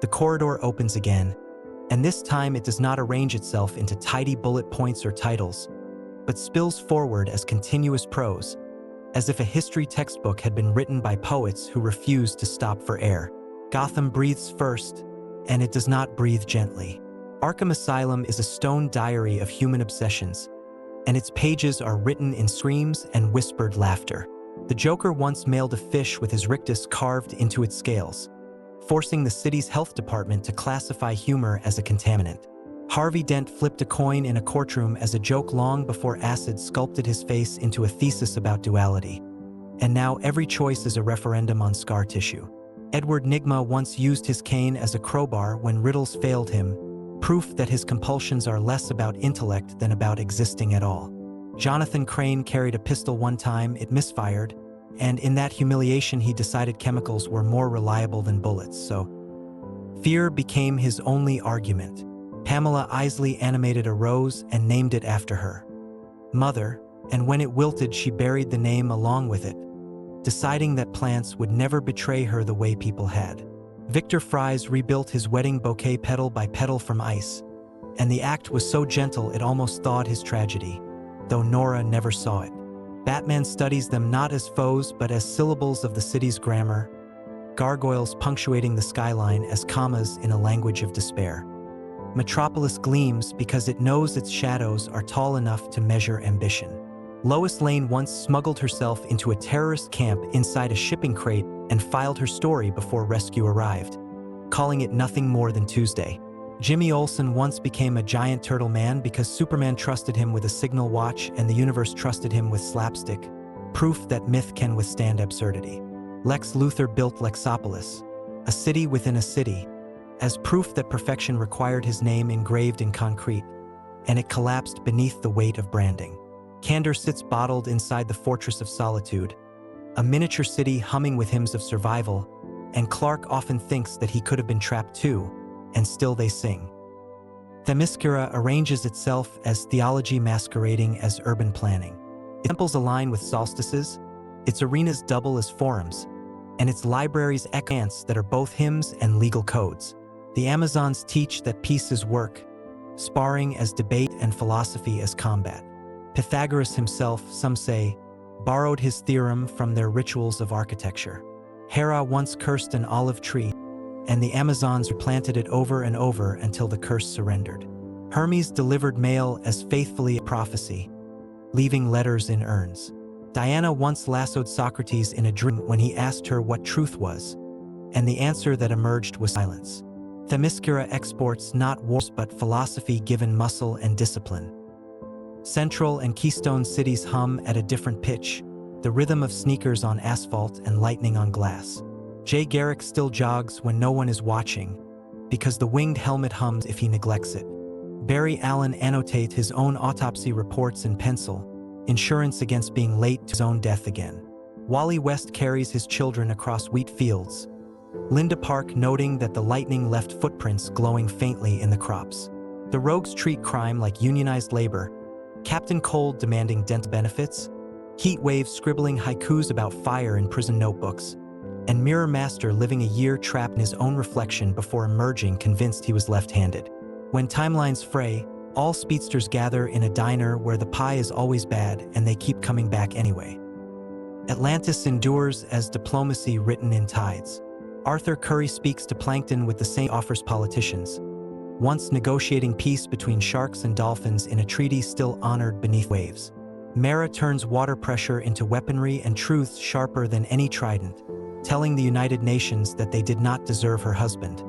The corridor opens again, and this time it does not arrange itself into tidy bullet points or titles, but spills forward as continuous prose, as if a history textbook had been written by poets who refused to stop for air. Gotham breathes first, and it does not breathe gently. Arkham Asylum is a stone diary of human obsessions, and its pages are written in screams and whispered laughter. The Joker once mailed a fish with his rictus carved into its scales, forcing the city's health department to classify humor as a contaminant. Harvey Dent flipped a coin in a courtroom as a joke long before acid sculpted his face into a thesis about duality. And now every choice is a referendum on scar tissue. Edward Nygma once used his cane as a crowbar when riddles failed him, proof that his compulsions are less about intellect than about existing at all. Jonathan Crane carried a pistol one time, it misfired, and in that humiliation he decided chemicals were more reliable than bullets, so fear became his only argument. Pamela Isley animated a rose and named it after her mother, and when it wilted she buried the name along with it, deciding that plants would never betray her the way people had. Victor Fries rebuilt his wedding bouquet petal by petal from ice, and the act was so gentle it almost thawed his tragedy, though Nora never saw it. Batman studies them not as foes but as syllables of the city's grammar, gargoyles punctuating the skyline as commas in a language of despair. Metropolis gleams because it knows its shadows are tall enough to measure ambition. Lois Lane once smuggled herself into a terrorist camp inside a shipping crate and filed her story before rescue arrived, calling it nothing more than Tuesday. Jimmy Olsen once became a giant turtle man because Superman trusted him with a signal watch and the universe trusted him with slapstick, proof that myth can withstand absurdity. Lex Luthor built Lexopolis, a city within a city, as proof that perfection required his name engraved in concrete, and it collapsed beneath the weight of branding. Candor sits bottled inside the Fortress of Solitude, a miniature city humming with hymns of survival, and Clark often thinks that he could have been trapped too, and still they sing. Themyscira arranges itself as theology masquerading as urban planning. Its temples align with solstices, its arenas double as forums, and its libraries echo that are both hymns and legal codes. The Amazons teach that peace is work, sparring as debate and philosophy as combat. Pythagoras himself, some say, borrowed his theorem from their rituals of architecture. Hera once cursed an olive tree, and the Amazons replanted it over and over until the curse surrendered. Hermes delivered mail as faithfully as prophecy, leaving letters in urns. Diana once lassoed Socrates in a dream when he asked her what truth was, and the answer that emerged was silence. Themyscira exports not wars but philosophy given muscle and discipline. Central and Keystone cities hum at a different pitch, the rhythm of sneakers on asphalt and lightning on glass. Jay Garrick still jogs when no one is watching, because the winged helmet hums if he neglects it. Barry Allen annotates his own autopsy reports in pencil, insurance against being late to his own death again. Wally West carries his children across wheat fields, Linda Park noting that the lightning left footprints glowing faintly in the crops. The rogues treat crime like unionized labor, Captain Cold demanding dental benefits, Heatwave scribbling haikus about fire in prison notebooks, and Mirror Master living a year trapped in his own reflection before emerging convinced he was left-handed. When timelines fray, all speedsters gather in a diner where the pie is always bad and they keep coming back anyway. Atlantis endures as diplomacy written in tides. Arthur Curry speaks to Plankton with the same offers politicians, once negotiating peace between sharks and dolphins in a treaty still honored beneath waves. Mara turns water pressure into weaponry and truths sharper than any trident, telling the United Nations that they did not deserve her husband,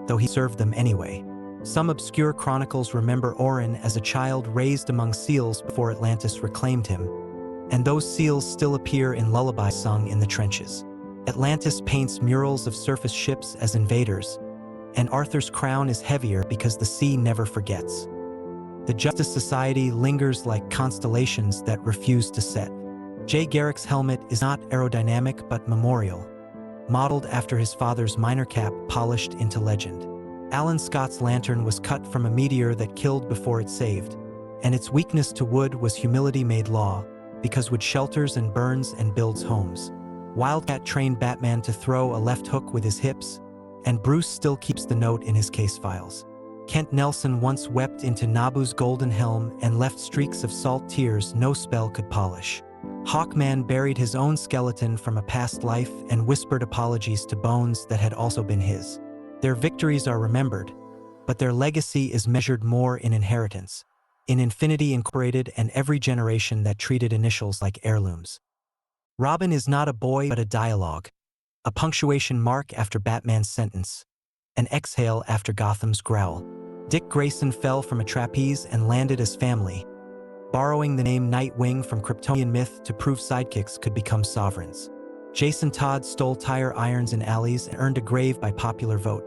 though he served them anyway. Some obscure chronicles remember Orin as a child raised among seals before Atlantis reclaimed him, and those seals still appear in lullabies sung in the trenches. Atlantis paints murals of surface ships as invaders, and Arthur's crown is heavier because the sea never forgets. The Justice Society lingers like constellations that refuse to set. Jay Garrick's helmet is not aerodynamic but memorial, modeled after his father's miner cap polished into legend. Alan Scott's lantern was cut from a meteor that killed before it saved, and its weakness to wood was humility made law, because wood shelters and burns and builds homes. Wildcat trained Batman to throw a left hook with his hips, and Bruce still keeps the note in his case files. Kent Nelson once wept into Nabu's golden helm and left streaks of salt tears no spell could polish. Hawkman buried his own skeleton from a past life and whispered apologies to bones that had also been his. Their victories are remembered, but their legacy is measured more in inheritance, in Infinity Incorporated and every generation that treated initials like heirlooms. Robin is not a boy but a dialogue, a punctuation mark after Batman's sentence, an exhale after Gotham's growl. Dick Grayson fell from a trapeze and landed as family, borrowing the name Nightwing from Kryptonian myth to prove sidekicks could become sovereigns. Jason Todd stole tire irons in alleys and earned a grave by popular vote,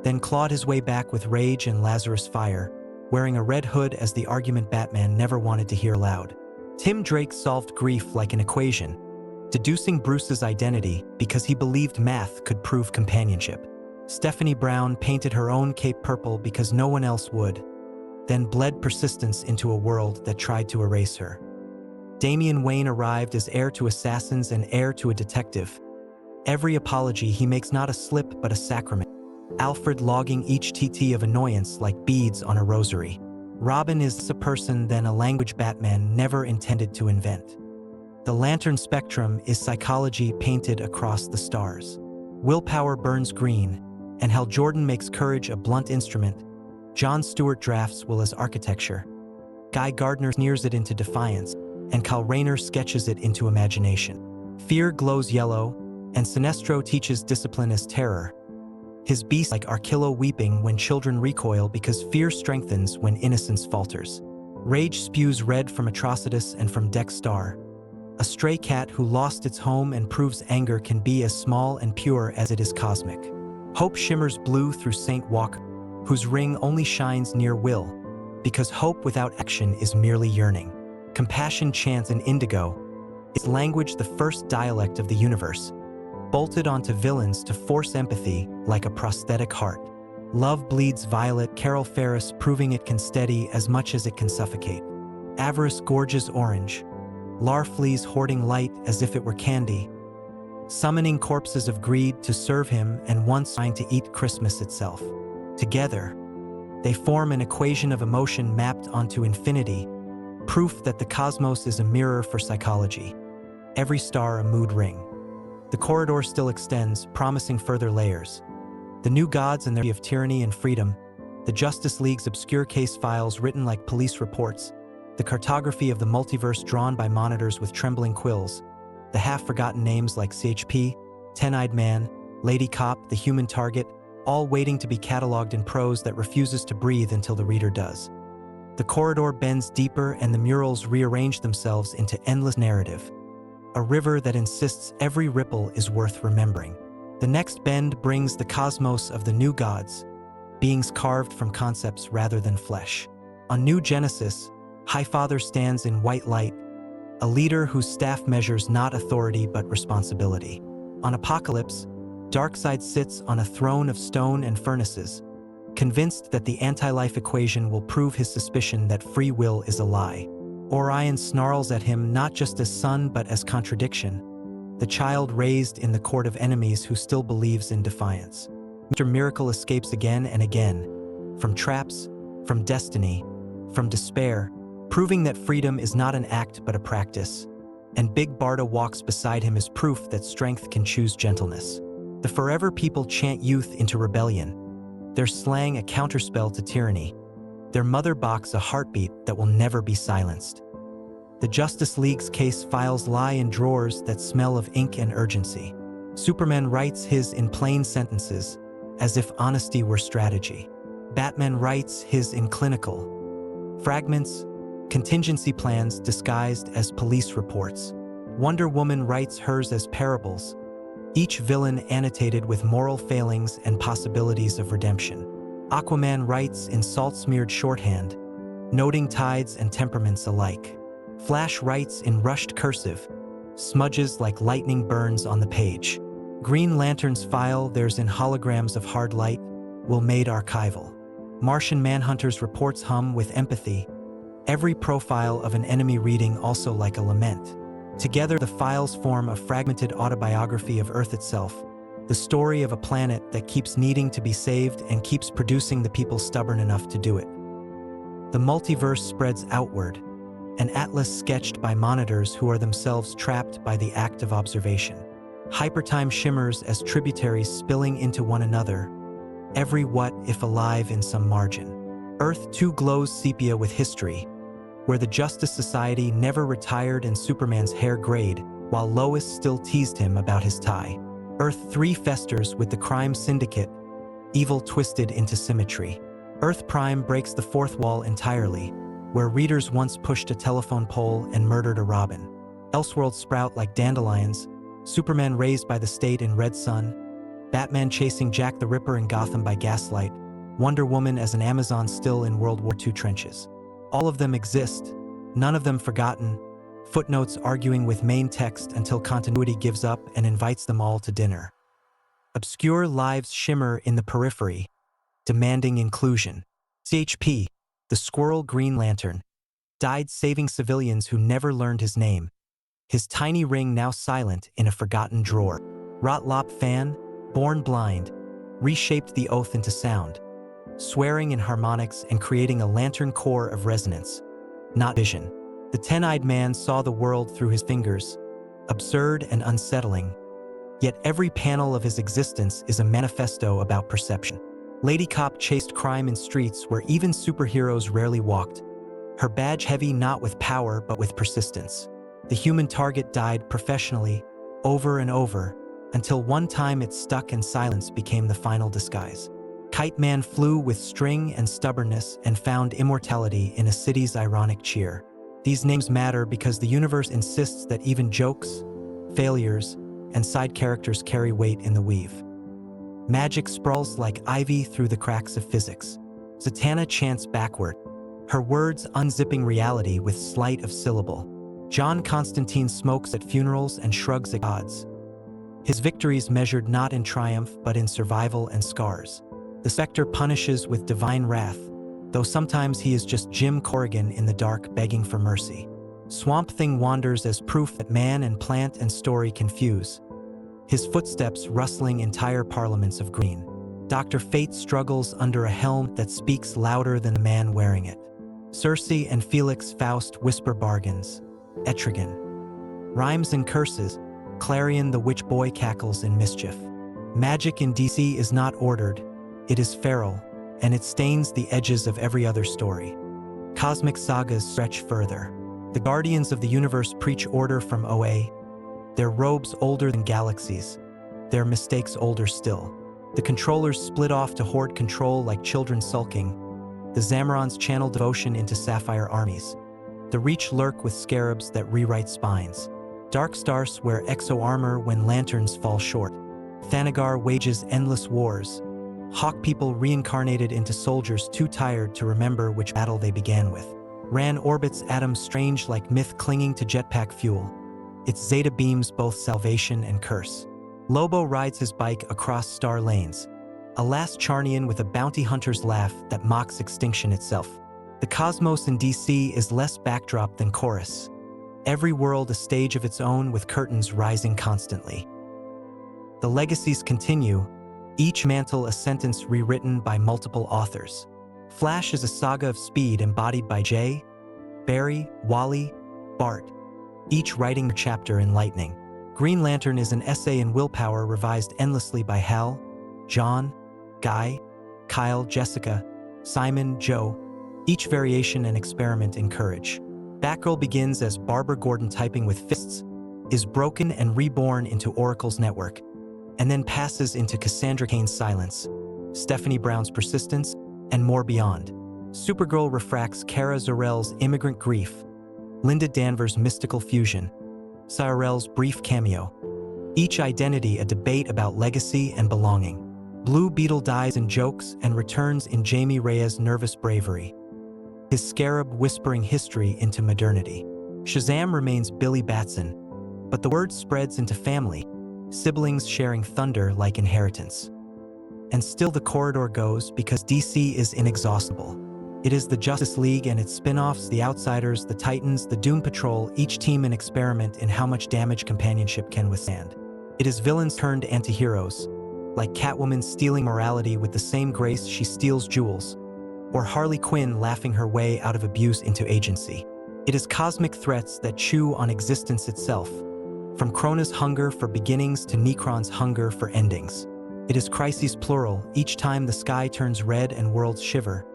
then clawed his way back with rage and Lazarus Fire, wearing a red hood as the argument Batman never wanted to hear aloud. Tim Drake solved grief like an equation, deducing Bruce's identity because he believed math could prove companionship. Stephanie Brown painted her own cape purple because no one else would, then bled persistence into a world that tried to erase her. Damian Wayne arrived as heir to assassins and heir to a detective. Every apology he makes not a slip but a sacrament. Alfred logging each TT of annoyance like beads on a rosary. Robin is less a person than a language Batman never intended to invent. The Lantern spectrum is psychology painted across the stars. Willpower burns green, and Hal Jordan makes courage a blunt instrument. John Stewart drafts will as architecture. Guy Gardner sneers it into defiance, and Kyle Rayner sketches it into imagination. Fear glows yellow, and Sinestro teaches discipline as terror. His beast like Archillo weeping when children recoil because fear strengthens when innocence falters. Rage spews red from Atrocitus and from Dex Star, a stray cat who lost its home and proves anger can be as small and pure as it is cosmic. Hope shimmers blue through Saint Walker, whose ring only shines near will, because hope without action is merely yearning. Compassion chants in indigo, its language the first dialect of the universe, bolted onto villains to force empathy like a prosthetic heart. Love bleeds violet, Carol Ferris proving it can steady as much as it can suffocate. Avarice gorges orange, Larfleeze hoarding light as if it were candy, summoning corpses of greed to serve him and once trying to eat Christmas itself. Together, they form an equation of emotion mapped onto infinity, proof that the cosmos is a mirror for psychology, every star a mood ring. The corridor still extends, promising further layers. The new gods and their of tyranny and freedom, the Justice League's obscure case files written like police reports, the cartography of the multiverse drawn by monitors with trembling quills, the half-forgotten names like CHP, Ten-Eyed Man, Lady Cop, the Human Target, all waiting to be cataloged in prose that refuses to breathe until the reader does. The corridor bends deeper and the murals rearrange themselves into endless narrative, a river that insists every ripple is worth remembering. The next bend brings the cosmos of the new gods, beings carved from concepts rather than flesh. On New Genesis, Highfather stands in white light, a leader whose staff measures not authority but responsibility. On Apocalypse, Darkseid sits on a throne of stone and furnaces, convinced that the anti-life equation will prove his suspicion that free will is a lie. Orion snarls at him not just as son but as contradiction, the child raised in the court of enemies who still believes in defiance. Mr. Miracle escapes again and again, from traps, from destiny, from despair, proving that freedom is not an act but a practice, and Big Barda walks beside him as proof that strength can choose gentleness. The Forever People chant youth into rebellion, their slang a counterspell to tyranny, their mother box a heartbeat that will never be silenced. The Justice League's case files lie in drawers that smell of ink and urgency. Superman writes his in plain sentences, as if honesty were strategy. Batman writes his in clinical fragments, contingency plans disguised as police reports. Wonder Woman writes hers as parables, each villain annotated with moral failings and possibilities of redemption. Aquaman writes in salt-smeared shorthand, noting tides and temperaments alike. Flash writes in rushed cursive, smudges like lightning burns on the page. Green Lantern's file theirs in holograms of hard light, will made archival. Martian Manhunter's reports hum with empathy, every profile of an enemy reading also like a lament. Together the files form a fragmented autobiography of Earth itself, the story of a planet that keeps needing to be saved and keeps producing the people stubborn enough to do it. The multiverse spreads outward, an atlas sketched by monitors who are themselves trapped by the act of observation. Hypertime shimmers as tributaries spilling into one another, every what if alive in some margin. Earth 2 glows sepia with history, where the Justice Society never retired and Superman's hair grayed, while Lois still teased him about his tie. Earth 3 festers with the crime syndicate, evil twisted into symmetry. Earth Prime breaks the fourth wall entirely, where readers once pushed a telephone pole and murdered a robin. Elseworlds sprout like dandelions, Superman raised by the state in Red Sun, Batman chasing Jack the Ripper in Gotham by gaslight, Wonder Woman as an Amazon still in World War II trenches. All of them exist, none of them forgotten, footnotes arguing with main text until continuity gives up and invites them all to dinner. Obscure lives shimmer in the periphery, demanding inclusion. CHP, the Squirrel Green Lantern, died saving civilians who never learned his name, his tiny ring now silent in a forgotten drawer. Rotlop Fan, born blind, reshaped the oath into sound, swearing in harmonics and creating a lantern core of resonance, not vision. The ten-eyed man saw the world through his fingers, absurd and unsettling, yet every panel of his existence is a manifesto about perception. Lady Cop chased crime in streets where even superheroes rarely walked, her badge heavy not with power but with persistence. The human target died professionally, over and over, until one time it stuck and silence became the final disguise. Kite Man flew with string and stubbornness and found immortality in a city's ironic cheer. These names matter because the universe insists that even jokes, failures, and side characters carry weight in the weave. Magic sprawls like ivy through the cracks of physics. Zatanna chants backward, her words unzipping reality with sleight of syllable. John Constantine smokes at funerals and shrugs at gods, his victories measured not in triumph but in survival and scars. The Spectre punishes with divine wrath, though sometimes he is just Jim Corrigan in the dark begging for mercy. Swamp Thing wanders as proof that man and plant and story confuse, his footsteps rustling entire parliaments of green. Dr. Fate struggles under a helm that speaks louder than the man wearing it. Circe and Felix Faust whisper bargains, Etrigan. Rhymes and curses, Clarion the witch boy cackles in mischief. Magic in DC is not ordered, it is feral, and it stains the edges of every other story. Cosmic sagas stretch further. The Guardians of the Universe preach order from OA, their robes older than galaxies, their mistakes older still. The Controllers split off to hoard control like children sulking. The Zamorans channel devotion into sapphire armies. The Reach lurk with scarabs that rewrite spines. Dark Stars wear exo-armor when lanterns fall short. Thanagar wages endless wars. Hawk people reincarnated into soldiers too tired to remember which battle they began with. Ran orbits atoms strange like myth clinging to jetpack fuel. Its zeta beams both salvation and curse. Lobo rides his bike across star lanes, a last Charnian with a bounty hunter's laugh that mocks extinction itself. The cosmos in DC is less backdrop than chorus. Every world a stage of its own with curtains rising constantly. The legacies continue, each mantle a sentence rewritten by multiple authors. Flash is a saga of speed embodied by Jay, Barry, Wally, Bart, each writing their chapter in lightning. Green Lantern is an essay in willpower revised endlessly by Hal, John, Guy, Kyle, Jessica, Simon, Joe, each variation and experiment in courage. Batgirl begins as Barbara Gordon typing with fists, is broken and reborn into Oracle's network, and then passes into Cassandra Cain's silence, Stephanie Brown's persistence, and more beyond. Supergirl refracts Kara Zor-El's immigrant grief, Linda Danvers' mystical fusion, Syrell's brief cameo, each identity a debate about legacy and belonging. Blue Beetle dies in jokes and returns in Jamie Reyes' nervous bravery, his scarab whispering history into modernity. Shazam remains Billy Batson, but the word spreads into family, siblings sharing thunder like inheritance. And still the corridor goes because DC is inexhaustible. It is the Justice League and its spin-offs, the Outsiders, the Titans, the Doom Patrol, each team an experiment in how much damage companionship can withstand. It is villains turned anti-heroes, like Catwoman stealing morality with the same grace she steals jewels, or Harley Quinn laughing her way out of abuse into agency. It is cosmic threats that chew on existence itself, from Krona's hunger for beginnings to Necron's hunger for endings. It is crises plural, each time the sky turns red and worlds shiver,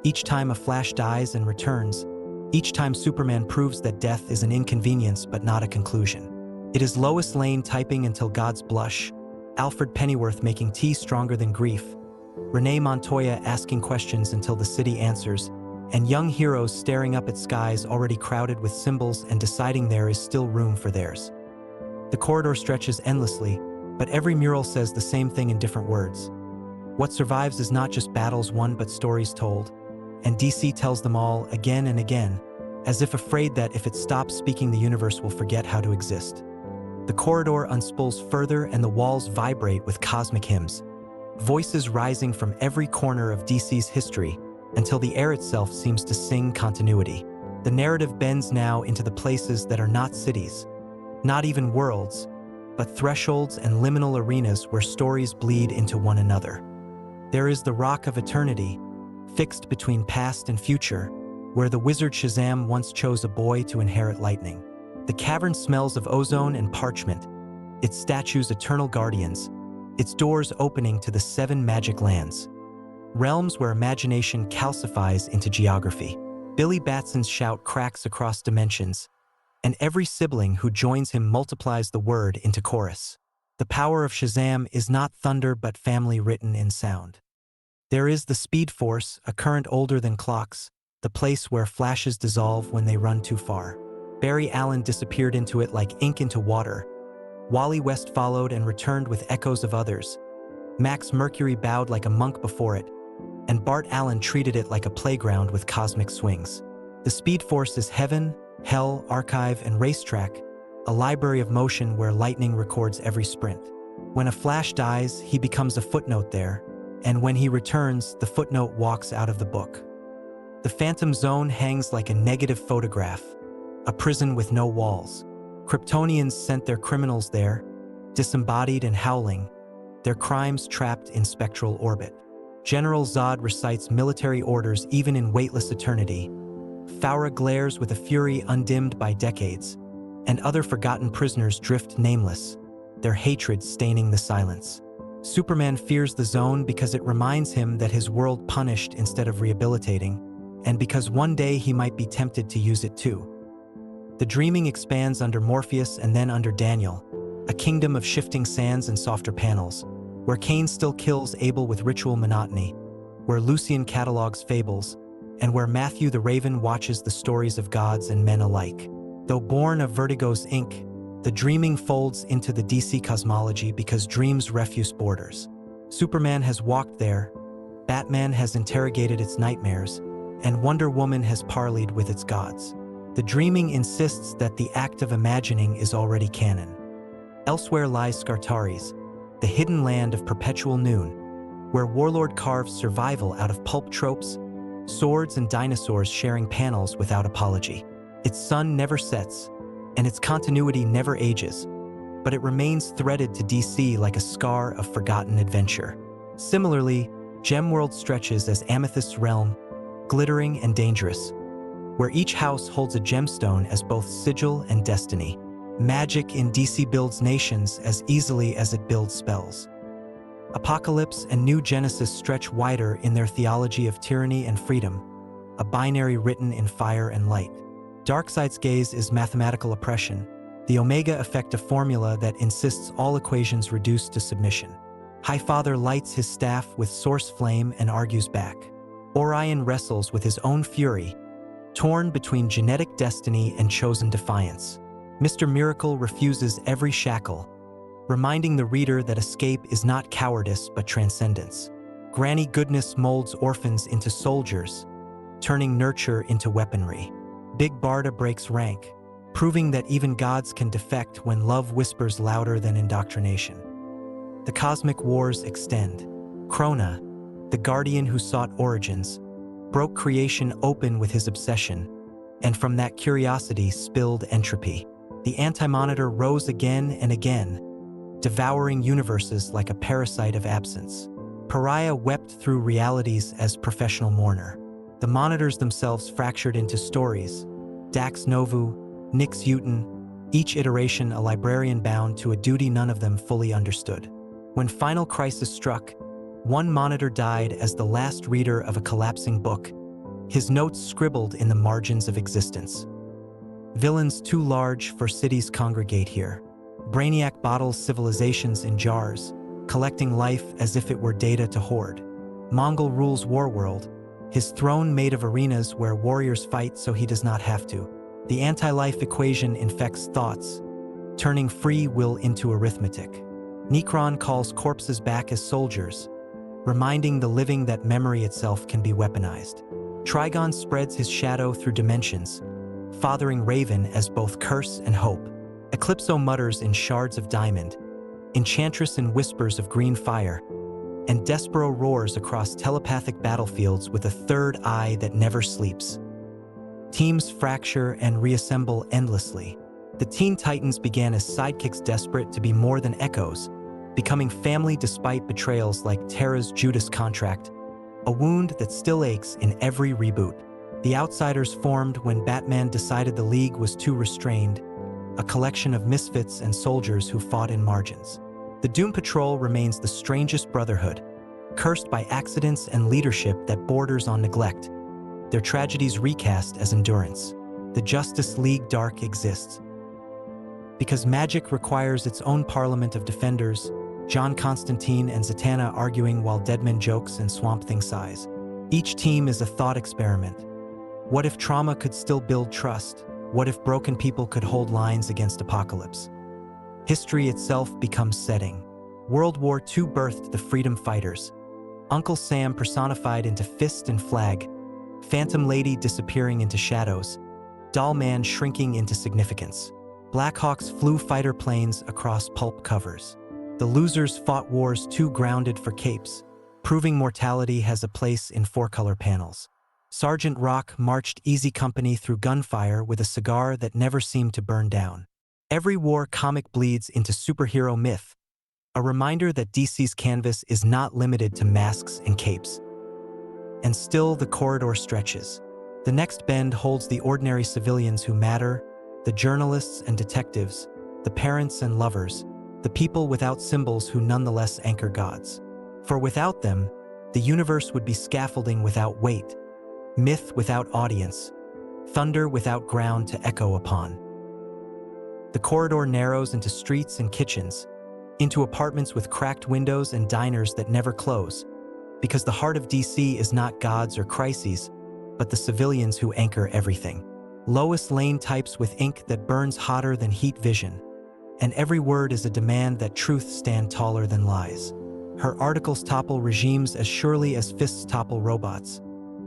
each time a Flash dies and returns, each time Superman proves that death is an inconvenience but not a conclusion. It is Lois Lane typing until gods blush, Alfred Pennyworth making tea stronger than grief, Renee Montoya asking questions until the city answers, and young heroes staring up at skies already crowded with symbols and deciding there is still room for theirs. The corridor stretches endlessly, but every mural says the same thing in different words. What survives is not just battles won but stories told, and DC tells them all again and again, as if afraid that if it stops speaking the universe will forget how to exist. The corridor unspools further and the walls vibrate with cosmic hymns, voices rising from every corner of DC's history until the air itself seems to sing continuity. The narrative bends now into the places that are not cities, not even worlds, but thresholds and liminal arenas where stories bleed into one another. There is the Rock of Eternity, fixed between past and future, where the wizard Shazam once chose a boy to inherit lightning. The cavern smells of ozone and parchment, its statues eternal guardians, its doors opening to the 7 magic lands, realms where imagination calcifies into geography. Billy Batson's shout cracks across dimensions, and every sibling who joins him multiplies the word into chorus. The power of Shazam is not thunder but family written in sound. There is the Speed Force, a current older than clocks, the place where flashes dissolve when they run too far. Barry Allen disappeared into it like ink into water. Wally West followed and returned with echoes of others. Max Mercury bowed like a monk before it, and Bart Allen treated it like a playground with cosmic swings. The Speed Force is heaven, hell, archive, and racetrack, a library of motion where lightning records every sprint. When a Flash dies, he becomes a footnote there, and when he returns, the footnote walks out of the book. The Phantom Zone hangs like a negative photograph, a prison with no walls. Kryptonians sent their criminals there, disembodied and howling, their crimes trapped in spectral orbit. General Zod recites military orders even in weightless eternity. Faura glares with a fury undimmed by decades, and other forgotten prisoners drift nameless, their hatred staining the silence. Superman fears the zone because it reminds him that his world punished instead of rehabilitating, and because one day he might be tempted to use it too. The dreaming expands under Morpheus and then under Daniel, a kingdom of shifting sands and softer panels, where Cain still kills Abel with ritual monotony, where Lucian catalogs fables, and where Matthew the Raven watches the stories of gods and men alike. Though born of Vertigo's ink, the dreaming folds into the DC cosmology because dreams refuse borders. Superman has walked there, Batman has interrogated its nightmares, and Wonder Woman has parleyed with its gods. The dreaming insists that the act of imagining is already canon. Elsewhere lies Skartaris, the hidden land of perpetual noon, where Warlord carves survival out of pulp tropes, swords and dinosaurs sharing panels without apology. Its sun never sets, and its continuity never ages, but it remains threaded to DC like a scar of forgotten adventure. Similarly, Gemworld stretches as Amethyst's realm, glittering and dangerous, where each house holds a gemstone as both sigil and destiny. Magic in DC builds nations as easily as it builds spells. Apocalypse and New Genesis stretch wider in their theology of tyranny and freedom, a binary written in fire and light. Darkseid's gaze is mathematical oppression, the Omega effect a formula that insists all equations reduce to submission. Highfather lights his staff with source flame and argues back. Orion wrestles with his own fury, torn between genetic destiny and chosen defiance. Mr. Miracle refuses every shackle, reminding the reader that escape is not cowardice but transcendence. Granny Goodness molds orphans into soldiers, turning nurture into weaponry. Big Barda breaks rank, proving that even gods can defect when love whispers louder than indoctrination. The cosmic wars extend. Krona, the guardian who sought origins, broke creation open with his obsession, and from that curiosity spilled entropy. The Anti-Monitor rose again and again, devouring universes like a parasite of absence. Pariah wept through realities as professional mourner. The monitors themselves fractured into stories. Dax Novu, Nix Uton, each iteration a librarian bound to a duty none of them fully understood. When final crisis struck, one monitor died as the last reader of a collapsing book, his notes scribbled in the margins of existence. Villains too large for cities congregate here. Brainiac bottles civilizations in jars, collecting life as if it were data to hoard. Mongol rules Warworld, his throne made of arenas where warriors fight so he does not have to. The anti-life equation infects thoughts, turning free will into arithmetic. Necron calls corpses back as soldiers, reminding the living that memory itself can be weaponized. Trigon spreads his shadow through dimensions, fathering Raven as both curse and hope. Eclipso mutters in shards of diamond, Enchantress in whispers of green fire, and Despero roars across telepathic battlefields with a third eye that never sleeps. Teams fracture and reassemble endlessly. The Teen Titans began as sidekicks desperate to be more than echoes, becoming family despite betrayals like Terra's Judas contract, a wound that still aches in every reboot. The Outsiders formed when Batman decided the League was too restrained, a collection of misfits and soldiers who fought in margins. The Doom Patrol remains the strangest brotherhood, cursed by accidents and leadership that borders on neglect, their tragedies recast as endurance. The Justice League Dark exists because magic requires its own parliament of defenders, John Constantine and Zatanna arguing while Deadman jokes and Swamp Thing sighs. Each team is a thought experiment. What if trauma could still build trust? What if broken people could hold lines against apocalypse? History itself becomes setting. World War II birthed the freedom fighters. Uncle Sam personified into fist and flag, Phantom Lady disappearing into shadows, Doll Man shrinking into significance. Blackhawks flew fighter planes across pulp covers. The losers fought wars too grounded for capes, proving mortality has a place in four-color panels. Sergeant Rock marched Easy Company through gunfire with a cigar that never seemed to burn down. Every war comic bleeds into superhero myth, a reminder that DC's canvas is not limited to masks and capes. And still the corridor stretches. The next bend holds the ordinary civilians who matter, the journalists and detectives, the parents and lovers, the people without symbols who nonetheless anchor gods. For without them, the universe would be scaffolding without weight, myth without audience, thunder without ground to echo upon. The corridor narrows into streets and kitchens, into apartments with cracked windows and diners that never close, because the heart of DC is not gods or crises, but the civilians who anchor everything. Lois Lane types with ink that burns hotter than heat vision, and every word is a demand that truth stand taller than lies. Her articles topple regimes as surely as fists topple robots,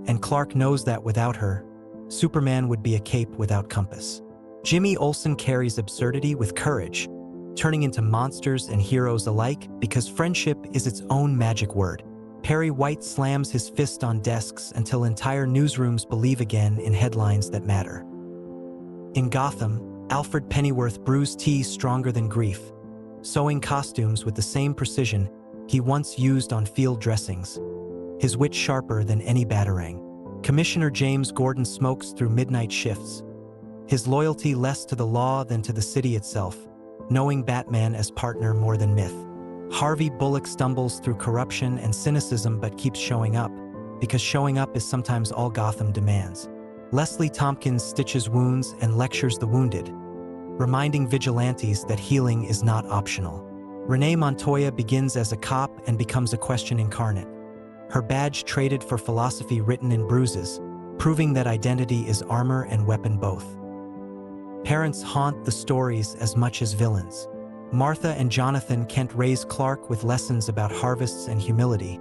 and Clark knows that without her, Superman would be a cape without compass. Jimmy Olsen carries absurdity with courage, turning into monsters and heroes alike because friendship is its own magic word. Perry White slams his fist on desks until entire newsrooms believe again in headlines that matter. In Gotham, Alfred Pennyworth brews tea stronger than grief, sewing costumes with the same precision he once used on field dressings, his wit sharper than any batarang. Commissioner James Gordon smokes through midnight shifts, his loyalty less to the law than to the city itself, knowing Batman as partner more than myth. Harvey Bullock stumbles through corruption and cynicism but keeps showing up, because showing up is sometimes all Gotham demands. Leslie Tompkins stitches wounds and lectures the wounded, reminding vigilantes that healing is not optional. Renee Montoya begins as a cop and becomes a question incarnate, her badge traded for philosophy written in bruises, proving that identity is armor and weapon both. Parents haunt the stories as much as villains. Martha and Jonathan can't raise Clark with lessons about harvests and humility,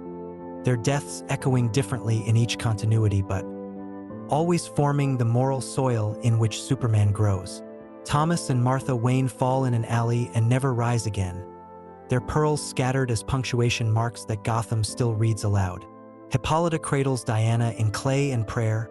their deaths echoing differently in each continuity but always forming the moral soil in which Superman grows. Thomas and Martha Wayne fall in an alley and never rise again, their pearls scattered as punctuation marks that Gotham still reads aloud. Hippolyta cradles Diana in clay and prayer,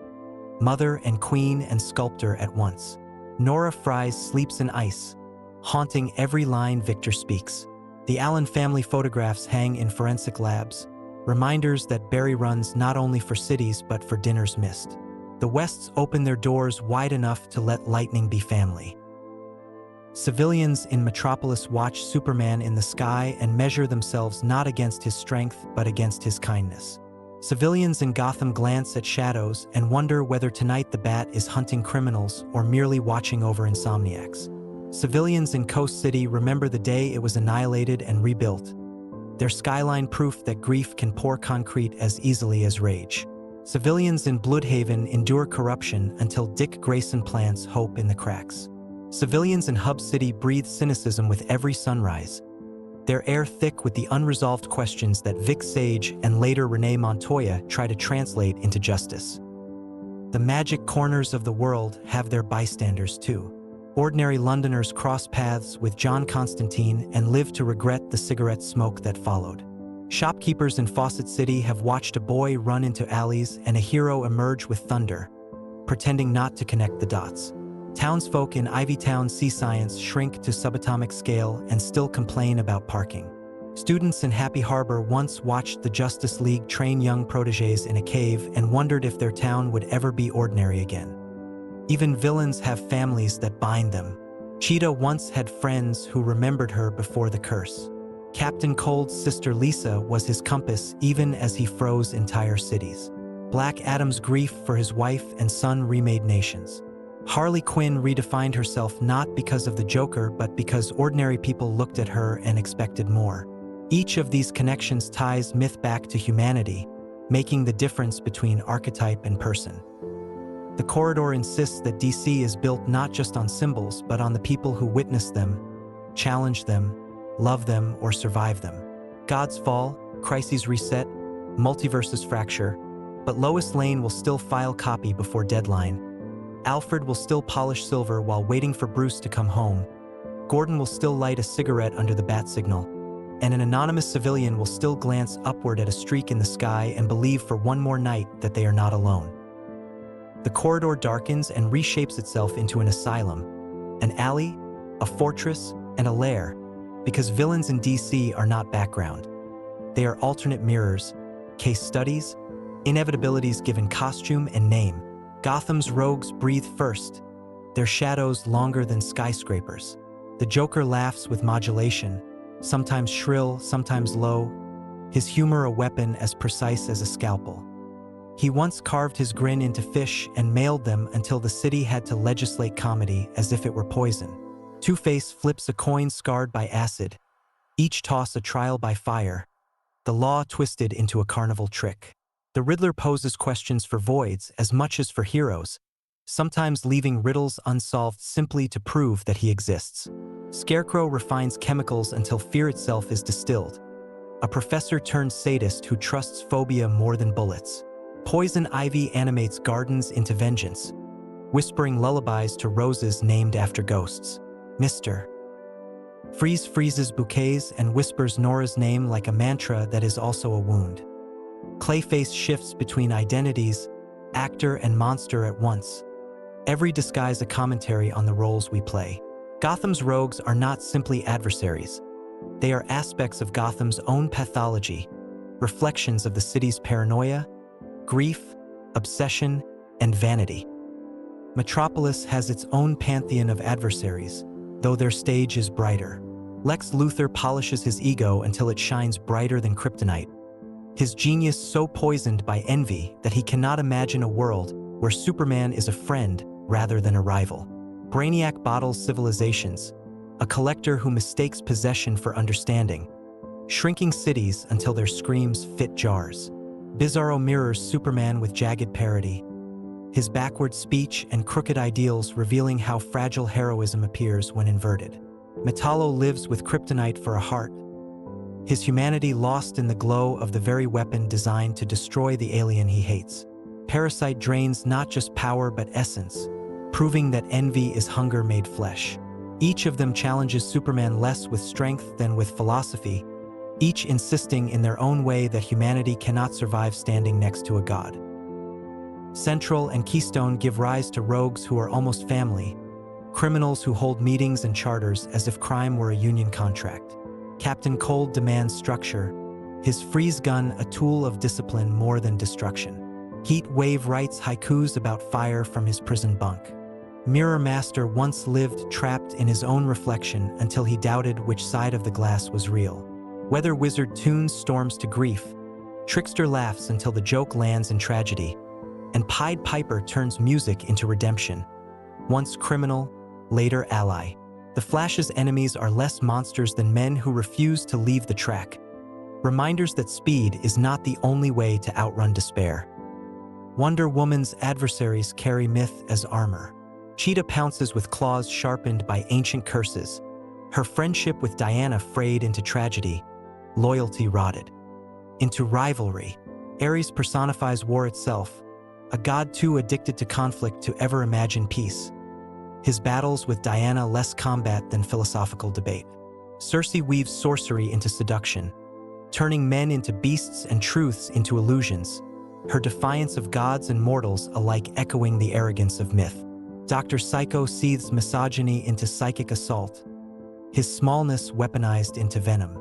mother and queen and sculptor at once. Nora Fries sleeps in ice, haunting every line Victor speaks. The Allen family photographs hang in forensic labs, reminders that Barry runs not only for cities but for dinners missed. The Wests open their doors wide enough to let lightning be family. Civilians in Metropolis watch Superman in the sky and measure themselves not against his strength but against his kindness. Civilians in Gotham glance at shadows and wonder whether tonight the Bat is hunting criminals or merely watching over insomniacs. Civilians in Coast City remember the day it was annihilated and rebuilt. Their skyline proof that grief can pour concrete as easily as rage. Civilians in Bloodhaven endure corruption until Dick Grayson plants hope in the cracks. Civilians in Hub City breathe cynicism with every sunrise, their air thick with the unresolved questions that Vic Sage and later Renee Montoya try to translate into justice. The magic corners of the world have their bystanders too. Ordinary Londoners cross paths with John Constantine and live to regret the cigarette smoke that followed. Shopkeepers in Fawcett City have watched a boy run into alleys and a hero emerge with thunder, pretending not to connect the dots. Townsfolk in Ivytown see science shrink to subatomic scale and still complain about parking. Students in Happy Harbor once watched the Justice League train young protégés in a cave and wondered if their town would ever be ordinary again. Even villains have families that bind them. Cheetah once had friends who remembered her before the curse. Captain Cold's sister Lisa was his compass even as he froze entire cities. Black Adam's grief for his wife and son remade nations. Harley Quinn redefined herself not because of the Joker but because ordinary people looked at her and expected more. Each of these connections ties myth back to humanity, making the difference between archetype and person. The corridor insists that DC is built not just on symbols but on the people who witness them, challenge them, love them, or survive them. Gods fall, crises reset, multiverses fracture, but Lois Lane will still file copy before deadline. Alfred will still polish silver while waiting for Bruce to come home. Gordon will still light a cigarette under the bat signal. And an anonymous civilian will still glance upward at a streak in the sky and believe for one more night that they are not alone. The corridor darkens and reshapes itself into an asylum, an alley, a fortress, and a lair, because villains in DC are not background. They are alternate mirrors, case studies, inevitabilities given costume and name. Gotham's rogues breathe first, their shadows longer than skyscrapers. The Joker laughs with modulation, sometimes shrill, sometimes low, his humor a weapon as precise as a scalpel. He once carved his grin into fish and mailed them until the city had to legislate comedy as if it were poison. Two-Face flips a coin scarred by acid, each toss a trial by fire, the law twisted into a carnival trick. The Riddler poses questions for voids as much as for heroes, sometimes leaving riddles unsolved simply to prove that he exists. Scarecrow refines chemicals until fear itself is distilled, a professor-turned-sadist who trusts phobia more than bullets. Poison Ivy animates gardens into vengeance, whispering lullabies to roses named after ghosts. Mr. Freeze freezes bouquets and whispers Nora's name like a mantra that is also a wound. Clayface shifts between identities, actor and monster at once, every disguise a commentary on the roles we play. Gotham's rogues are not simply adversaries. They are aspects of Gotham's own pathology, reflections of the city's paranoia, grief, obsession, and vanity. Metropolis has its own pantheon of adversaries, though their stage is brighter. Lex Luthor polishes his ego until it shines brighter than kryptonite, his genius so poisoned by envy that he cannot imagine a world where Superman is a friend rather than a rival. Brainiac bottles civilizations, a collector who mistakes possession for understanding, shrinking cities until their screams fit jars. Bizarro mirrors Superman with jagged parody, his backward speech and crooked ideals revealing how fragile heroism appears when inverted. Metallo lives with kryptonite for a heart, his humanity lost in the glow of the very weapon designed to destroy the alien he hates. Parasite drains not just power but essence, proving that envy is hunger made flesh. Each of them challenges Superman less with strength than with philosophy, each insisting in their own way that humanity cannot survive standing next to a god. Central and Keystone give rise to rogues who are almost family, criminals who hold meetings and charters as if crime were a union contract. Captain Cold demands structure, his freeze gun a tool of discipline more than destruction. Heat Wave writes haikus about fire from his prison bunk. Mirror Master once lived trapped in his own reflection until he doubted which side of the glass was real. Weather Wizard tunes storms to grief. Trickster laughs until the joke lands in tragedy. And Pied Piper turns music into redemption. Once criminal, later ally. The Flash's enemies are less monsters than men who refuse to leave the track. Reminders that speed is not the only way to outrun despair. Wonder Woman's adversaries carry myth as armor. Cheetah pounces with claws sharpened by ancient curses. Her friendship with Diana frayed into tragedy, loyalty rotted. Into rivalry, Ares personifies war itself, a god too addicted to conflict to ever imagine peace. His battles with Diana less combat than philosophical debate. Circe weaves sorcery into seduction, turning men into beasts and truths into illusions, her defiance of gods and mortals alike echoing the arrogance of myth. Dr. Psycho seethes misogyny into psychic assault, his smallness weaponized into venom.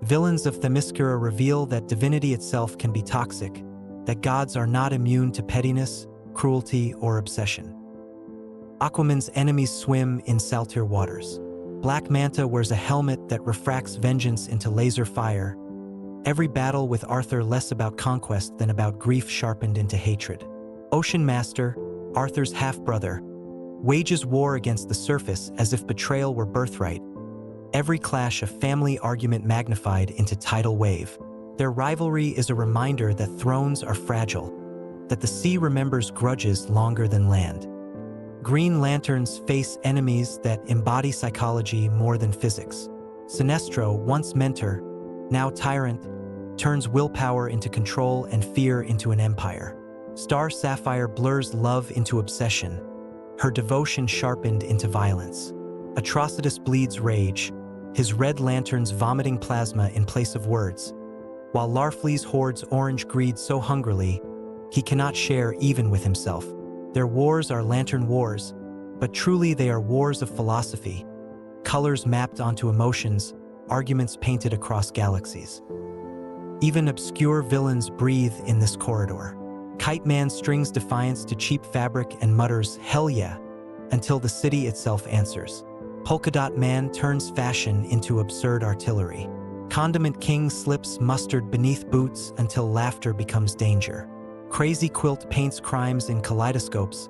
Villains of Themyscira reveal that divinity itself can be toxic, that gods are not immune to pettiness, cruelty, or obsession. Aquaman's enemies swim in saltier waters. Black Manta wears a helmet that refracts vengeance into laser fire. Every battle with Arthur less about conquest than about grief sharpened into hatred. Ocean Master, Arthur's half-brother, wages war against the surface as if betrayal were birthright. Every clash a family argument magnified into tidal wave. Their rivalry is a reminder that thrones are fragile, that the sea remembers grudges longer than land. Green Lanterns face enemies that embody psychology more than physics. Sinestro, once mentor, now tyrant, turns willpower into control and fear into an empire. Star Sapphire blurs love into obsession, her devotion sharpened into violence. Atrocitus bleeds rage, his red lanterns vomiting plasma in place of words, while Larfleeze hoards orange greed so hungrily he cannot share even with himself. Their wars are lantern wars, but truly they are wars of philosophy, colors mapped onto emotions, arguments painted across galaxies. Even obscure villains breathe in this corridor. Kite Man strings defiance to cheap fabric and mutters, "Hell yeah," until the city itself answers. Polka Dot Man turns fashion into absurd artillery. Condiment King slips mustard beneath boots until laughter becomes danger. Crazy Quilt paints crimes in kaleidoscopes.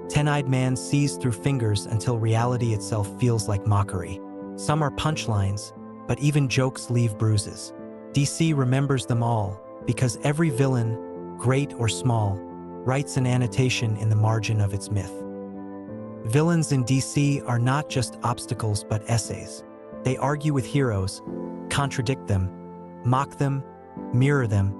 Ten-Eyed Man sees through fingers until reality itself feels like mockery. Some are punchlines, but even jokes leave bruises. DC remembers them all, because every villain, great or small, writes an annotation in the margin of its myth. Villains in DC are not just obstacles but essays. They argue with heroes, contradict them, mock them, mirror them,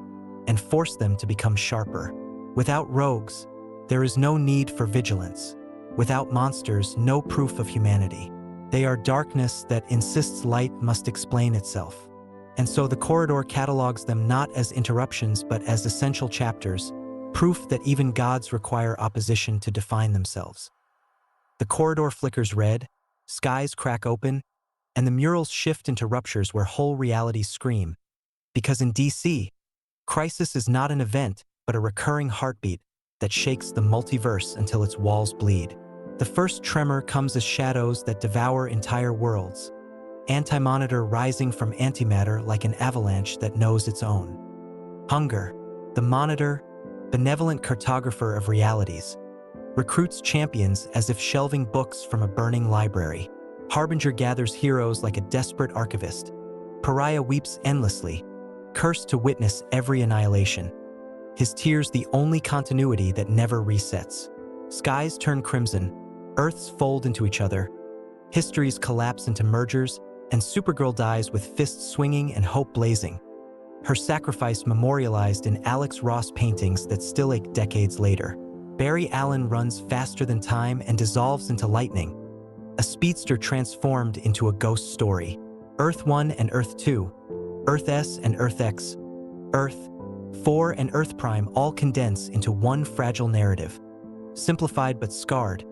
and force them to become sharper. Without rogues, there is no need for vigilance. Without monsters, no proof of humanity. They are darkness that insists light must explain itself. And so the corridor catalogs them not as interruptions but as essential chapters, proof that even gods require opposition to define themselves. The corridor flickers red, skies crack open, and the murals shift into ruptures where whole realities scream. Because in DC, crisis is not an event, but a recurring heartbeat that shakes the multiverse until its walls bleed. The first tremor comes as shadows that devour entire worlds. Anti-Monitor rising from antimatter like an avalanche that knows its own. Hunger, the Monitor, benevolent cartographer of realities, recruits champions as if shelving books from a burning library. Harbinger gathers heroes like a desperate archivist. Pariah weeps endlessly, cursed to witness every annihilation. His tears the only continuity that never resets. Skies turn crimson, Earths fold into each other, histories collapse into mergers, and Supergirl dies with fists swinging and hope blazing. Her sacrifice memorialized in Alex Ross paintings that still ache decades later. Barry Allen runs faster than time and dissolves into lightning, a speedster transformed into a ghost story. Earth 1 and Earth 2, Earth S and Earth X, Earth 4 and Earth Prime all condense into one fragile narrative. Simplified but scarred,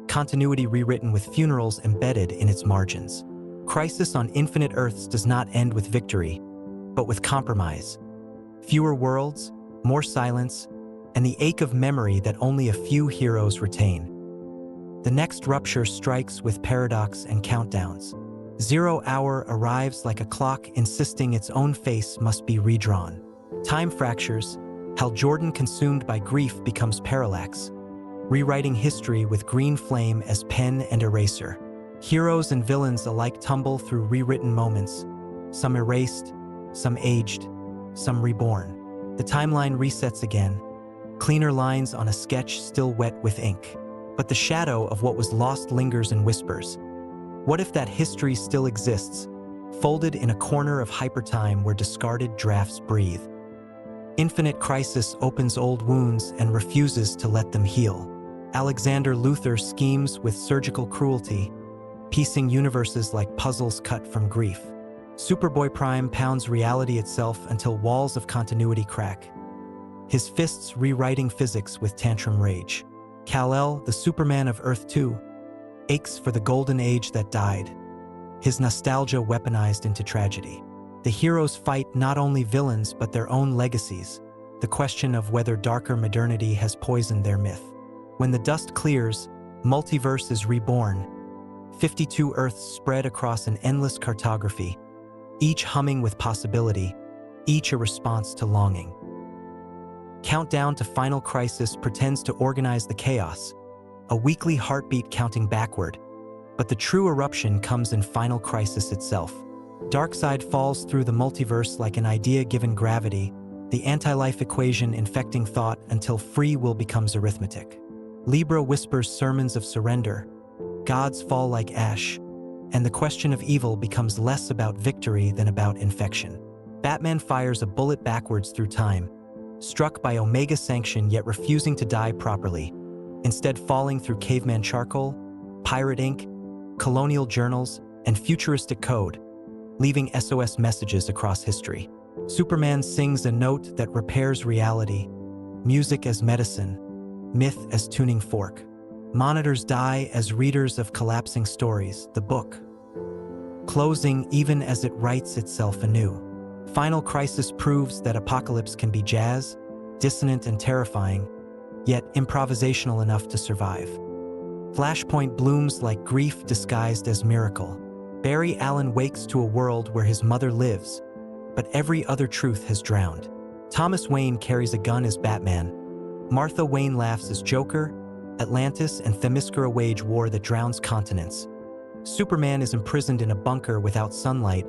continuity rewritten with funerals embedded in its margins. Crisis on Infinite Earths does not end with victory, but with compromise. Fewer worlds, more silence, and the ache of memory that only a few heroes retain. The next rupture strikes with paradox and countdowns. 0 hour arrives like a clock insisting its own face must be redrawn. Time fractures, Hal Jordan consumed by grief becomes parallax, rewriting history with green flame as pen and eraser. Heroes and villains alike tumble through rewritten moments, some erased, some aged, some reborn. The timeline resets again, cleaner lines on a sketch still wet with ink. But the shadow of what was lost lingers and whispers. What if that history still exists, folded in a corner of hypertime where discarded drafts breathe? Infinite Crisis opens old wounds and refuses to let them heal. Alexander Luthor schemes with surgical cruelty, piecing universes like puzzles cut from grief. Superboy Prime pounds reality itself until walls of continuity crack, his fists rewriting physics with tantrum rage. Kal-El, the Superman of Earth 2, aches for the golden age that died, his nostalgia weaponized into tragedy. The heroes fight not only villains but their own legacies, the question of whether darker modernity has poisoned their myth. When the dust clears, multiverse is reborn, 52 Earths spread across an endless cartography, each humming with possibility, each a response to longing. Countdown to Final Crisis pretends to organize the chaos, a weekly heartbeat counting backward, but the true eruption comes in Final Crisis itself. Darkseid falls through the multiverse like an idea given gravity, the anti-life equation infecting thought until free will becomes arithmetic. Libra whispers sermons of surrender, gods fall like ash, and the question of evil becomes less about victory than about infection. Batman fires a bullet backwards through time, struck by Omega sanction yet refusing to die properly, instead falling through caveman charcoal, pirate ink, colonial journals, and futuristic code, leaving SOS messages across history. Superman sings a note that repairs reality, music as medicine, myth as tuning fork. Monitors die as readers of collapsing stories, the book, closing even as it writes itself anew. Final Crisis proves that apocalypse can be jazz, dissonant and terrifying, yet improvisational enough to survive. Flashpoint blooms like grief disguised as miracle. Barry Allen wakes to a world where his mother lives, but every other truth has drowned. Thomas Wayne carries a gun as Batman. Martha Wayne laughs as Joker. Atlantis and Themyscira wage war that drowns continents. Superman is imprisoned in a bunker without sunlight,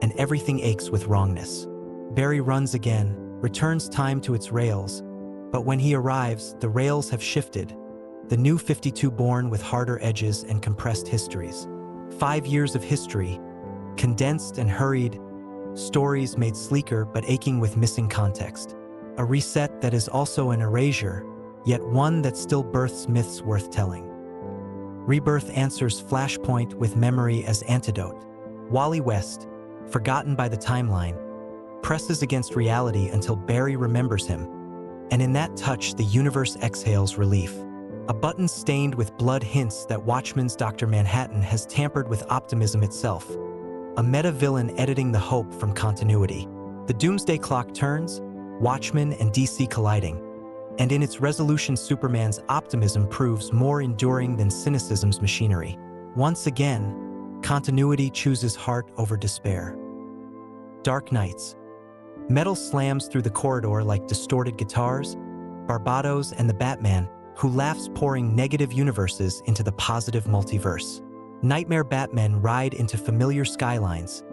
and everything aches with wrongness. Barry runs again, returns time to its rails, but when he arrives, the rails have shifted. The new 52 born with harder edges and compressed histories. 5 years of history, condensed and hurried, stories made sleeker but aching with missing context. A reset that is also an erasure, yet one that still births myths worth telling. Rebirth answers Flashpoint with memory as antidote. Wally West, forgotten by the timeline, presses against reality until Barry remembers him, and in that touch the universe exhales relief. A button stained with blood hints that Watchmen's Dr. Manhattan has tampered with optimism itself, a meta-villain editing the hope from continuity. The Doomsday Clock turns, Watchmen and DC colliding, and in its resolution Superman's optimism proves more enduring than cynicism's machinery. Once again, continuity chooses heart over despair. Dark Nights. Metal slams through the corridor like distorted guitars, Barbados and the Batman, who laughs pouring negative universes into the positive multiverse. Nightmare Batmen ride into familiar skylines,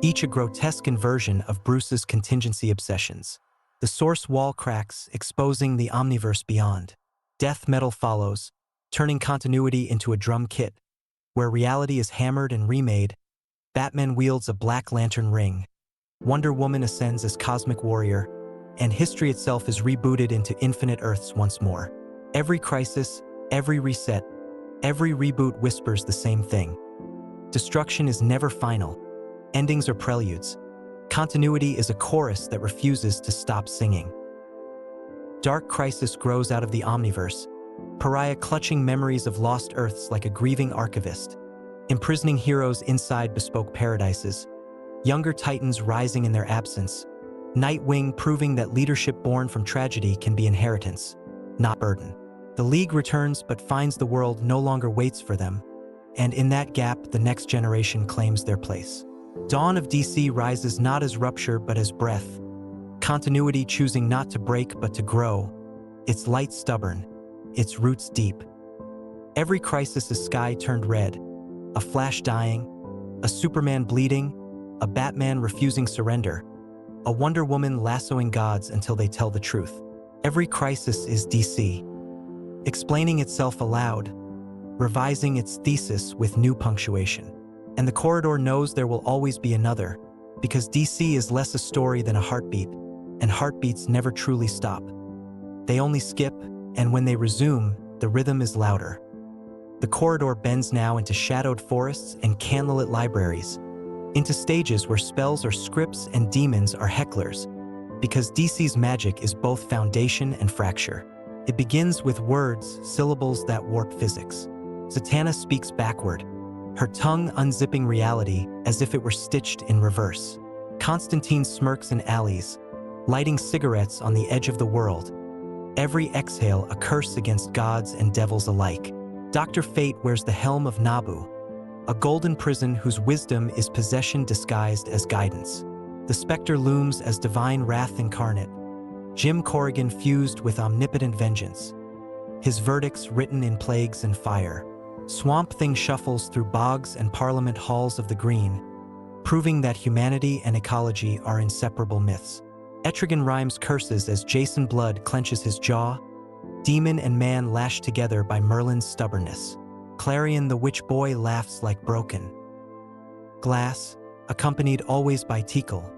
each a grotesque inversion of Bruce's contingency obsessions. The source wall cracks, exposing the omniverse beyond. Death metal follows, turning continuity into a drum kit. Where reality is hammered and remade, Batman wields a Black Lantern ring. Wonder Woman ascends as Cosmic Warrior, and history itself is rebooted into Infinite Earths once more. Every crisis, every reset, every reboot whispers the same thing. Destruction is never final. Endings are preludes. Continuity is a chorus that refuses to stop singing. Dark Crisis grows out of the Omniverse, Pariah clutching memories of lost Earths like a grieving archivist. imprisoning heroes inside bespoke paradises, younger titans rising in their absence, Nightwing proving that leadership born from tragedy can be inheritance, not burden. The League returns but finds the world no longer waits for them, and in that gap the next generation claims their place. Dawn of DC rises not as rupture but as breath, continuity choosing not to break but to grow, its light stubborn, its roots deep. Every crisis is sky turned red, a Flash dying, a Superman bleeding, a Batman refusing surrender, a Wonder Woman lassoing gods until they tell the truth. Every crisis is DC, explaining itself aloud, revising its thesis with new punctuation. And the corridor knows there will always be another, because DC is less a story than a heartbeat, and heartbeats never truly stop. They only skip, and when they resume, the rhythm is louder. The corridor bends now into shadowed forests and candlelit libraries, into stages where spells are scripts and demons are hecklers, because DC's magic is both foundation and fracture. It begins with words, syllables that warp physics. Zatanna speaks backward, her tongue unzipping reality as if it were stitched in reverse. Constantine smirks in alleys, lighting cigarettes on the edge of the world, every exhale a curse against gods and devils alike. Dr. Fate wears the helm of Nabu, a golden prison whose wisdom is possession disguised as guidance. The specter looms as divine wrath incarnate, Jim Corrigan fused with omnipotent vengeance, his verdicts written in plagues and fire. Swamp Thing shuffles through bogs and parliament halls of the green, proving that humanity and ecology are inseparable myths. Etrigan rhymes curses as Jason Blood clenches his jaw, demon and man lashed together by Merlin's stubbornness. Clarion the witch boy laughs like broken glass, accompanied always by Tikal,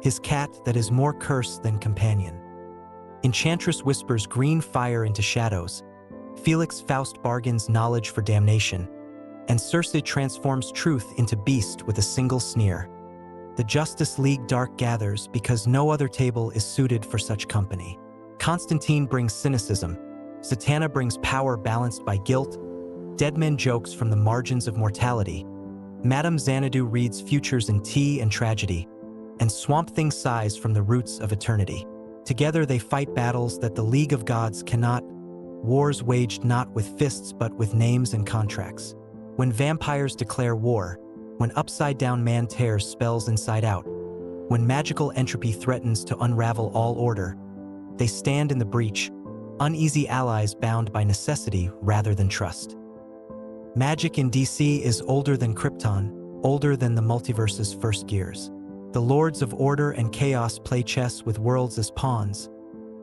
his cat that is more curse than companion. Enchantress whispers green fire into shadows, Felix Faust bargains knowledge for damnation, and Circe transforms truth into beast with a single sneer. The Justice League dark gathers because no other table is suited for such company. Constantine brings cynicism, Zatanna brings power balanced by guilt, Deadman jokes from the margins of mortality, Madame Xanadu reads futures in tea and tragedy, and Swamp Thing sighs from the roots of eternity. Together they fight battles that the League of Gods cannot, wars waged not with fists but with names and contracts. When vampires declare war, when upside-down man tears spells inside out, when magical entropy threatens to unravel all order, they stand in the breach, uneasy allies bound by necessity rather than trust. Magic in DC is older than Krypton, older than the multiverse's first gears. The Lords of Order and Chaos play chess with worlds as pawns,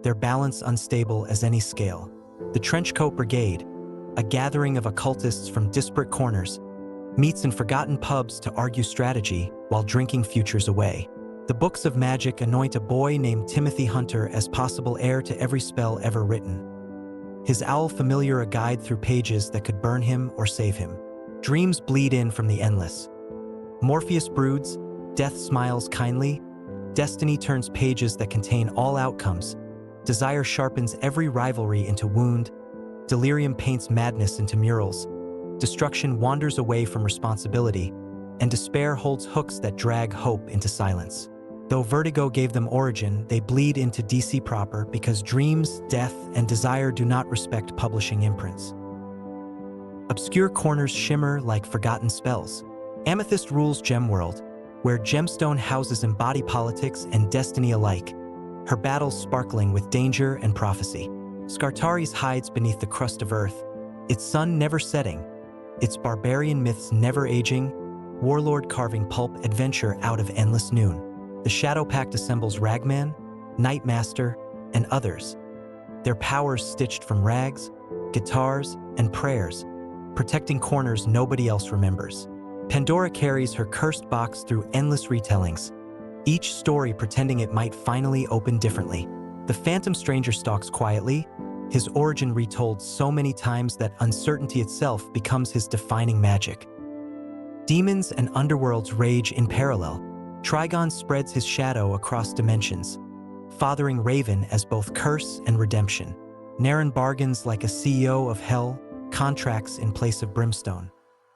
their balance unstable as any scale. The Trenchcoat Brigade, a gathering of occultists from disparate corners, meets in forgotten pubs to argue strategy while drinking futures away. The books of magic anoint a boy named Timothy Hunter as possible heir to every spell ever written. His owl familiar a guide through pages that could burn him or save him. Dreams bleed in from the endless. Morpheus broods, death smiles kindly, destiny turns pages that contain all outcomes, desire sharpens every rivalry into wound, delirium paints madness into murals, destruction wanders away from responsibility, and despair holds hooks that drag hope into silence. Though Vertigo gave them origin, they bleed into DC proper because dreams, death, and desire do not respect publishing imprints. Obscure corners shimmer like forgotten spells. Amethyst rules Gemworld, where Gemstone houses embody politics and destiny alike, her battles sparkling with danger and prophecy. Skartaris hides beneath the crust of Earth, its sun never setting, its barbarian myths never aging, warlord carving pulp adventure out of endless noon. The Shadow Pact assembles Ragman, Nightmaster, and others, their powers stitched from rags, guitars, and prayers, protecting corners nobody else remembers. Pandora carries her cursed box through endless retellings, each story pretending it might finally open differently. The Phantom Stranger stalks quietly, his origin retold so many times that uncertainty itself becomes his defining magic. Demons and underworlds rage in parallel. Trigon spreads his shadow across dimensions, fathering Raven as both curse and redemption. Naren bargains like a CEO of hell, contracts in place of brimstone.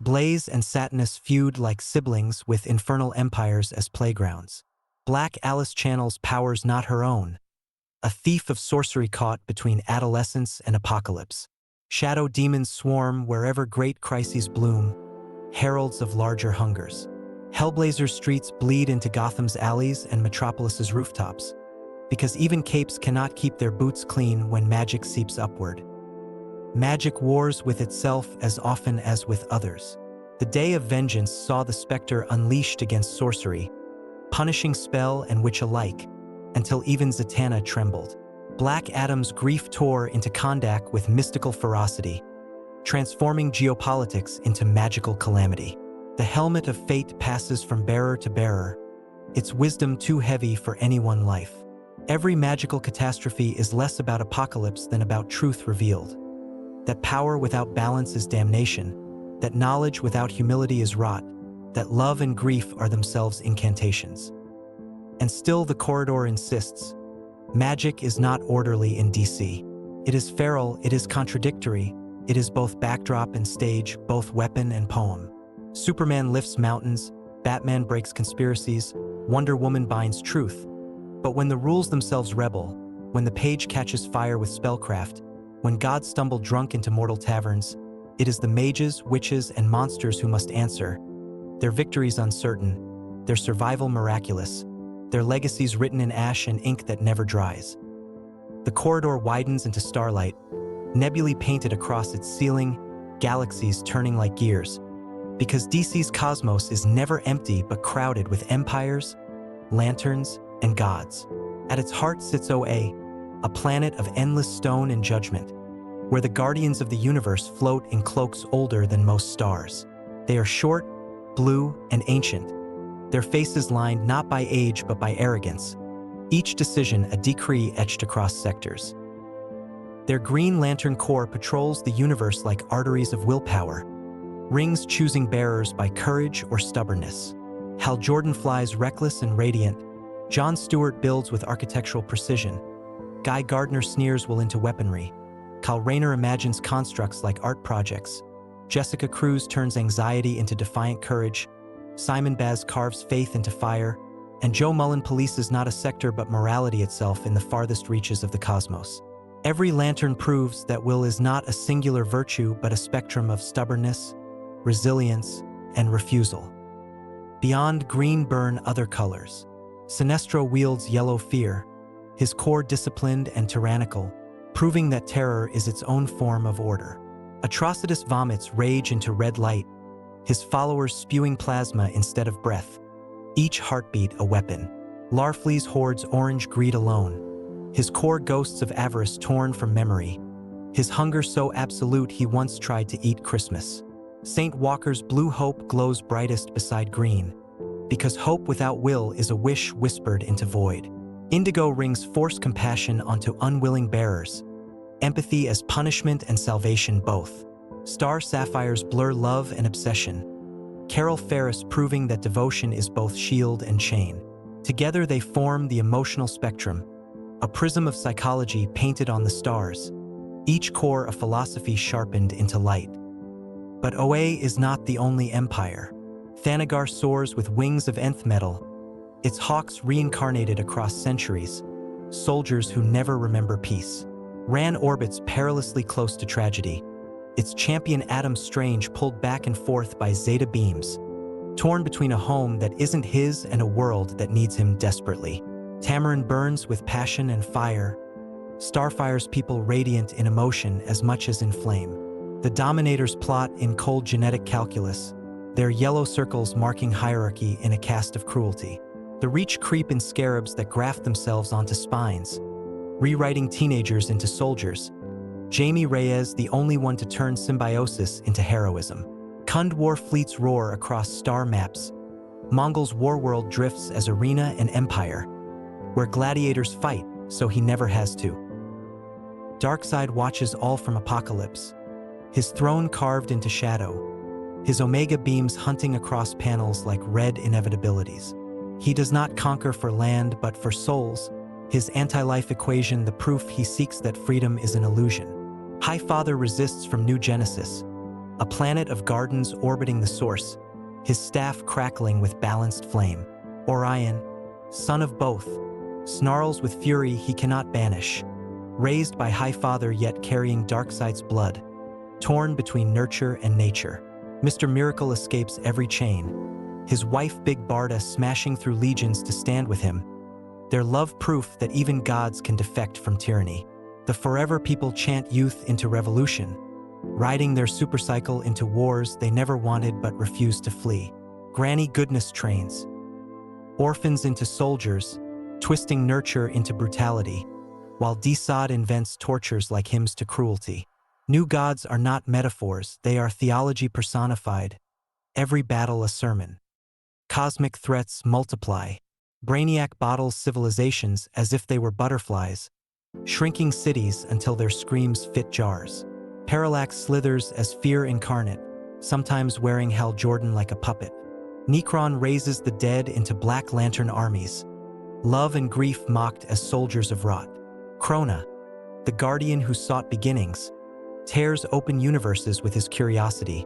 Blaze and Satinus feud like siblings with infernal empires as playgrounds. Black Alice channels powers not her own, a thief of sorcery caught between adolescence and apocalypse. Shadow demons swarm wherever great crises bloom, heralds of larger hungers. Hellblazer's streets bleed into Gotham's alleys and Metropolis's rooftops, because even capes cannot keep their boots clean when magic seeps upward. Magic wars with itself as often as with others. The Day of Vengeance saw the specter unleashed against sorcery, punishing spell and witch alike, until even Zatanna trembled. Black Adam's grief tore into Kondak with mystical ferocity, transforming geopolitics into magical calamity. The helmet of fate passes from bearer to bearer, its wisdom too heavy for any one life. Every magical catastrophe is less about apocalypse than about truth revealed. That power without balance is damnation, that knowledge without humility is rot, that love and grief are themselves incantations. And still the corridor insists, magic is not orderly in DC. It is feral, it is contradictory, it is both backdrop and stage, both weapon and poem. Superman lifts mountains, Batman breaks conspiracies, Wonder Woman binds truth. But when the rules themselves rebel, when the page catches fire with spellcraft, when gods stumble drunk into mortal taverns, it is the mages, witches, and monsters who must answer. Their victories uncertain, their survival miraculous, their legacies written in ash and ink that never dries. The corridor widens into starlight, nebulae painted across its ceiling, galaxies turning like gears. Because DC's cosmos is never empty but crowded with empires, lanterns, and gods. At its heart sits OA, a planet of endless stone and judgment, where the guardians of the universe float in cloaks older than most stars. They are short, blue, and ancient, their faces lined not by age but by arrogance, each decision a decree etched across sectors. Their Green Lantern Corps patrols the universe like arteries of willpower, rings choosing bearers by courage or stubbornness. Hal Jordan flies reckless and radiant, John Stewart builds with architectural precision, Guy Gardner sneers will into weaponry, Kyle Rayner imagines constructs like art projects, Jessica Cruz turns anxiety into defiant courage, Simon Baz carves faith into fire, and Joe Mullen polices not a sector but morality itself in the farthest reaches of the cosmos. Every lantern proves that will is not a singular virtue but a spectrum of stubbornness, resilience, and refusal. Beyond green burn other colors. Sinestro wields yellow fear, his core disciplined and tyrannical, proving that terror is its own form of order. Atrocitus vomits rage into red light, his followers spewing plasma instead of breath, each heartbeat a weapon. Larfleeze hoards orange greed alone, his core ghosts of avarice torn from memory, his hunger so absolute he once tried to eat Christmas. Saint Walker's blue hope glows brightest beside green, because hope without will is a wish whispered into void. Indigo rings force compassion onto unwilling bearers, empathy as punishment and salvation both. Star sapphires blur love and obsession, Carol Ferris proving that devotion is both shield and chain. Together they form the emotional spectrum, a prism of psychology painted on the stars, each core a philosophy sharpened into light. But OA is not the only empire. Thanagar soars with wings of nth metal, its hawks reincarnated across centuries, soldiers who never remember peace. Ran orbits perilously close to tragedy, its champion Adam Strange pulled back and forth by Zeta beams, torn between a home that isn't his and a world that needs him desperately. Tamarin burns with passion and fire, Starfire's people radiant in emotion as much as in flame. The Dominators plot in cold genetic calculus, their yellow circles marking hierarchy in a cast of cruelty. The Reach creep in scarabs that graft themselves onto spines, rewriting teenagers into soldiers. Jamie Reyes, the only one to turn symbiosis into heroism. Kund war fleets roar across star maps. Mongol's warworld drifts as arena and empire, where gladiators fight so he never has to. Darkseid watches all from Apocalypse, his throne carved into shadow, his Omega beams hunting across panels like red inevitabilities. He does not conquer for land but for souls, his anti-life equation the proof he seeks that freedom is an illusion. High Father resists from New Genesis, a planet of gardens orbiting the source, his staff crackling with balanced flame. Orion, son of both, snarls with fury he cannot banish, raised by High Father yet carrying Darkseid's blood, torn between nurture and nature. Mr. Miracle escapes every chain, his wife Big Barda smashing through legions to stand with him, their love proof that even gods can defect from tyranny. The Forever People chant youth into revolution, riding their supercycle into wars they never wanted but refused to flee. Granny Goodness trains orphans into soldiers, twisting nurture into brutality, while Desad invents tortures like hymns to cruelty. New gods are not metaphors, they are theology personified, every battle a sermon. Cosmic threats multiply. Brainiac bottles civilizations as if they were butterflies, shrinking cities until their screams fit jars. Parallax slithers as fear incarnate, sometimes wearing Hal Jordan like a puppet. Necron raises the dead into Black Lantern armies, love and grief mocked as soldiers of rot. Krona, the guardian who sought beginnings, tears open universes with his curiosity,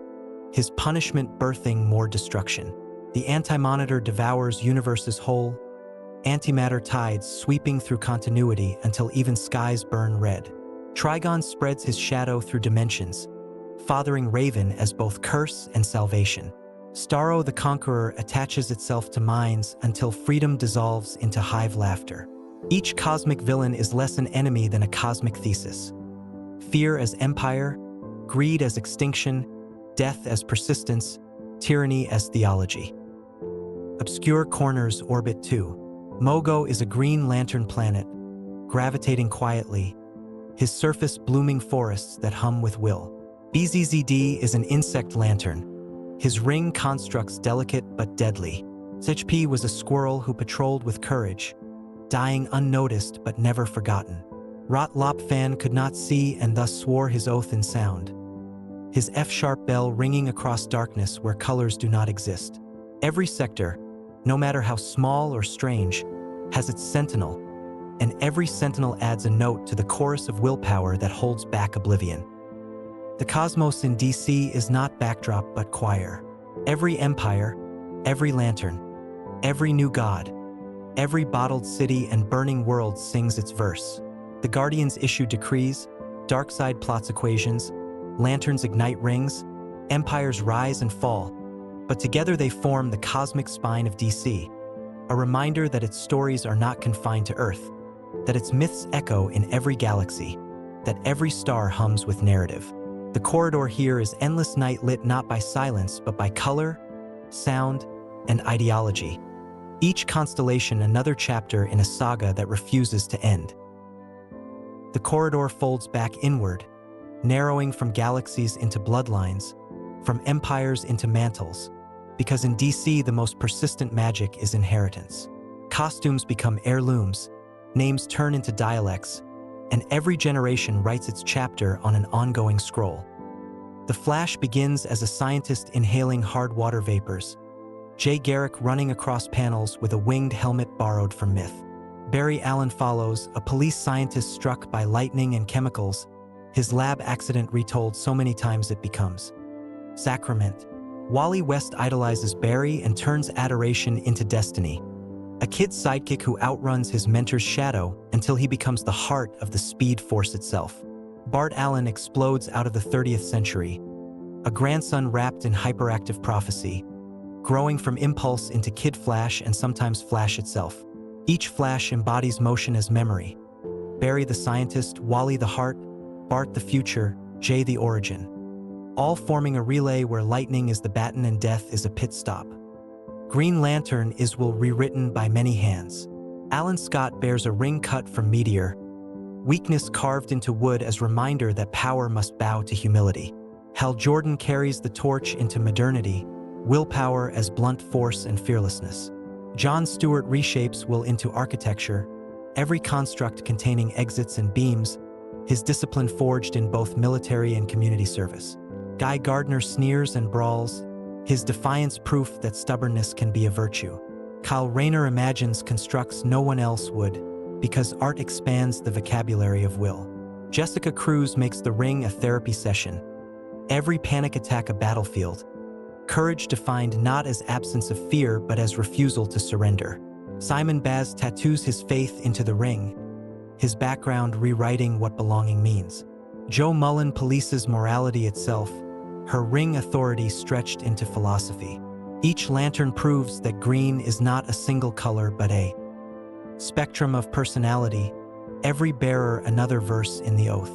his punishment birthing more destruction. The Anti-Monitor devours universes whole, antimatter tides sweeping through continuity until even skies burn red. Trigon spreads his shadow through dimensions, fathering Raven as both curse and salvation. Starro the Conqueror attaches itself to minds until freedom dissolves into hive laughter. Each cosmic villain is less an enemy than a cosmic thesis. Fear as empire, greed as extinction, death as persistence, tyranny as theology. Obscure corners orbit too. Mogo is a Green Lantern planet, gravitating quietly, his surface blooming forests that hum with will. BZZD is an insect lantern, his ring constructs delicate but deadly. SHP was a squirrel who patrolled with courage, dying unnoticed but never forgotten. Rot Lopfan could not see and thus swore his oath in sound, his F-sharp bell ringing across darkness where colors do not exist. Every sector, no matter how small or strange, has its sentinel, and every sentinel adds a note to the chorus of willpower that holds back oblivion. The cosmos in DC is not backdrop but choir. Every empire, every lantern, every new god, every bottled city and burning world sings its verse. The Guardians issue decrees, Darkseid plots equations, lanterns ignite rings, empires rise and fall, but together they form the cosmic spine of DC, a reminder that its stories are not confined to Earth, that its myths echo in every galaxy, that every star hums with narrative. The corridor here is endless night lit not by silence but by color, sound, and ideology. Each constellation another chapter in a saga that refuses to end. The corridor folds back inward, narrowing from galaxies into bloodlines, from empires into mantles, because in DC the most persistent magic is inheritance. Costumes become heirlooms, names turn into dialects, and every generation writes its chapter on an ongoing scroll. The Flash begins as a scientist inhaling hard water vapors, Jay Garrick running across panels with a winged helmet borrowed from myth. Barry Allen follows, a police scientist struck by lightning and chemicals, his lab accident retold so many times it becomes sacrament. Wally West idolizes Barry and turns adoration into destiny, a kid's sidekick who outruns his mentor's shadow until he becomes the heart of the Speed Force itself. Bart Allen explodes out of the 30th century, a grandson wrapped in hyperactive prophecy, growing from impulse into Kid Flash and sometimes Flash itself. Each Flash embodies motion as memory. Barry the scientist, Wally the heart, Bart the future, Jay the origin. All forming a relay where lightning is the baton and death is a pit stop. Green Lantern is will rewritten by many hands. Alan Scott bears a ring cut from Meteor, weakness carved into wood as reminder that power must bow to humility. Hal Jordan carries the torch into modernity, willpower as blunt force and fearlessness. John Stewart reshapes will into architecture, every construct containing exits and beams, his discipline forged in both military and community service. Guy Gardner sneers and brawls, his defiance proof that stubbornness can be a virtue. Kyle Rayner imagines constructs no one else would, because art expands the vocabulary of will. Jessica Cruz makes the ring a therapy session, every panic attack a battlefield, courage defined not as absence of fear but as refusal to surrender. Simon Baz tattoos his faith into the ring, his background rewriting what belonging means. Jo Mullen polices morality itself, her ring authority stretched into philosophy. Each lantern proves that green is not a single color but a spectrum of personality, every bearer another verse in the oath.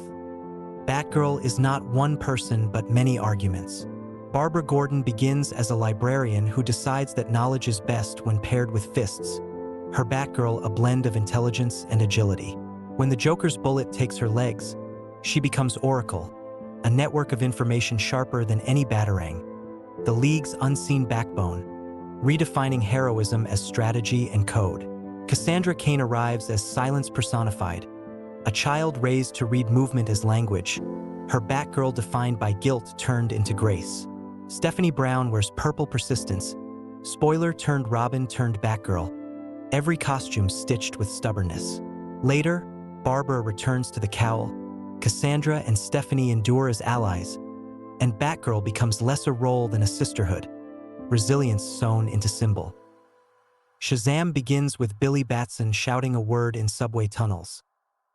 Batgirl is not one person but many arguments. Barbara Gordon begins as a librarian who decides that knowledge is best when paired with fists, her Batgirl a blend of intelligence and agility. When the Joker's bullet takes her legs, she becomes Oracle, a network of information sharper than any batarang, the League's unseen backbone, redefining heroism as strategy and code. Cassandra Cain arrives as silence personified, a child raised to read movement as language, her Batgirl defined by guilt turned into grace. Stephanie Brown wears purple persistence, spoiler turned Robin turned Batgirl, every costume stitched with stubbornness. Later, Barbara returns to the cowl, Cassandra and Stephanie endure as allies, and Batgirl becomes less a role than a sisterhood, resilience sewn into symbol. Shazam begins with Billy Batson shouting a word in subway tunnels,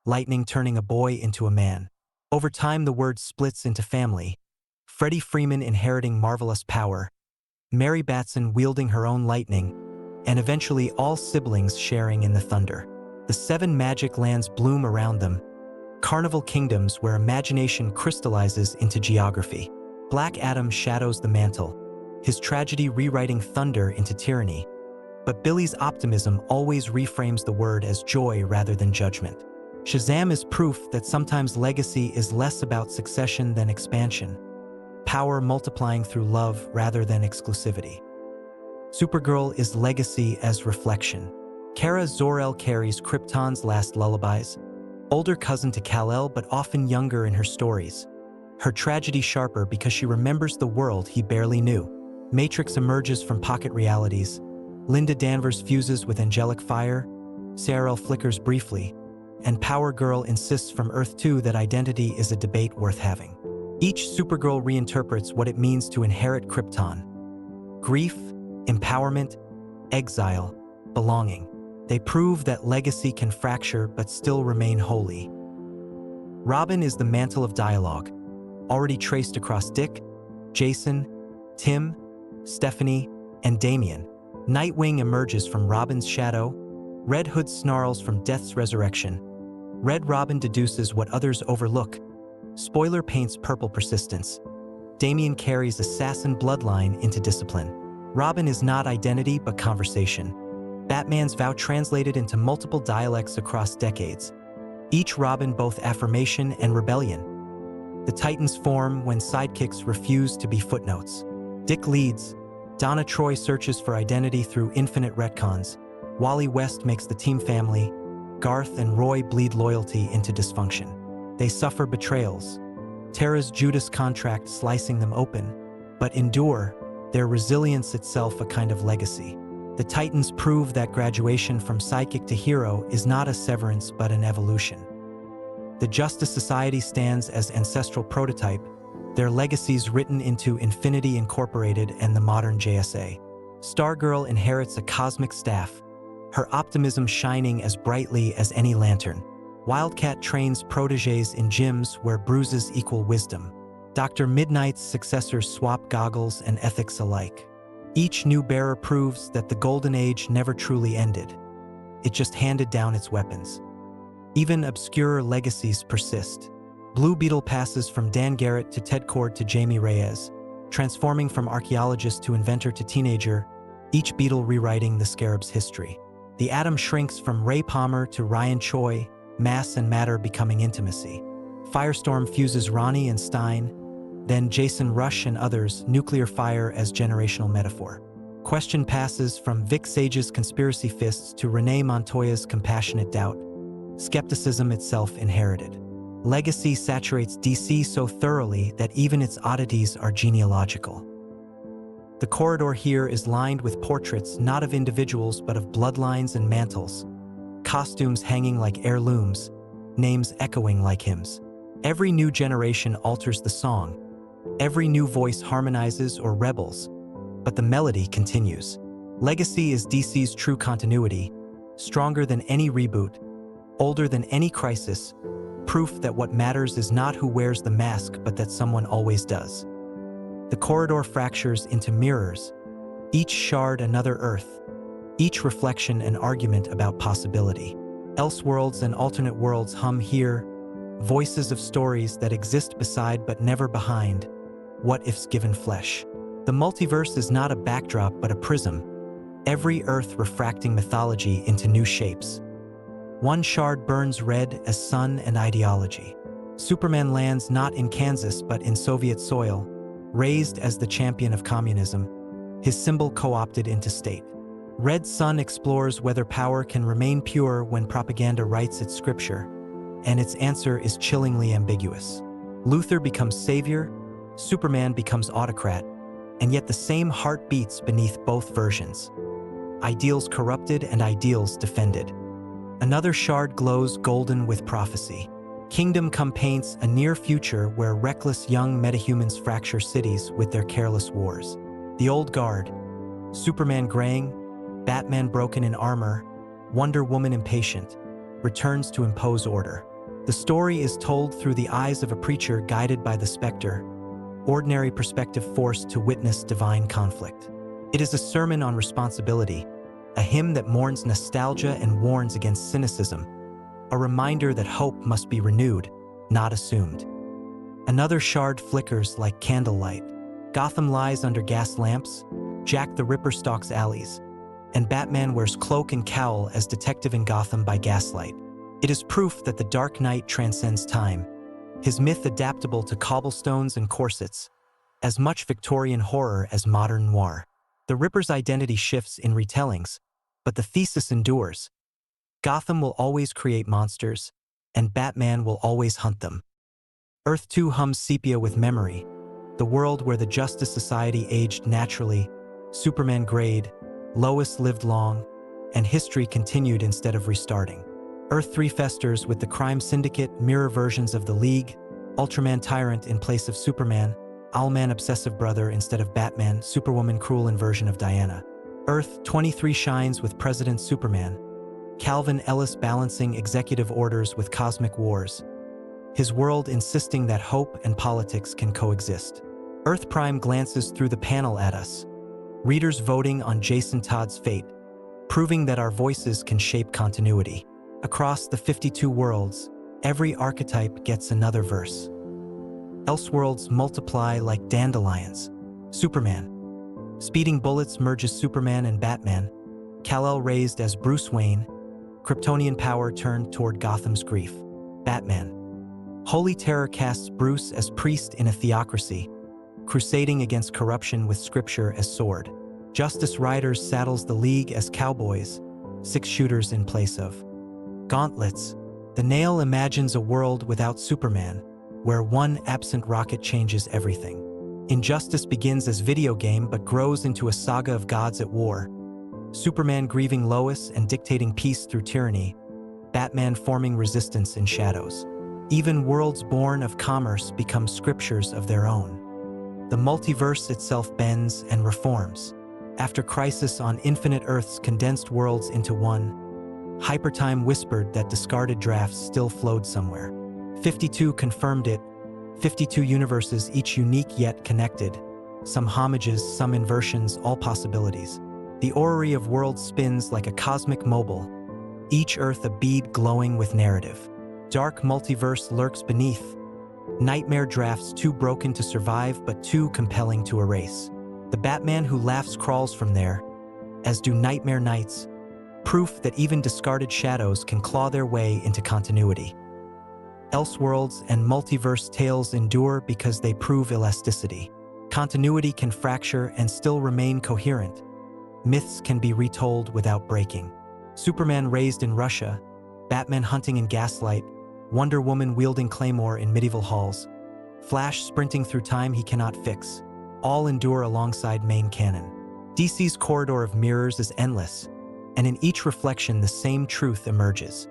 lightning turning a boy into a man. Over time the word splits into family, Freddie Freeman inheriting marvelous power, Mary Batson wielding her own lightning, and eventually all siblings sharing in the thunder. The 7 magic lands bloom around them, carnival kingdoms where imagination crystallizes into geography. Black Adam shadows the mantle, his tragedy rewriting thunder into tyranny. But Billy's optimism always reframes the word as joy rather than judgment. Shazam is proof that sometimes legacy is less about succession than expansion, power multiplying through love rather than exclusivity. Supergirl is legacy as reflection. Kara Zor-El carries Krypton's last lullabies, older cousin to Kal-El but often younger in her stories. Her tragedy sharper because she remembers the world he barely knew. Matrix emerges from pocket realities, Linda Danvers fuses with angelic fire, Sariel flickers briefly, and Power Girl insists from Earth 2 that identity is a debate worth having. Each Supergirl reinterprets what it means to inherit Krypton. Grief, empowerment, exile, belonging. They prove that legacy can fracture but still remain holy. Robin is the mantle of dialogue, already traced across Dick, Jason, Tim, Stephanie, and Damian. Nightwing emerges from Robin's shadow, Red Hood snarls from Death's resurrection. Red Robin deduces what others overlook. Spoiler paints purple persistence. Damian carries assassin bloodline into discipline. Robin is not identity but conversation. Batman's vow translated into multiple dialects across decades. Each Robin both affirmation and rebellion. The Titans form when sidekicks refuse to be footnotes. Dick leads. Donna Troy searches for identity through infinite retcons. Wally West makes the team family. Garth and Roy bleed loyalty into dysfunction. They suffer betrayals. Tara's Judas contract slicing them open, but endure, their resilience itself a kind of legacy. The Titans prove that graduation from psychic to hero is not a severance but an evolution. The Justice Society stands as ancestral prototype, their legacies written into Infinity Incorporated and the modern JSA. Stargirl inherits a cosmic staff, her optimism shining as brightly as any lantern. Wildcat trains protégés in gyms where bruises equal wisdom. Dr. Midnight's successors swap goggles and ethics alike. Each new bearer proves that the Golden Age never truly ended. It just handed down its weapons. Even obscure legacies persist. Blue Beetle passes from Dan Garrett to Ted Kord to Jamie Reyes, transforming from archaeologist to inventor to teenager, each Beetle rewriting the Scarab's history. The Atom shrinks from Ray Palmer to Ryan Choi, mass and matter becoming intimacy. Firestorm fuses Ronnie and Stein, then Jason Rush and others, nuclear fire as generational metaphor. Question passes from Vic Sage's conspiracy fists to Renee Montoya's compassionate doubt, skepticism itself inherited. Legacy saturates DC so thoroughly that even its oddities are genealogical. The corridor here is lined with portraits not of individuals but of bloodlines and mantles, costumes hanging like heirlooms, names echoing like hymns. Every new generation alters the song, Every new voice harmonizes or rebels, but the melody continues. Legacy is DC's true continuity, stronger than any reboot, older than any crisis, proof that what matters is not who wears the mask but that someone always does. The corridor fractures into mirrors, each shard another Earth, each reflection an argument about possibility. Elseworlds and alternate worlds hum here, voices of stories that exist beside but never behind, what-ifs given flesh. The multiverse is not a backdrop but a prism, every Earth refracting mythology into new shapes. One shard burns red as sun and ideology. Superman lands not in Kansas but in Soviet soil, raised as the champion of communism, his symbol co-opted into state. Red Sun explores whether power can remain pure when propaganda writes its scripture, and its answer is chillingly ambiguous. Luthor becomes savior, Superman becomes autocrat, and yet the same heart beats beneath both versions. Ideals corrupted and ideals defended. Another shard glows golden with prophecy. Kingdom Come paints a near future where reckless young metahumans fracture cities with their careless wars. The old guard, Superman graying, Batman broken in armor, Wonder Woman impatient, returns to impose order. The story is told through the eyes of a preacher guided by the specter, ordinary perspective forced to witness divine conflict. It is a sermon on responsibility, a hymn that mourns nostalgia and warns against cynicism, a reminder that hope must be renewed, not assumed. Another shard flickers like candlelight. Gotham lies under gas lamps, Jack the Ripper stalks alleys, and Batman wears cloak and cowl as detective in Gotham by gaslight. It is proof that the Dark Knight transcends time, his myth adaptable to cobblestones and corsets, as much Victorian horror as modern noir. The Ripper's identity shifts in retellings, but the thesis endures. Gotham will always create monsters, and Batman will always hunt them. Earth 2 hums sepia with memory, the world where the Justice Society aged naturally, Superman grayed, Lois lived long, and history continued instead of restarting. Earth 3 festers with the crime syndicate, mirror versions of the League, Ultraman tyrant in place of Superman, Owlman obsessive brother instead of Batman, Superwoman cruel inversion of Diana. Earth 23 shines with President Superman, Calvin Ellis balancing executive orders with cosmic wars, his world insisting that hope and politics can coexist. Earth Prime glances through the panel at us, readers voting on Jason Todd's fate, proving that our voices can shape continuity. Across the 52 worlds, every archetype gets another verse. Elseworlds multiply like dandelions. Superman. Speeding bullets merges Superman and Batman, Kal-El raised as Bruce Wayne, Kryptonian power turned toward Gotham's grief. Batman. Holy terror casts Bruce as priest in a theocracy, crusading against corruption with scripture as sword. Justice Riders saddles the League as cowboys, 6 shooters in place of gauntlets. The Nail imagines a world without Superman, where one absent rocket changes everything. Injustice begins as video game but grows into a saga of gods at war. Superman grieving Lois and dictating peace through tyranny, Batman forming resistance in shadows. Even worlds born of commerce become scriptures of their own. The multiverse itself bends and reforms. After Crisis on Infinite Earths condensed worlds into one, Hypertime whispered that discarded drafts still flowed somewhere. 52 confirmed it, 52 universes, each unique yet connected. Some homages, some inversions, all possibilities. The orrery of worlds spins like a cosmic mobile, each Earth a bead glowing with narrative. Dark multiverse lurks beneath. Nightmare drafts too broken to survive but too compelling to erase. The Batman who laughs crawls from there, as do Nightmare Knights, proof that even discarded shadows can claw their way into continuity. Elseworlds and multiverse tales endure because they prove elasticity. Continuity can fracture and still remain coherent. Myths can be retold without breaking. Superman raised in Russia, Batman hunting in gaslight, Wonder Woman wielding Claymore in medieval halls, Flash sprinting through time he cannot fix. All endure alongside main canon. DC's corridor of mirrors is endless, and in each reflection the same truth emerges.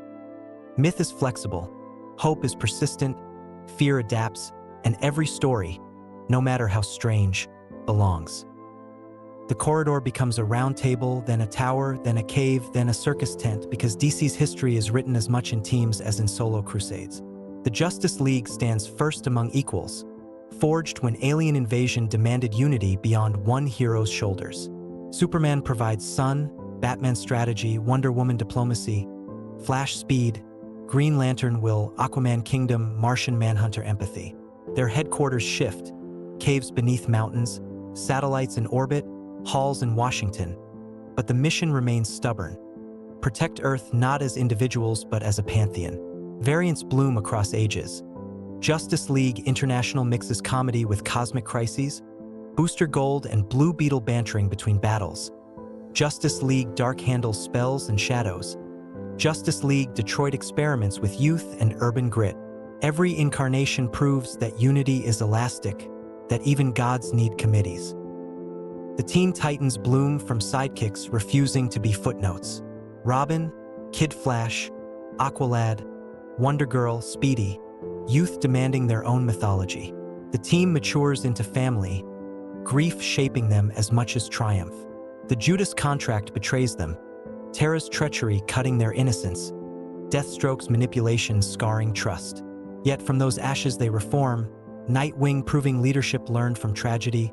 Myth is flexible, hope is persistent, fear adapts, and every story, no matter how strange, belongs. The corridor becomes a round table, then a tower, then a cave, then a circus tent, because DC's history is written as much in teams as in solo crusades. The Justice League stands first among equals, forged when alien invasion demanded unity beyond one hero's shoulders. Superman provides sun, Batman strategy, Wonder Woman diplomacy, Flash speed, Green Lantern will, Aquaman kingdom, Martian Manhunter empathy. Their headquarters shift, caves beneath mountains, satellites in orbit, halls in Washington. But the mission remains stubborn. Protect Earth not as individuals but as a pantheon. Variants bloom across ages. Justice League International mixes comedy with cosmic crises, Booster Gold and Blue Beetle bantering between battles. Justice League Dark handles spells and shadows. Justice League Detroit experiments with youth and urban grit. Every incarnation proves that unity is elastic, that even gods need committees. The Teen Titans bloom from sidekicks refusing to be footnotes. Robin, Kid Flash, Aqualad, Wonder Girl, Speedy, youth demanding their own mythology. The team matures into family, grief shaping them as much as triumph. The Judas Contract betrays them, Terra's treachery cutting their innocence, Deathstroke's manipulation scarring trust. Yet from those ashes they reform, Nightwing proving leadership learned from tragedy,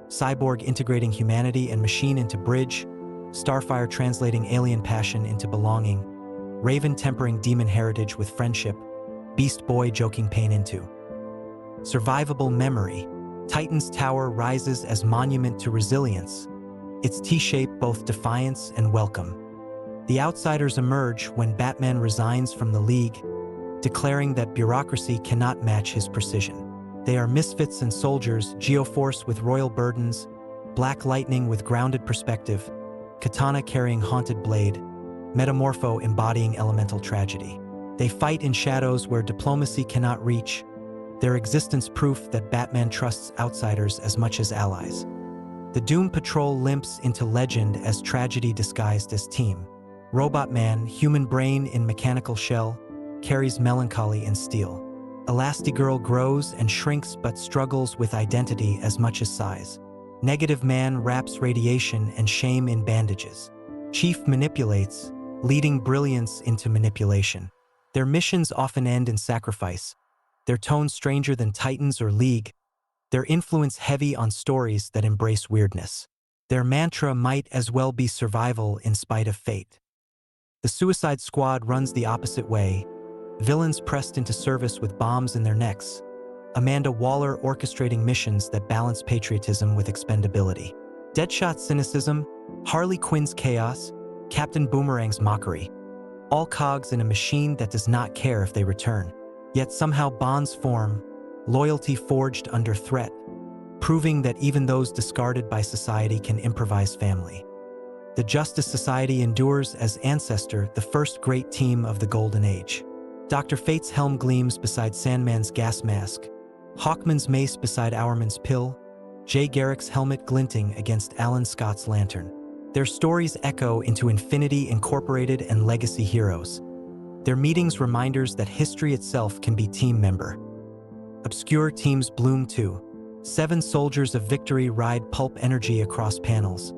Cyborg integrating humanity and machine into bridge, Starfire translating alien passion into belonging, Raven tempering demon heritage with friendship, Beast Boy joking pain into survivable memory. Titan's Tower rises as monument to resilience, its T-shape both defiance and welcome. The outsiders emerge when Batman resigns from the League, declaring that bureaucracy cannot match his precision. They are misfits and soldiers, Geoforce with royal burdens, Black Lightning with grounded perspective, Katana carrying haunted blade, Metamorpho embodying elemental tragedy. They fight in shadows where diplomacy cannot reach, their existence proof that Batman trusts outsiders as much as allies. The Doom Patrol limps into legend as tragedy disguised as team. Robot Man, human brain in mechanical shell, carries melancholy in steel. Elastigirl grows and shrinks but struggles with identity as much as size. Negative Man wraps radiation and shame in bandages. Chief manipulates, leading brilliance into manipulation. Their missions often end in sacrifice, their tone stranger than Titans or League, their influence heavy on stories that embrace weirdness. Their mantra might as well be survival in spite of fate. The Suicide Squad runs the opposite way, villains pressed into service with bombs in their necks, Amanda Waller orchestrating missions that balance patriotism with expendability. Deadshot's cynicism, Harley Quinn's chaos, Captain Boomerang's mockery, all cogs in a machine that does not care if they return. Yet somehow bonds form, loyalty forged under threat, proving that even those discarded by society can improvise family. The Justice Society endures as ancestor, the first great team of the Golden Age. Dr. Fate's helm gleams beside Sandman's gas mask, Hawkman's mace beside Hourman's pill, Jay Garrick's helmet glinting against Alan Scott's lantern. Their stories echo into Infinity Incorporated and legacy heroes. Their meetings reminders that history itself can be team member. Obscure teams bloom too. 7 soldiers of victory ride pulp energy across panels,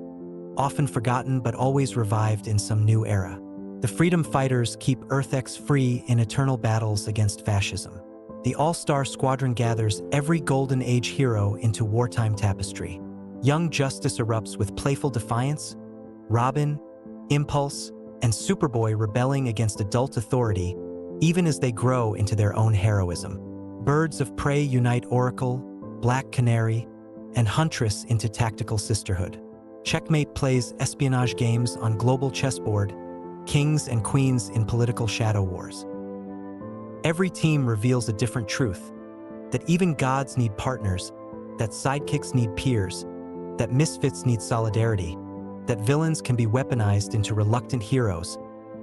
often forgotten but always revived in some new era. The freedom fighters keep Earth-X free in eternal battles against fascism. The All-Star Squadron gathers every Golden Age hero into wartime tapestry. Young Justice erupts with playful defiance, Robin, Impulse, and Superboy rebelling against adult authority, even as they grow into their own heroism. Birds of Prey unite Oracle, Black Canary, and Huntress into tactical sisterhood. Checkmate plays espionage games on global chessboard, kings and queens in political shadow wars. Every team reveals a different truth, that even gods need partners, that sidekicks need peers, that misfits need solidarity, that villains can be weaponized into reluctant heroes,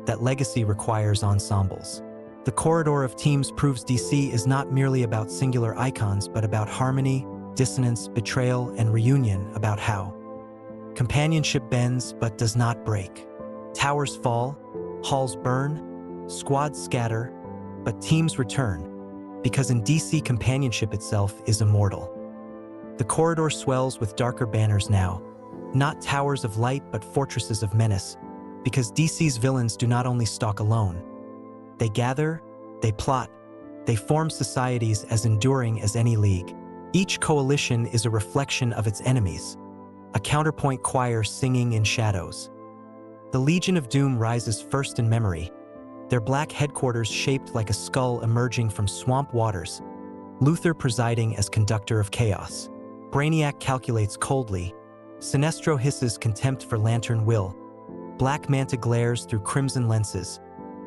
that legacy requires ensembles. The corridor of teams proves DC is not merely about singular icons, but about harmony, dissonance, betrayal, and reunion, about how companionship bends but does not break. Towers fall, halls burn, squads scatter, but teams return, because in DC companionship itself is immortal. The corridor swells with darker banners now, not towers of light but fortresses of menace, because DC's villains do not only stalk alone. They gather, they plot, they form societies as enduring as any league. Each coalition is a reflection of its enemies, a counterpoint choir singing in shadows. The Legion of Doom rises first in memory, their black headquarters shaped like a skull emerging from swamp waters, Luthor presiding as conductor of chaos. Brainiac calculates coldly, Sinestro hisses contempt for Lantern will, Black Manta glares through crimson lenses,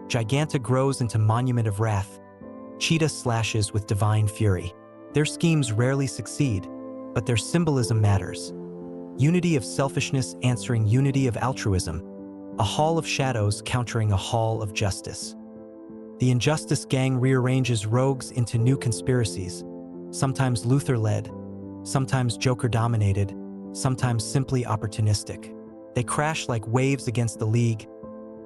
Giganta grows into monument of wrath, Cheetah slashes with divine fury. Their schemes rarely succeed, but their symbolism matters. Unity of selfishness answering unity of altruism, a hall of shadows countering a hall of justice. The Injustice Gang rearranges rogues into new conspiracies, sometimes Luthor-led, sometimes Joker-dominated, sometimes simply opportunistic. They crash like waves against the League,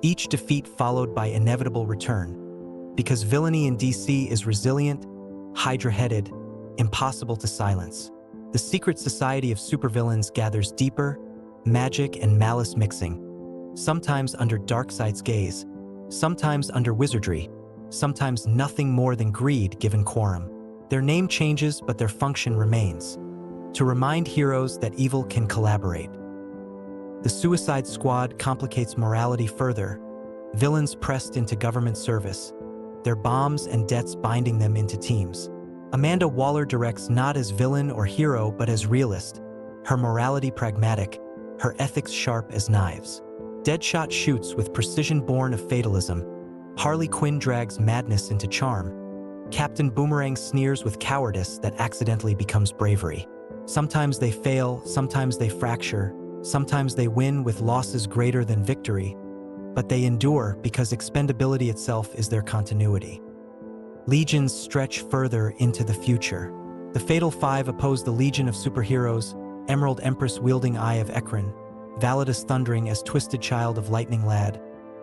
each defeat followed by inevitable return, because villainy in DC is resilient, hydra-headed, impossible to silence. The secret society of supervillains gathers deeper, magic and malice mixing, sometimes under Darkseid's gaze, sometimes under wizardry, sometimes nothing more than greed given quorum. Their name changes, but their function remains: to remind heroes that evil can collaborate. The Suicide Squad complicates morality further, villains pressed into government service, their bombs and debts binding them into teams. Amanda Waller directs not as villain or hero but as realist, her morality pragmatic, her ethics sharp as knives. Deadshot shoots with precision born of fatalism, Harley Quinn drags madness into charm, Captain Boomerang sneers with cowardice that accidentally becomes bravery. Sometimes they fail, sometimes they fracture, sometimes they win with losses greater than victory, but they endure because expendability itself is their continuity. Legions stretch further into the future. The Fatal Five oppose the Legion of Superheroes, Emerald Empress wielding Eye of Ekron, Validus thundering as Twisted Child of Lightning Lad,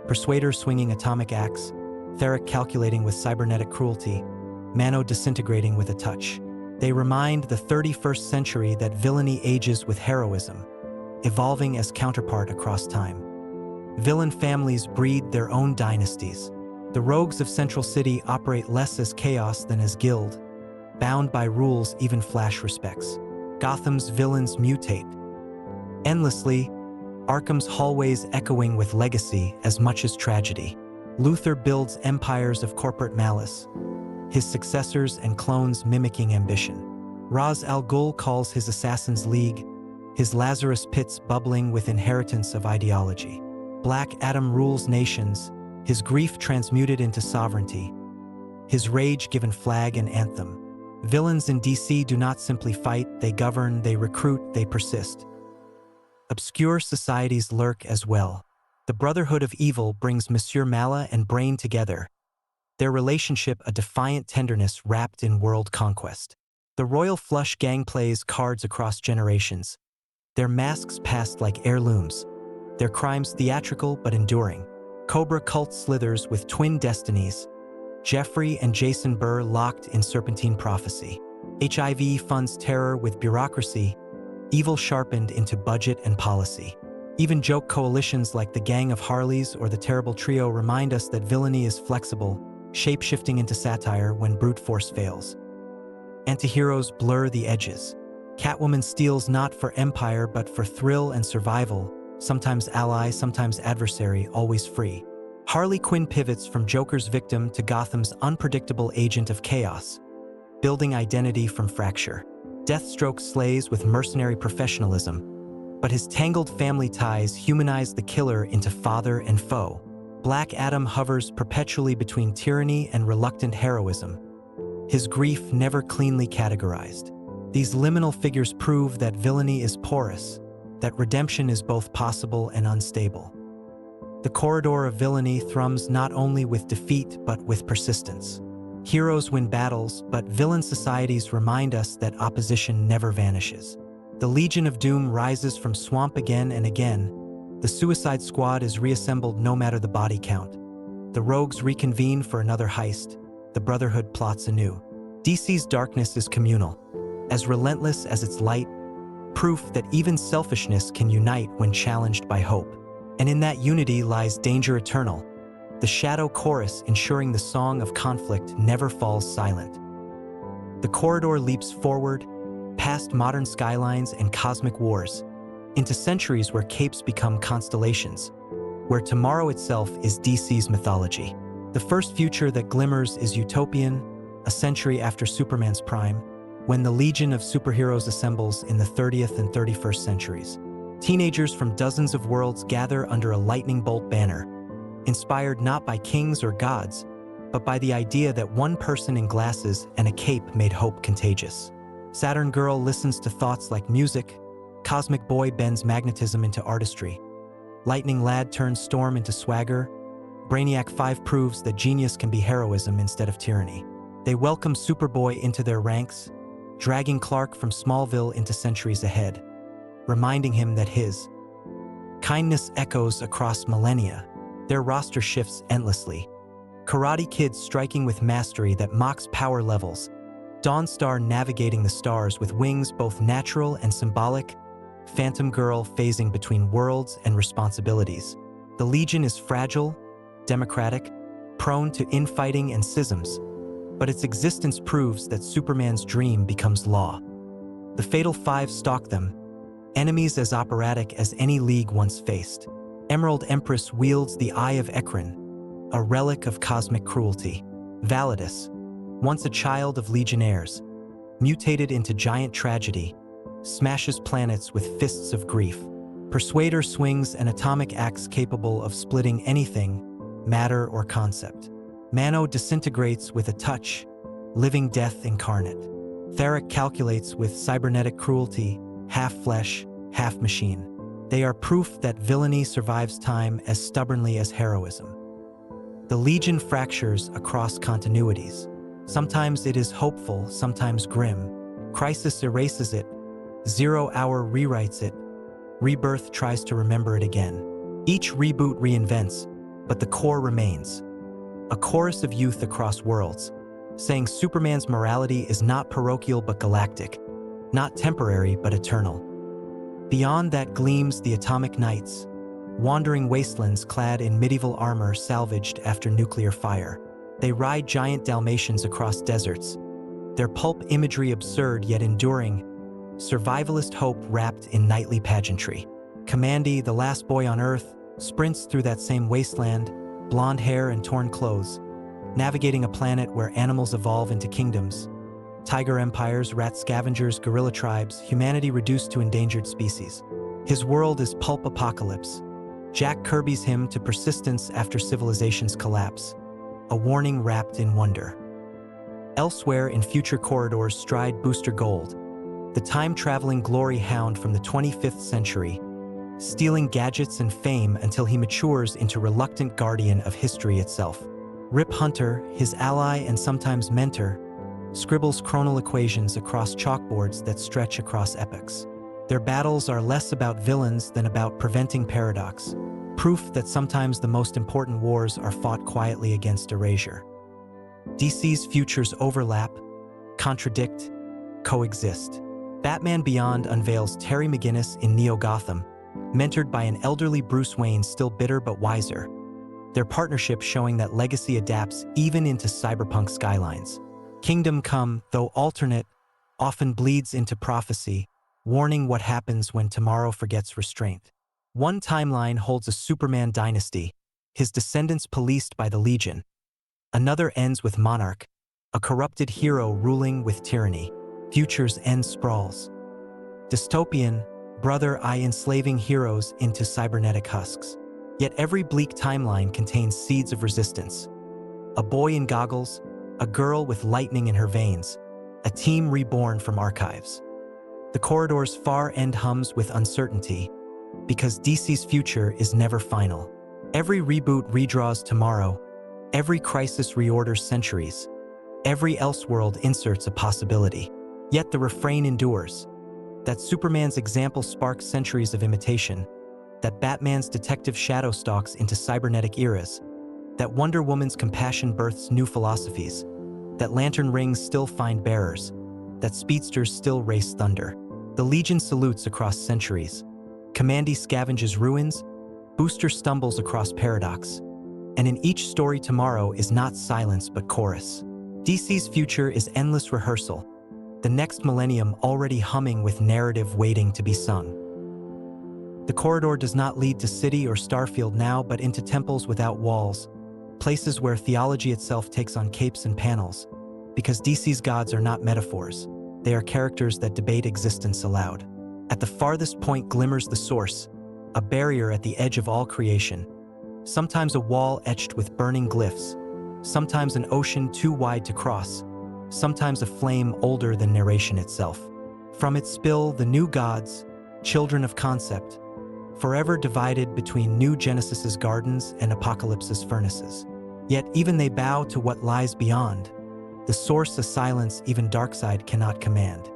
Persuader swinging atomic axe, Theric calculating with cybernetic cruelty, Mano disintegrating with a touch. They remind the 31st century that villainy ages with heroism, evolving as counterpart across time. Villain families breed their own dynasties. The rogues of Central City operate less as chaos than as guild. Bound by rules even Flash respects. Gotham's villains mutate endlessly, Arkham's hallways echoing with legacy as much as tragedy. Luthor builds empires of corporate malice, his successors and clones mimicking ambition. Ra's al Ghul calls his Assassins' League, his Lazarus pits bubbling with inheritance of ideology. Black Adam rules nations, his grief transmuted into sovereignty, his rage given flag and anthem. Villains in DC do not simply fight, they govern, they recruit, they persist. Obscure societies lurk as well. The Brotherhood of Evil brings Monsieur Mala and Brain together, their relationship a defiant tenderness wrapped in world conquest. The Royal Flush Gang plays cards across generations, their masks passed like heirlooms, their crimes theatrical but enduring. Cobra cult slithers with twin destinies, Jeffrey and Jason Burr locked in serpentine prophecy. HIV funds terror with bureaucracy, evil sharpened into budget and policy. Even joke coalitions like the Gang of Harleys or the Terrible Trio remind us that villainy is flexible, shape-shifting into satire when brute force fails. Antiheroes blur the edges. Catwoman steals not for empire but for thrill and survival, sometimes ally, sometimes adversary, always free. Harley Quinn pivots from Joker's victim to Gotham's unpredictable agent of chaos, building identity from fracture. Deathstroke slays with mercenary professionalism, but his tangled family ties humanize the killer into father and foe. Black Adam hovers perpetually between tyranny and reluctant heroism, his grief never cleanly categorized. These liminal figures prove that villainy is porous, that redemption is both possible and unstable. The corridor of villainy thrums not only with defeat but with persistence. Heroes win battles, but villain societies remind us that opposition never vanishes. The Legion of Doom rises from swamp again and again. The Suicide Squad is reassembled no matter the body count. The rogues reconvene for another heist. The Brotherhood plots anew. DC's darkness is communal. as relentless as its light, proof that even selfishness can unite when challenged by hope. And in that unity lies danger eternal, the shadow chorus ensuring the song of conflict never falls silent. The corridor leaps forward, past modern skylines and cosmic wars, into centuries where capes become constellations, where tomorrow itself is DC's mythology. The first future that glimmers is utopian, a century after Superman's prime, when the legion of superheroes assembles in the 30th and 31st centuries. Teenagers from dozens of worlds gather under a lightning bolt banner, inspired not by kings or gods, but by the idea that one person in glasses and a cape made hope contagious. Saturn Girl listens to thoughts like music, Cosmic Boy bends magnetism into artistry, Lightning Lad turns storm into swagger, Brainiac 5 proves that genius can be heroism instead of tyranny. They welcome Superboy into their ranks, dragging Clark from Smallville into centuries ahead, reminding him that his kindness echoes across millennia. Their roster shifts endlessly. Karate Kid striking with mastery that mocks power levels, Dawnstar navigating the stars with wings both natural and symbolic, Phantom Girl phasing between worlds and responsibilities. The Legion is fragile, democratic, prone to infighting and schisms, but its existence proves that Superman's dream becomes law. The Fatal Five stalk them, enemies as operatic as any league once faced. Emerald Empress wields the Eye of Ekron, a relic of cosmic cruelty. Validus, once a child of Legionnaires, mutated into giant tragedy, smashes planets with fists of grief. Persuader swings an atomic axe capable of splitting anything, matter or concept. Mano disintegrates with a touch, living death incarnate. Theric calculates with cybernetic cruelty, half flesh, half machine. They are proof that villainy survives time as stubbornly as heroism. The Legion fractures across continuities. Sometimes it is hopeful, sometimes grim. Crisis erases it, 0 Hour rewrites it, Rebirth tries to remember it again. Each reboot reinvents, but the core remains. A chorus of youth across worlds, saying Superman's morality is not parochial but galactic, not temporary but eternal. Beyond that gleams the Atomic Knights, wandering wastelands clad in medieval armor salvaged after nuclear fire. They ride giant Dalmatians across deserts, their pulp imagery absurd yet enduring, survivalist hope wrapped in knightly pageantry. Commandy, the last boy on Earth, sprints through that same wasteland, blonde hair and torn clothes, navigating a planet where animals evolve into kingdoms. Tiger empires, rat scavengers, gorilla tribes, humanity reduced to endangered species. His world is pulp apocalypse. Jack Kirby's hymn to persistence after civilization's collapse, a warning wrapped in wonder. Elsewhere in future corridors stride Booster Gold, the time-traveling glory hound from the 25th century, stealing gadgets and fame until he matures into reluctant guardian of history itself. Rip Hunter, his ally and sometimes mentor, scribbles chronal equations across chalkboards that stretch across epochs. Their battles are less about villains than about preventing paradox, proof that sometimes the most important wars are fought quietly against erasure. DC's futures overlap, contradict, coexist. Batman Beyond unveils Terry McGinnis in Neo-Gotham, mentored by an elderly Bruce Wayne still bitter but wiser. Their partnership showing that legacy adapts even into cyberpunk skylines. Kingdom Come, though alternate, often bleeds into prophecy, warning what happens when tomorrow forgets restraint. One timeline holds a Superman dynasty, his descendants policed by the Legion. Another ends with Monarch, a corrupted hero ruling with tyranny. Futures end sprawls. Dystopian, Brother Eye enslaving heroes into cybernetic husks. Yet every bleak timeline contains seeds of resistance. A boy in goggles, a girl with lightning in her veins, a team reborn from archives. The corridor's far end hums with uncertainty, because DC's future is never final. Every reboot redraws tomorrow, every crisis reorders centuries, every Elseworld inserts a possibility. Yet the refrain endures, that Superman's example sparks centuries of imitation, that Batman's detective shadow stalks into cybernetic eras, that Wonder Woman's compassion births new philosophies, that lantern rings still find bearers, that speedsters still race thunder. The Legion salutes across centuries. Commandy scavenges ruins, Booster stumbles across paradox. And in each story, tomorrow is not silence but chorus. DC's future is endless rehearsal, the next millennium already humming with narrative waiting to be sung. The corridor does not lead to city or starfield now, but into temples without walls, places where theology itself takes on capes and panels, because DC's gods are not metaphors, they are characters that debate existence aloud. At the farthest point glimmers the source, a barrier at the edge of all creation, sometimes a wall etched with burning glyphs, sometimes an ocean too wide to cross, sometimes a flame older than narration itself. From its spill, the new gods, children of concept, forever divided between New Genesis's gardens and Apocalypse's furnaces. Yet even they bow to what lies beyond, the source a silence even Darkseid cannot command.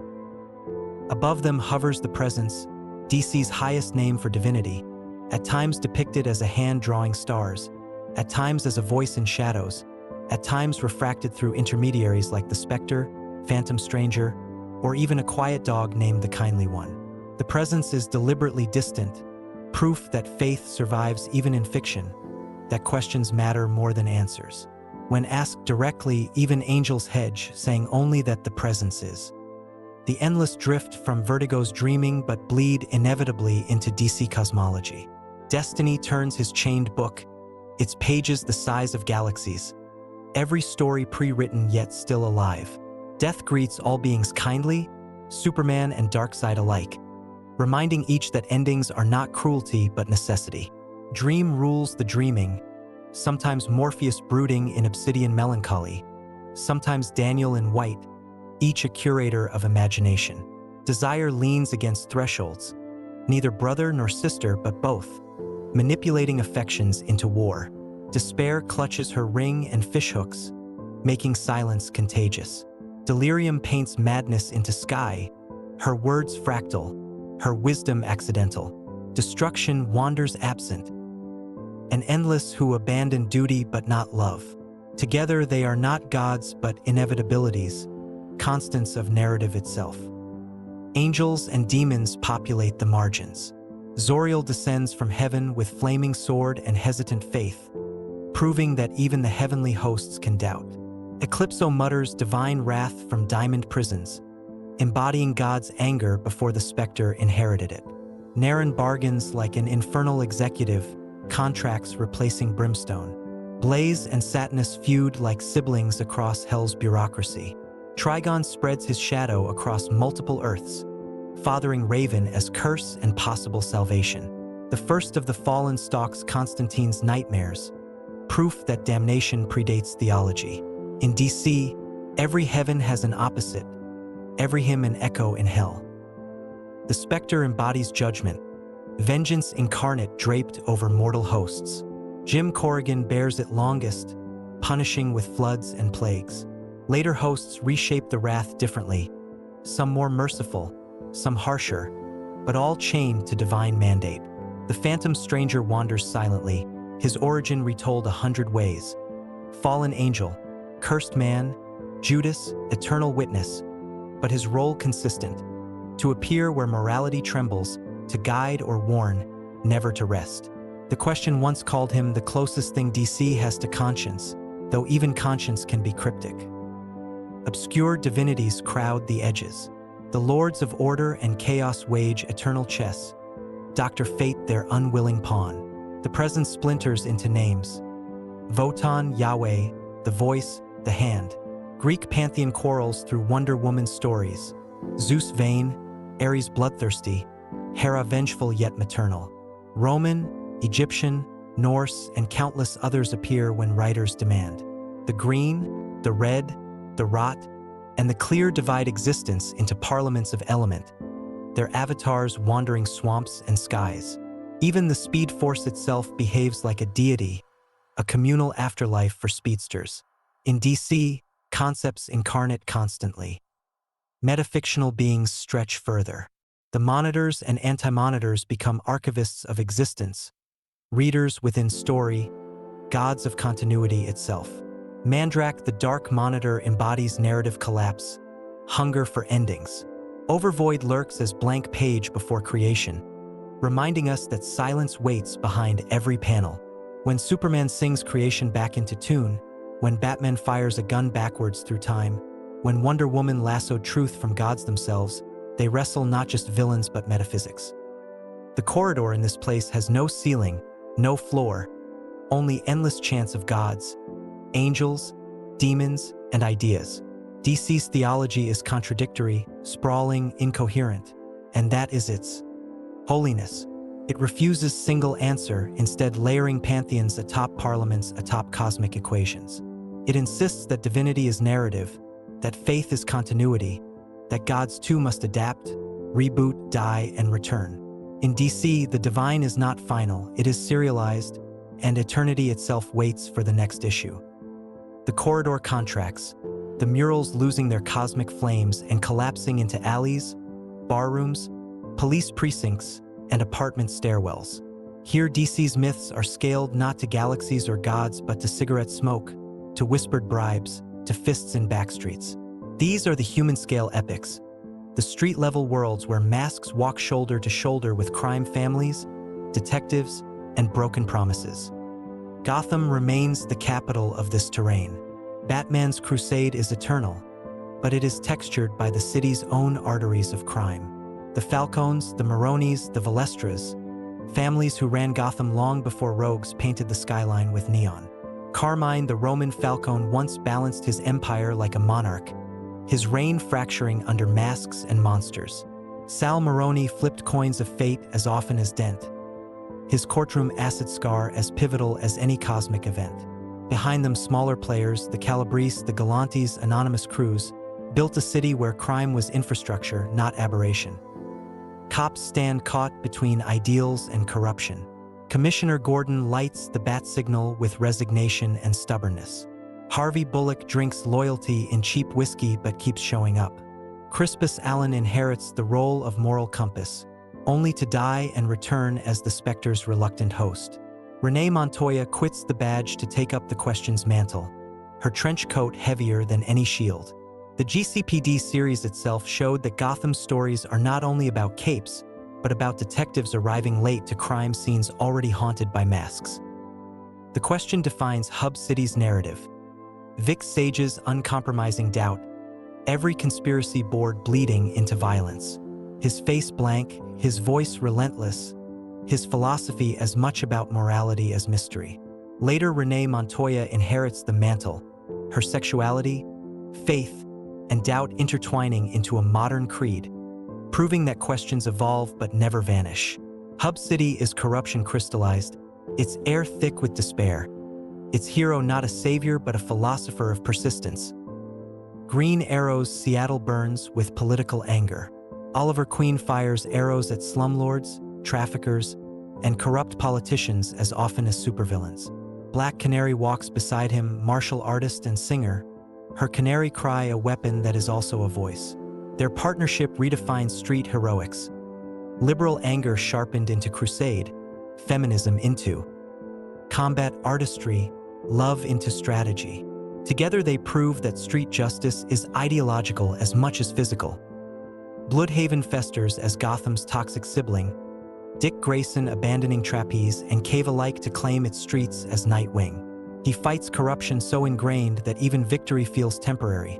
Above them hovers the presence, DC's highest name for divinity, at times depicted as a hand drawing stars, at times as a voice in shadows, at times refracted through intermediaries like the Spectre, Phantom Stranger, or even a quiet dog named the Kindly One. The presence is deliberately distant, proof that faith survives even in fiction, that questions matter more than answers. When asked directly, even angels hedge, saying only that the presence is. The endless drift from Vertigo's dreaming but bleed inevitably into DC cosmology. Destiny turns his chained book, its pages the size of galaxies, every story pre-written yet still alive. Death greets all beings kindly, Superman and Darkseid alike, reminding each that endings are not cruelty but necessity. Dream rules the dreaming, sometimes Morpheus brooding in obsidian melancholy, sometimes Daniel in white, each a curator of imagination. Desire leans against thresholds, neither brother nor sister but both, manipulating affections into war. Despair clutches her ring and fishhooks, making silence contagious. Delirium paints madness into sky, her words fractal, her wisdom accidental. Destruction wanders absent, an endless who abandon duty but not love. Together they are not gods but inevitabilities, constants of narrative itself. Angels and demons populate the margins. Zoriel descends from heaven with flaming sword and hesitant faith, proving that even the heavenly hosts can doubt. Eclipso mutters divine wrath from diamond prisons, embodying God's anger before the Spectre inherited it. Naren bargains like an infernal executive, contracts replacing Brimstone. Blaze and Saturnus feud like siblings across Hell's bureaucracy. Trigon spreads his shadow across multiple Earths, fathering Raven as curse and possible salvation. The first of the fallen stalks Constantine's nightmares, proof that damnation predates theology. In DC, every heaven has an opposite, every hymn an echo in hell. The Spectre embodies judgment, vengeance incarnate draped over mortal hosts. Jim Corrigan bears it longest, punishing with floods and plagues. Later hosts reshape the wrath differently, some more merciful, some harsher, but all chained to divine mandate. The Phantom Stranger wanders silently, his origin retold 100 ways. Fallen angel, cursed man, Judas, eternal witness, but his role consistent, to appear where morality trembles, to guide or warn, never to rest. The Question once called him the closest thing DC has to conscience, though even conscience can be cryptic. Obscure divinities crowd the edges. The lords of order and chaos wage eternal chess, Dr. Fate their unwilling pawn. The present splinters into names. Votan, Yahweh, the voice, the hand. Greek pantheon quarrels through Wonder Woman stories. Zeus vain, Ares bloodthirsty, Hera vengeful yet maternal. Roman, Egyptian, Norse, and countless others appear when writers demand. The green, the red, the rot, and the clear divide existence into parliaments of element, their avatars wandering swamps and skies. Even the Speed Force itself behaves like a deity, a communal afterlife for speedsters. In DC, concepts incarnate constantly. Metafictional beings stretch further. The monitors and anti-monitors become archivists of existence, readers within story, gods of continuity itself. Mandrak, the Dark Monitor, embodies narrative collapse, hunger for endings. Overvoid lurks as blank page before creation, reminding us that silence waits behind every panel. When Superman sings creation back into tune, when Batman fires a gun backwards through time, when Wonder Woman lassoed truth from gods themselves, they wrestle not just villains but metaphysics. The corridor in this place has no ceiling, no floor, only endless chants of gods, angels, demons, and ideas. DC's theology is contradictory, sprawling, incoherent, and that is its holiness. It refuses single answer, instead layering pantheons atop parliaments atop cosmic equations. It insists that divinity is narrative, that faith is continuity, that gods too must adapt, reboot, die, and return. In DC, the divine is not final, it is serialized, and eternity itself waits for the next issue. The corridor contracts, the murals losing their cosmic flames and collapsing into alleys, barrooms, police precincts, and apartment stairwells. Here, DC's myths are scaled not to galaxies or gods, but to cigarette smoke, to whispered bribes, to fists in backstreets. These are the human-scale epics, the street-level worlds where masks walk shoulder to shoulder with crime families, detectives, and broken promises. Gotham remains the capital of this terrain. Batman's crusade is eternal, but it is textured by the city's own arteries of crime. The Falcones, the Maronis, the Valestras, families who ran Gotham long before rogues painted the skyline with neon. Carmine, the Roman Falcone, once balanced his empire like a monarch, his reign fracturing under masks and monsters. Sal Maroni flipped coins of fate as often as Dent, his courtroom acid scar as pivotal as any cosmic event. Behind them, smaller players, the Calabrese, the Galantes, anonymous crews, built a city where crime was infrastructure, not aberration. Cops stand caught between ideals and corruption. Commissioner Gordon lights the bat signal with resignation and stubbornness. Harvey Bullock drinks loyalty in cheap whiskey but keeps showing up. Crispus Allen inherits the role of moral compass, only to die and return as the Spectre's reluctant host. Renee Montoya quits the badge to take up the Question's mantle, her trench coat heavier than any shield. The GCPD series itself showed that Gotham's stories are not only about capes, but about detectives arriving late to crime scenes already haunted by masks. The Question defines Hub City's narrative. Vic Sage's uncompromising doubt, every conspiracy board bleeding into violence. His face blank, his voice relentless, his philosophy as much about morality as mystery. Later, Renee Montoya inherits the mantle, her sexuality, faith, and doubt intertwining into a modern creed, proving that questions evolve but never vanish. Hub City is corruption crystallized, its air thick with despair, its hero not a savior but a philosopher of persistence. Green Arrow's Seattle burns with political anger. Oliver Queen fires arrows at slumlords, traffickers, and corrupt politicians as often as supervillains. Black Canary walks beside him, martial artist and singer, her canary cry a weapon that is also a voice. Their partnership redefines street heroics. Liberal anger sharpened into crusade, feminism into combat artistry, love into strategy. Together they prove that street justice is ideological as much as physical. Bloodhaven festers as Gotham's toxic sibling, Dick Grayson abandoning trapeze and cave-alike to claim its streets as Nightwing. He fights corruption so ingrained that even victory feels temporary.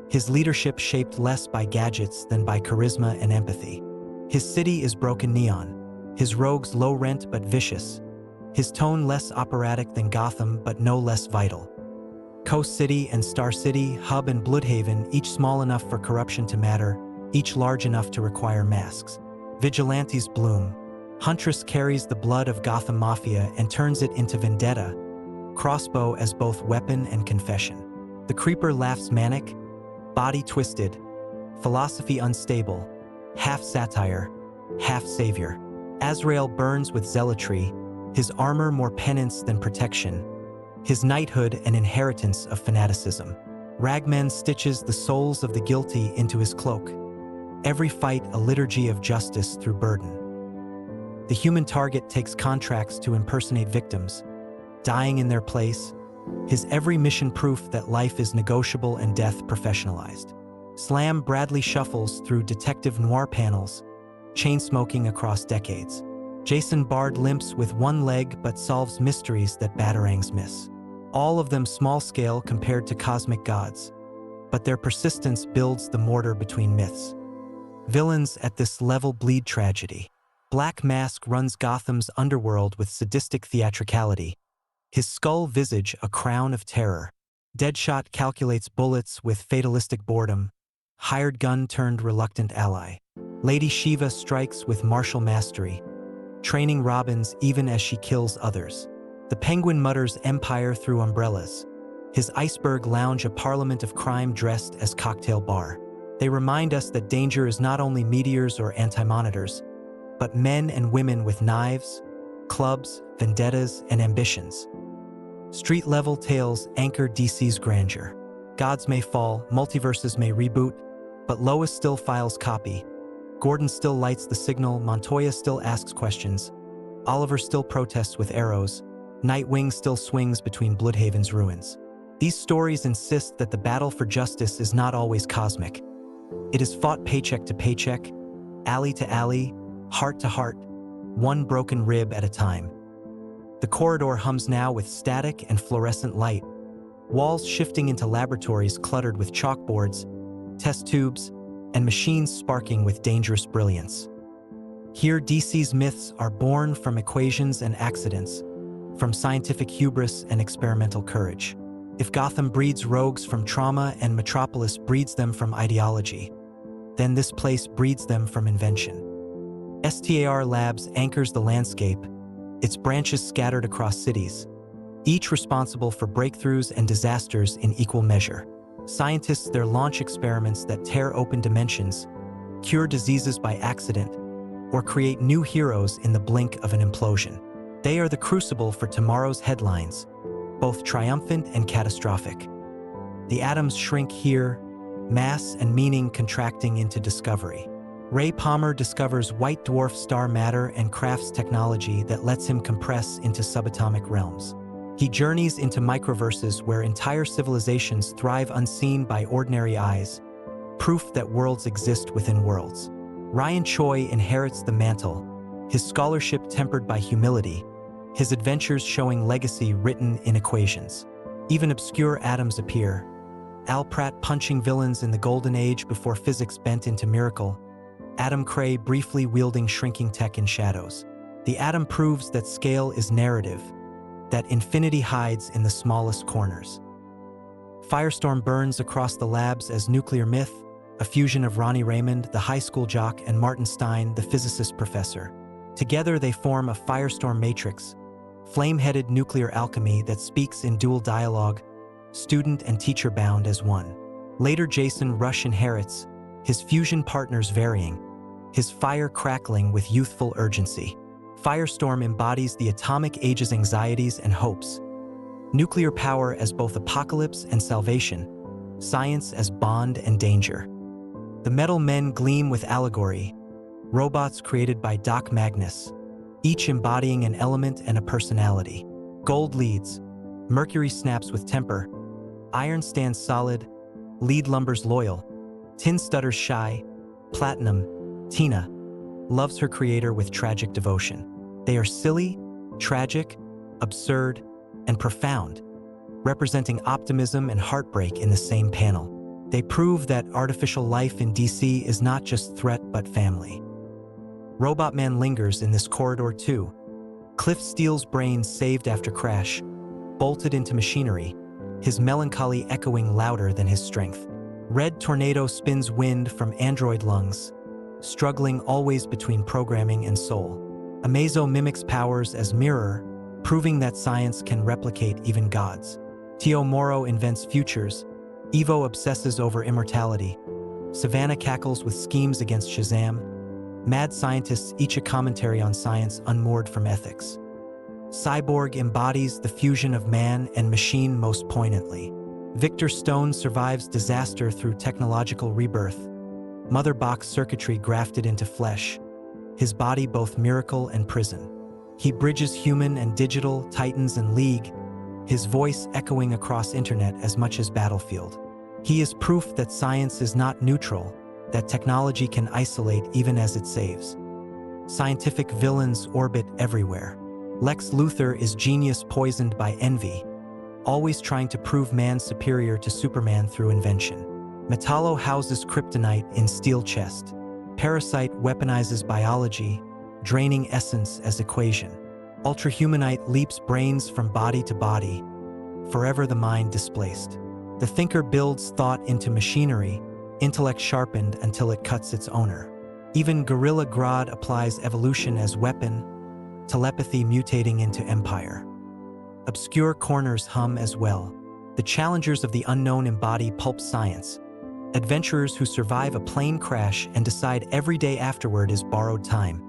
His leadership shaped less by gadgets than by charisma and empathy. His city is broken neon, his rogues low rent but vicious, his tone less operatic than Gotham but no less vital. Coast City and Star City, Hub and Bloodhaven, each small enough for corruption to matter, each large enough to require masks. Vigilantes bloom. Huntress carries the blood of Gotham Mafia and turns it into vendetta, crossbow as both weapon and confession. The Creeper laughs manic, body twisted, philosophy unstable, half satire, half savior. Azrael burns with zealotry, his armor more penance than protection, his knighthood an inheritance of fanaticism. Ragman stitches the souls of the guilty into his cloak, every fight a liturgy of justice through burden. The human target takes contracts to impersonate victims, dying in their place, his every mission proof that life is negotiable and death professionalized. Slam Bradley shuffles through detective noir panels, chain-smoking across decades. Jason Bard limps with one leg but solves mysteries that batarangs miss. All of them small-scale compared to cosmic gods, but their persistence builds the mortar between myths. Villains at this level bleed tragedy. Black Mask runs Gotham's underworld with sadistic theatricality, his skull visage a crown of terror. Deadshot calculates bullets with fatalistic boredom, hired gun turned reluctant ally. Lady Shiva strikes with martial mastery, training Robins even as she kills others. The Penguin mutters empire through umbrellas, his iceberg lounge a parliament of crime dressed as cocktail bar. They remind us that danger is not only meteors or anti-monitors, but men and women with knives, clubs, vendettas, and ambitions. Street-level tales anchor DC's grandeur. Gods may fall, multiverses may reboot, but Lois still files copy. Gordon still lights the signal, Montoya still asks questions, Oliver still protests with arrows, Nightwing still swings between Bloodhaven's ruins. These stories insist that the battle for justice is not always cosmic. It is fought paycheck to paycheck, alley to alley, heart to heart, one broken rib at a time. The corridor hums now with static and fluorescent light, walls shifting into laboratories cluttered with chalkboards, test tubes, and machines sparking with dangerous brilliance. Here, DC's myths are born from equations and accidents, from scientific hubris and experimental courage. If Gotham breeds rogues from trauma and Metropolis breeds them from ideology, then this place breeds them from invention. STAR Labs anchors the landscape, its branches scattered across cities, each responsible for breakthroughs and disasters in equal measure. Scientists there launch experiments that tear open dimensions, cure diseases by accident, or create new heroes in the blink of an implosion. They are the crucible for tomorrow's headlines, both triumphant and catastrophic. The atoms shrink here, mass and meaning contracting into discovery. Ray Palmer discovers white dwarf star matter and crafts technology that lets him compress into subatomic realms. He journeys into microverses where entire civilizations thrive unseen by ordinary eyes, proof that worlds exist within worlds. Ryan Choi inherits the mantle, his scholarship tempered by humility, his adventures showing legacy written in equations. Even obscure atoms appear, Al Pratt punching villains in the Golden Age before physics bent into miracle, Adam Cray briefly wielding shrinking tech in shadows. The atom proves that scale is narrative, that infinity hides in the smallest corners. Firestorm burns across the labs as nuclear myth, a fusion of Ronnie Raymond, the high school jock, and Martin Stein, the physicist professor. Together they form a firestorm matrix, flame-headed nuclear alchemy that speaks in dual dialogue, student and teacher bound as one. Later Jason Rush inherits, his fusion partners varying, his fire crackling with youthful urgency. Firestorm embodies the atomic age's anxieties and hopes. Nuclear power as both apocalypse and salvation, science as bond and danger. The Metal Men gleam with allegory, robots created by Doc Magnus, each embodying an element and a personality. Gold leads, Mercury snaps with temper, iron stands solid, lead lumbers loyal, tin stutters shy, platinum, Tina, loves her creator with tragic devotion. They are silly, tragic, absurd, and profound, representing optimism and heartbreak in the same panel. They prove that artificial life in DC is not just threat but family. Robotman lingers in this corridor too. Cliff Steele's brains saved after crash, bolted into machinery, his melancholy echoing louder than his strength. Red Tornado spins wind from android lungs, struggling always between programming and soul. Amazo mimics powers as mirror, proving that science can replicate even gods. Tio Moro invents futures, Evo obsesses over immortality, Savannah cackles with schemes against Shazam, mad scientists each a commentary on science unmoored from ethics. Cyborg embodies the fusion of man and machine most poignantly. Victor Stone survives disaster through technological rebirth, Mother Box circuitry grafted into flesh, his body both miracle and prison. He bridges human and digital, Titans and League, his voice echoing across internet as much as battlefield. He is proof that science is not neutral, that technology can isolate even as it saves. Scientific villains orbit everywhere. Lex Luthor is genius poisoned by envy, always trying to prove man superior to Superman through invention. Metallo houses kryptonite in steel chest. Parasite weaponizes biology, draining essence as equation. Ultrahumanite leaps brains from body to body, forever the mind displaced. The thinker builds thought into machinery, intellect sharpened until it cuts its owner. Even Gorilla Grodd applies evolution as weapon, telepathy mutating into empire. Obscure corners hum as well. The challengers of the unknown embody pulp science, adventurers who survive a plane crash and decide every day afterward is borrowed time,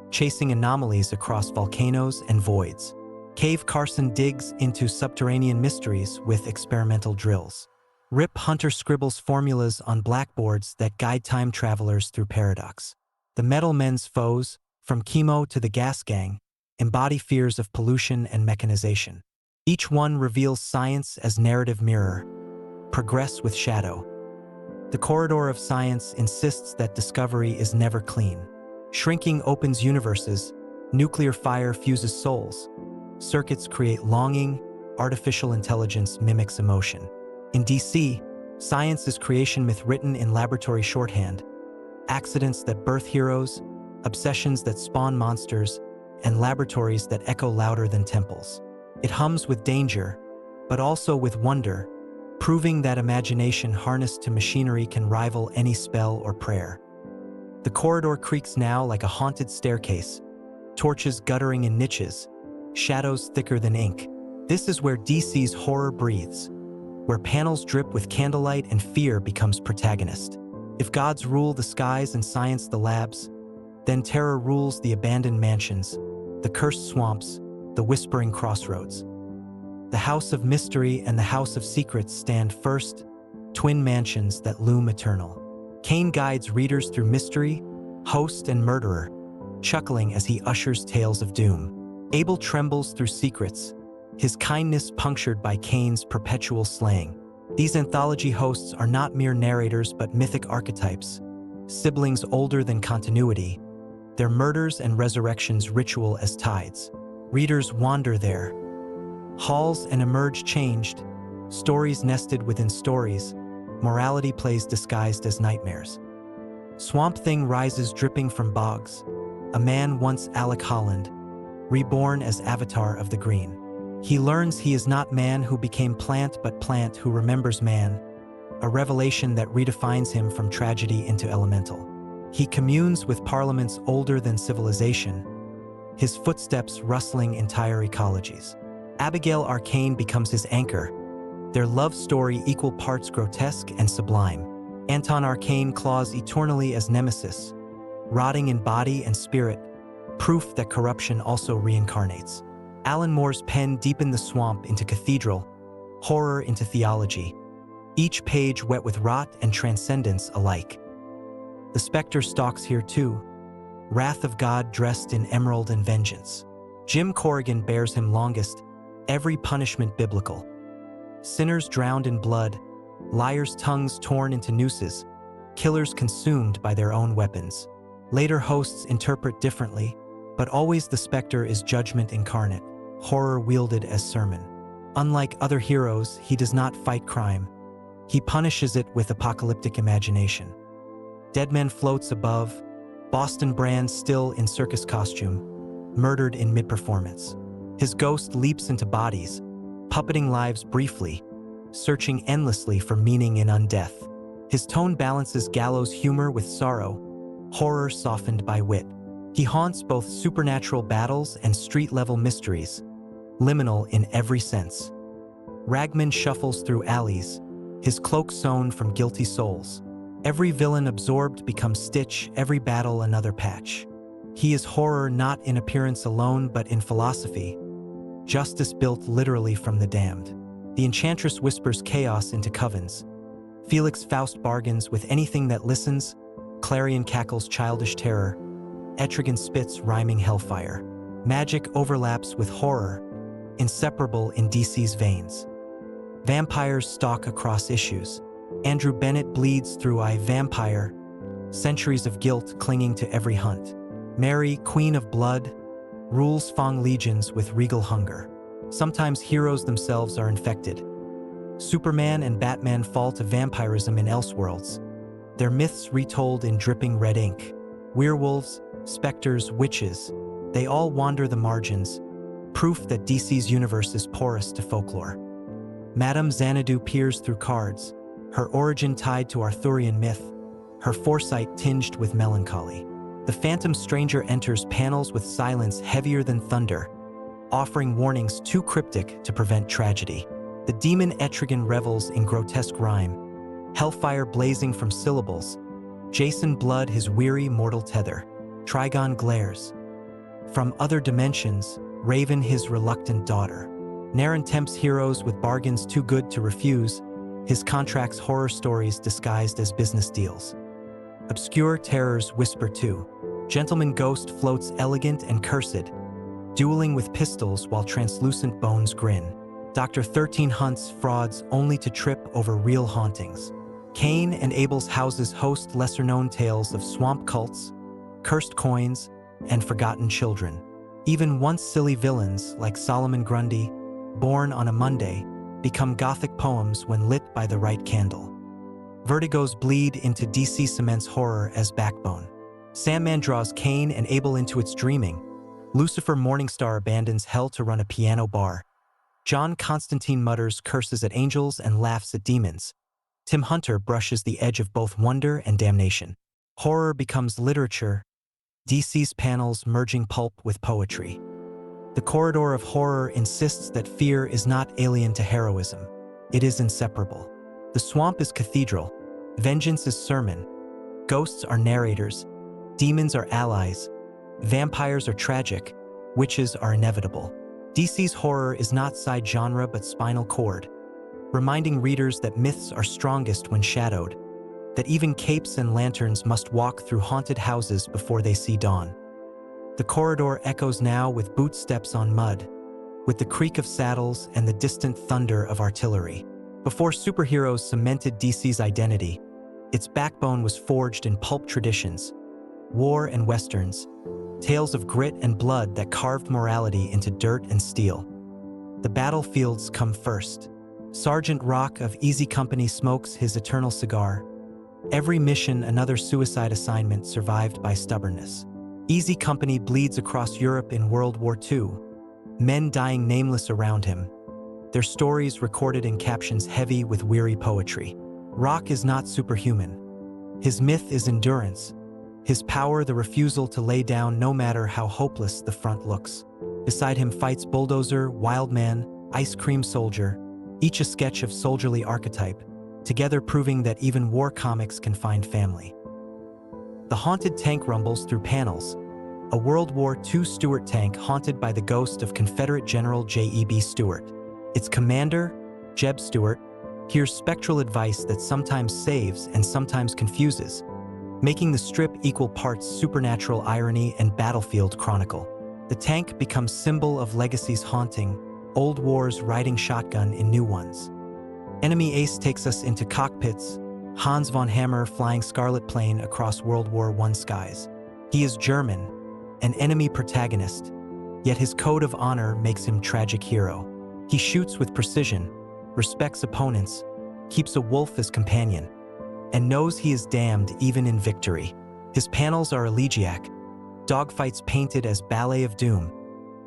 chasing anomalies across volcanoes and voids. Cave Carson digs into subterranean mysteries with experimental drills. Rip Hunter scribbles formulas on blackboards that guide time travelers through paradox. The metal men's foes, from chemo to the gas gang, embody fears of pollution and mechanization. Each one reveals science as narrative mirror, progress with shadow. The corridor of science insists that discovery is never clean. Shrinking opens universes, nuclear fire fuses souls. Circuits create longing, artificial intelligence mimics emotion. In DC, science is creation myth written in laboratory shorthand. Accidents that birth heroes, obsessions that spawn monsters, and laboratories that echo louder than temples. It hums with danger, but also with wonder, proving that imagination harnessed to machinery can rival any spell or prayer. The corridor creaks now like a haunted staircase, torches guttering in niches, shadows thicker than ink. This is where DC's horror breathes, where panels drip with candlelight and fear becomes protagonist. If gods rule the skies and science the labs, then terror rules the abandoned mansions, the cursed swamps, the whispering crossroads. The House of Mystery and the House of Secrets stand first, twin mansions that loom eternal. Kane guides readers through mystery, host and murderer, chuckling as he ushers tales of doom. Abel trembles through secrets, his kindness punctured by Kane's perpetual slaying. These anthology hosts are not mere narrators but mythic archetypes, siblings older than continuity, their murders and resurrections ritual as tides. Readers wander there, halls and emerge changed, stories nested within stories, morality plays disguised as nightmares. Swamp Thing rises dripping from bogs, a man once Alec Holland, reborn as Avatar of the Green. He learns he is not man who became plant but plant who remembers man, a revelation that redefines him from tragedy into elemental. He communes with parliaments older than civilization, his footsteps rustling entire ecologies. Abigail Arcane becomes his anchor, their love story equal parts grotesque and sublime. Anton Arcane claws eternally as nemesis, rotting in body and spirit, proof that corruption also reincarnates. Alan Moore's pen deepened the swamp into cathedral, horror into theology, each page wet with rot and transcendence alike. The specter stalks here too, wrath of God dressed in emerald and vengeance. Jim Corrigan bears him longest, every punishment biblical. Sinners drowned in blood, liars' tongues torn into nooses, killers consumed by their own weapons. Later hosts interpret differently, but always the specter is judgment incarnate, horror wielded as sermon. Unlike other heroes, he does not fight crime. He punishes it with apocalyptic imagination. Deadman floats above, Boston Brand still in circus costume, murdered in mid-performance. His ghost leaps into bodies, puppeting lives briefly, searching endlessly for meaning in undeath. His tone balances gallows humor with sorrow, horror softened by wit. He haunts both supernatural battles and street-level mysteries, liminal in every sense. Ragman shuffles through alleys, his cloak sewn from guilty souls. Every villain absorbed becomes Stitch, every battle another patch. He is horror not in appearance alone but in philosophy, justice built literally from the damned. The Enchantress whispers chaos into covens. Felix Faust bargains with anything that listens, Clarion cackles childish terror, Etrigan spits rhyming hellfire. Magic overlaps with horror, inseparable in DC's veins. Vampires stalk across issues. Andrew Bennett bleeds through a vampire, centuries of guilt clinging to every hunt. Mary, Queen of Blood, rules Fang legions with regal hunger. Sometimes heroes themselves are infected. Superman and Batman fall to vampirism in Elseworlds, their myths retold in dripping red ink. Werewolves, specters, witches, they all wander the margins, proof that DC's universe is porous to folklore. Madame Xanadu peers through cards, her origin tied to Arthurian myth, her foresight tinged with melancholy. The Phantom Stranger enters panels with silence heavier than thunder, offering warnings too cryptic to prevent tragedy. The demon Etrigan revels in grotesque rhyme, hellfire blazing from syllables. Jason Blood his weary mortal tether. Trigon glares. From other dimensions, Raven his reluctant daughter. Naren tempts heroes with bargains too good to refuse, his contracts horror stories disguised as business deals. Obscure terrors whisper too. Gentleman Ghost floats elegant and cursed, dueling with pistols while translucent bones grin. Dr. 13 hunts frauds only to trip over real hauntings. Cain and Abel's houses host lesser-known tales of swamp cults, cursed coins, and forgotten children. Even once silly villains like Solomon Grundy, born on a Monday, become Gothic poems when lit by the right candle. Vertigo's bleed into DC cements horror as backbone. Sandman draws Cain and Abel into its dreaming. Lucifer Morningstar abandons hell to run a piano bar. John Constantine mutters curses at angels and laughs at demons. Tim Hunter brushes the edge of both wonder and damnation. Horror becomes literature, DC's panels merging pulp with poetry. The corridor of horror insists that fear is not alien to heroism. It is inseparable. The swamp is cathedral, vengeance is sermon, ghosts are narrators, demons are allies, vampires are tragic, witches are inevitable. DC's horror is not side genre but spinal cord, reminding readers that myths are strongest when shadowed, that even capes and lanterns must walk through haunted houses before they see dawn. The corridor echoes now with boot steps on mud, with the creak of saddles and the distant thunder of artillery. Before superheroes cemented DC's identity, its backbone was forged in pulp traditions, war and westerns, tales of grit and blood that carved morality into dirt and steel. The battlefields come first. Sergeant Rock of Easy Company smokes his eternal cigar. Every mission another suicide assignment survived by stubbornness. Easy Company bleeds across Europe in World War II, men dying nameless around him, their stories recorded in captions heavy with weary poetry. Rock is not superhuman. His myth is endurance, his power the refusal to lay down no matter how hopeless the front looks. Beside him fights Bulldozer, Wildman, Ice Cream Soldier, each a sketch of soldierly archetype, together proving that even war comics can find family. The haunted tank rumbles through panels, a World War II Stuart tank haunted by the ghost of Confederate General J.E.B. Stuart. Its commander, Jeb Stuart, hears spectral advice that sometimes saves and sometimes confuses, making the strip equal parts supernatural irony and battlefield chronicle. The tank becomes symbol of legacies haunting, old wars riding shotgun in new ones. Enemy Ace takes us into cockpits, Hans von Hammer flying Scarlet Plane across World War I skies. He is German, an enemy protagonist, yet his code of honor makes him tragic hero. He shoots with precision, respects opponents, keeps a wolf as companion, and knows he is damned even in victory. His panels are elegiac, dogfights painted as ballet of doom,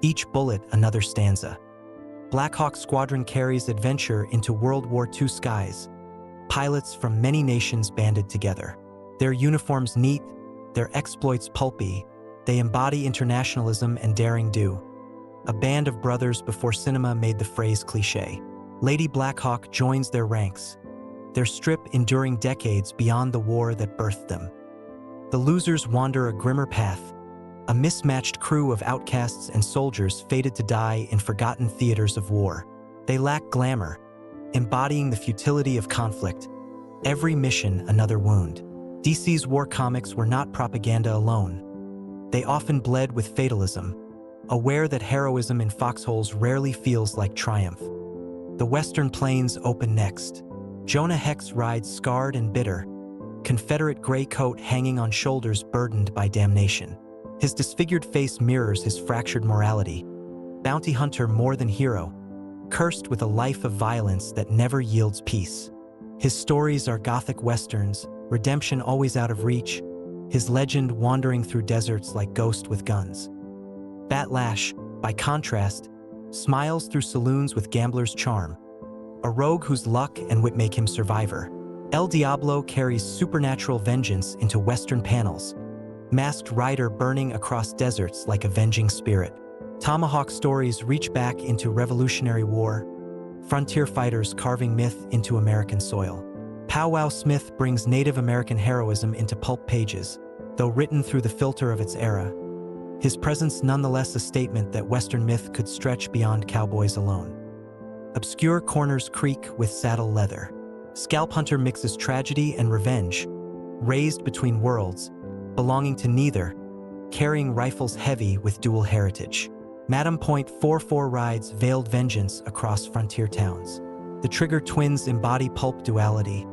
each bullet another stanza. Black Hawk Squadron carries adventure into World War II skies, pilots from many nations banded together. Their uniforms neat, their exploits pulpy, they embody internationalism and daring do. A band of brothers before cinema made the phrase cliché. Lady Blackhawk joins their ranks, their strip enduring decades beyond the war that birthed them. The losers wander a grimmer path, a mismatched crew of outcasts and soldiers fated to die in forgotten theaters of war. They lack glamour, embodying the futility of conflict, every mission another wound. DC's war comics were not propaganda alone. They often bled with fatalism, aware that heroism in foxholes rarely feels like triumph. The Western Plains open next. Jonah Hex rides scarred and bitter, Confederate gray coat hanging on shoulders burdened by damnation. His disfigured face mirrors his fractured morality. Bounty hunter more than hero, cursed with a life of violence that never yields peace. His stories are Gothic westerns, redemption always out of reach, his legend wandering through deserts like ghost with guns. Batlash, by contrast, smiles through saloons with gambler's charm, a rogue whose luck and wit make him survivor. El Diablo carries supernatural vengeance into western panels, masked rider burning across deserts like a venging spirit. Tomahawk stories reach back into Revolutionary War, frontier fighters carving myth into American soil. Powwow Smith brings Native American heroism into pulp pages, though written through the filter of its era. His presence nonetheless a statement that Western myth could stretch beyond cowboys alone. Obscure corners creak with saddle leather. Scalp Hunter mixes tragedy and revenge, raised between worlds, belonging to neither, carrying rifles heavy with dual heritage. Madam .44 rides veiled vengeance across frontier towns. The Trigger twins embody pulp duality,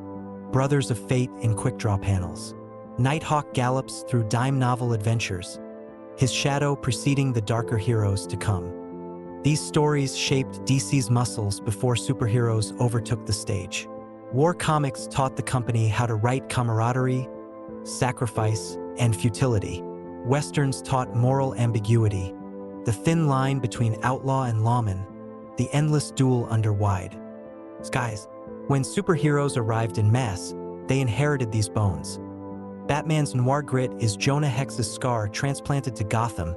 brothers of fate in quick-draw panels. Nighthawk gallops through dime novel adventures, his shadow preceding the darker heroes to come. These stories shaped DC's muscles before superheroes overtook the stage. War comics taught the company how to write camaraderie, sacrifice, and futility. Westerns taught moral ambiguity, the thin line between outlaw and lawman, the endless duel under wide skies. When superheroes arrived in mass, they inherited these bones. Batman's noir grit is Jonah Hex's scar transplanted to Gotham.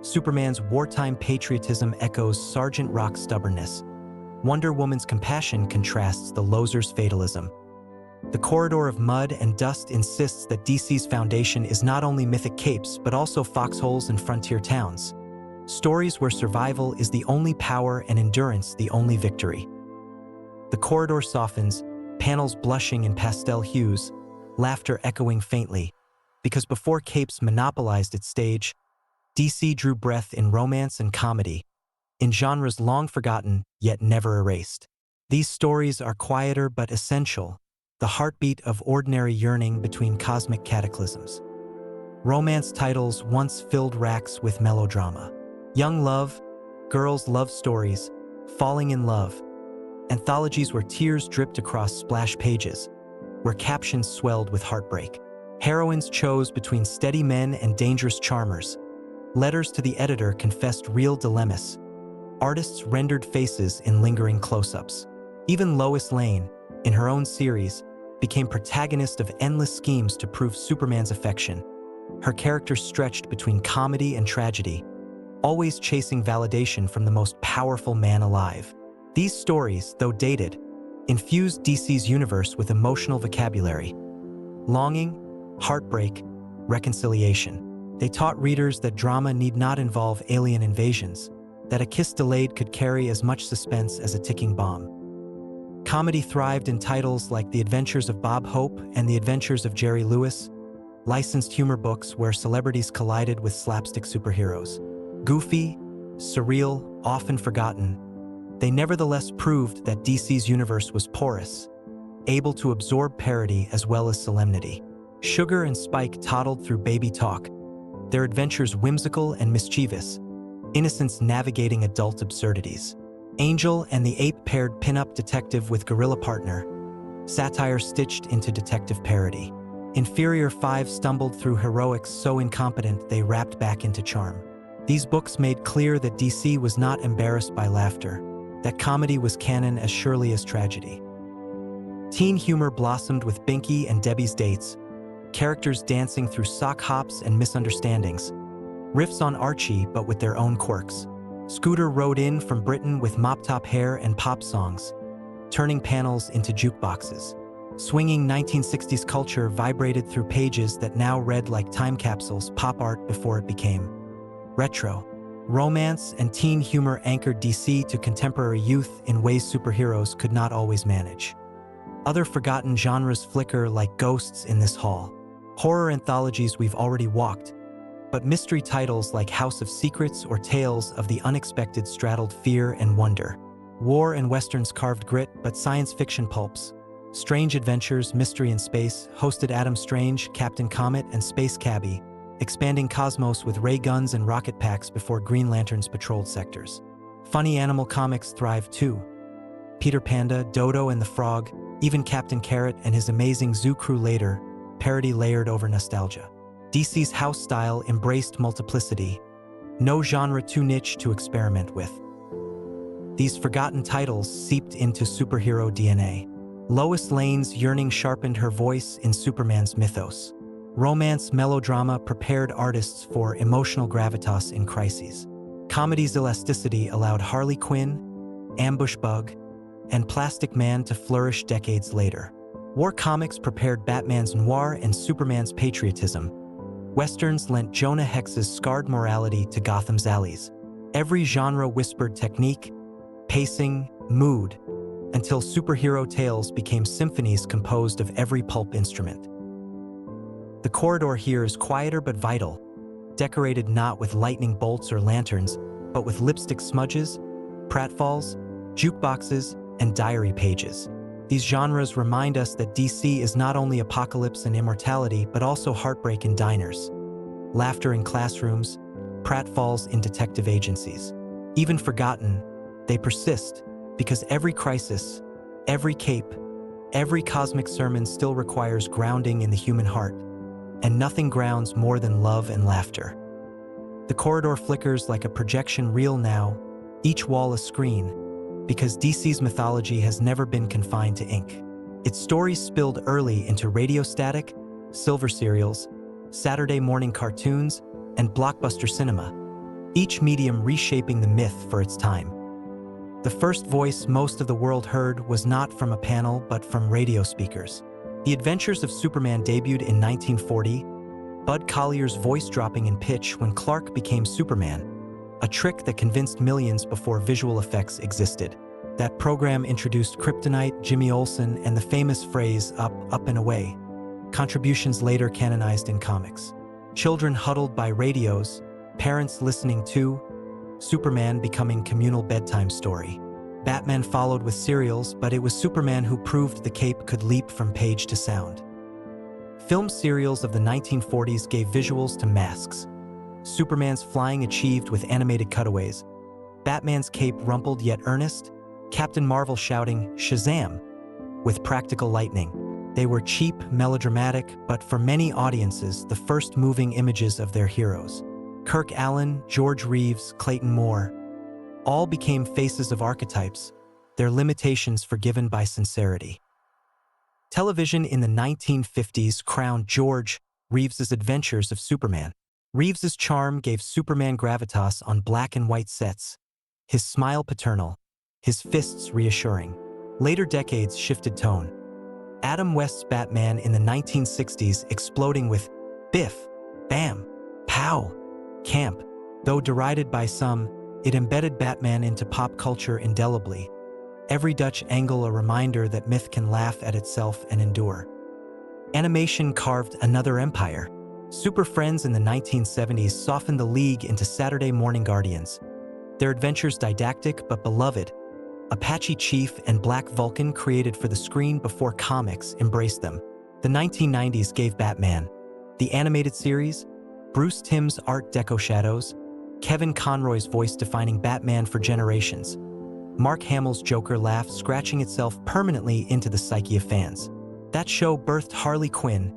Superman's wartime patriotism echoes Sergeant Rock's stubbornness. Wonder Woman's compassion contrasts the loser's fatalism. The Corridor of Mud and Dust insists that DC's foundation is not only mythic capes but also foxholes and frontier towns. Stories where survival is the only power and endurance the only victory. The corridor softens, panels blushing in pastel hues, laughter echoing faintly, because before capes monopolized its stage, DC drew breath in romance and comedy, in genres long forgotten yet never erased. These stories are quieter but essential, the heartbeat of ordinary yearning between cosmic cataclysms. Romance titles once filled racks with melodrama. Young love, girls' love stories, falling in love, anthologies where tears dripped across splash pages, where captions swelled with heartbreak. Heroines chose between steady men and dangerous charmers. Letters to the editor confessed real dilemmas. Artists rendered faces in lingering close-ups. Even Lois Lane, in her own series, became protagonist of endless schemes to prove Superman's affection. Her character stretched between comedy and tragedy, always chasing validation from the most powerful man alive. These stories, though dated, infused DC's universe with emotional vocabulary. Longing, heartbreak, reconciliation. They taught readers that drama need not involve alien invasions, that a kiss delayed could carry as much suspense as a ticking bomb. Comedy thrived in titles like The Adventures of Bob Hope and The Adventures of Jerry Lewis, licensed humor books where celebrities collided with slapstick superheroes. Goofy, surreal, often forgotten, they nevertheless proved that DC's universe was porous, able to absorb parody as well as solemnity. Sugar and Spike toddled through baby talk, their adventures whimsical and mischievous, innocence navigating adult absurdities. Angel and the Ape paired pin-up detective with guerrilla partner, satire stitched into detective parody. Inferior Five stumbled through heroics so incompetent they wrapped back into charm. These books made clear that DC was not embarrassed by laughter, that comedy was canon as surely as tragedy. Teen humor blossomed with Binky and Debbie's Dates, characters dancing through sock hops and misunderstandings, riffs on Archie but with their own quirks. Scooter rode in from Britain with mop-top hair and pop songs, turning panels into jukeboxes. Swinging 1960s culture vibrated through pages that now read like time capsules, pop art before it became retro. Romance and teen humor anchored DC to contemporary youth in ways superheroes could not always manage. Other forgotten genres flicker like ghosts in this hall. Horror anthologies we've already walked, but mystery titles like House of Secrets or Tales of the Unexpected straddled fear and wonder. War and westerns carved grit, but science fiction pulps, Strange Adventures, Mystery in Space hosted Adam Strange, Captain Comet, and Space Cabbie, expanding cosmos with ray guns and rocket packs before Green Lanterns patrolled sectors. Funny animal comics thrived too. Peter Panda, Dodo and the Frog, even Captain Carrot and his amazing Zoo Crew later, parody layered over nostalgia. DC's house style embraced multiplicity, no genre too niche to experiment with. These forgotten titles seeped into superhero DNA. Lois Lane's yearning sharpened her voice in Superman's mythos. Romance melodrama prepared artists for emotional gravitas in crises. Comedy's elasticity allowed Harley Quinn, Ambush Bug, and Plastic Man to flourish decades later. War comics prepared Batman's noir and Superman's patriotism. Westerns lent Jonah Hex's scarred morality to Gotham's alleys. Every genre whispered technique, pacing, mood, until superhero tales became symphonies composed of every pulp instrument. The corridor here is quieter but vital, decorated not with lightning bolts or lanterns, but with lipstick smudges, pratfalls, jukeboxes, and diary pages. These genres remind us that DC is not only apocalypse and immortality, but also heartbreak in diners, laughter in classrooms, pratfalls in detective agencies. Even forgotten, they persist, because every crisis, every cape, every cosmic sermon still requires grounding in the human heart, and nothing grounds more than love and laughter. The corridor flickers like a projection reel now, each wall a screen, because DC's mythology has never been confined to ink. Its stories spilled early into radio static, silver serials, Saturday morning cartoons, and blockbuster cinema, each medium reshaping the myth for its time. The first voice most of the world heard was not from a panel but from radio speakers. The Adventures of Superman debuted in 1940, Bud Collier's voice dropping in pitch when Clark became Superman, a trick that convinced millions before visual effects existed. That program introduced Kryptonite, Jimmy Olsen, and the famous phrase, "up, up and away," contributions later canonized in comics. Children huddled by radios, parents listening to, Superman becoming communal bedtime story. Batman followed with serials, but it was Superman who proved the cape could leap from page to sound. Film serials of the 1940s gave visuals to masks. Superman's flying achieved with animated cutaways. Batman's cape rumpled yet earnest. Captain Marvel shouting, "Shazam!" with practical lightning. They were cheap, melodramatic, but for many audiences, the first moving images of their heroes. Kirk Allen, George Reeves, Clayton Moore, all became faces of archetypes, their limitations forgiven by sincerity. Television in the 1950s crowned George Reeves's Adventures of Superman. Reeves's charm gave Superman gravitas on black and white sets, his smile paternal, his fists reassuring. Later decades shifted tone. Adam West's Batman in the 1960s exploding with biff, bam, pow, camp. Though derided by some, it embedded Batman into pop culture indelibly. Every Dutch angle a reminder that myth can laugh at itself and endure. Animation carved another empire. Super Friends in the 1970s softened the League into Saturday morning guardians. Their adventures didactic but beloved. Apache Chief and Black Vulcan created for the screen before comics embraced them. The 1990s gave Batman, the animated series, Bruce Timm's Art Deco shadows, Kevin Conroy's voice defining Batman for generations, Mark Hamill's Joker laugh scratching itself permanently into the psyche of fans. That show birthed Harley Quinn,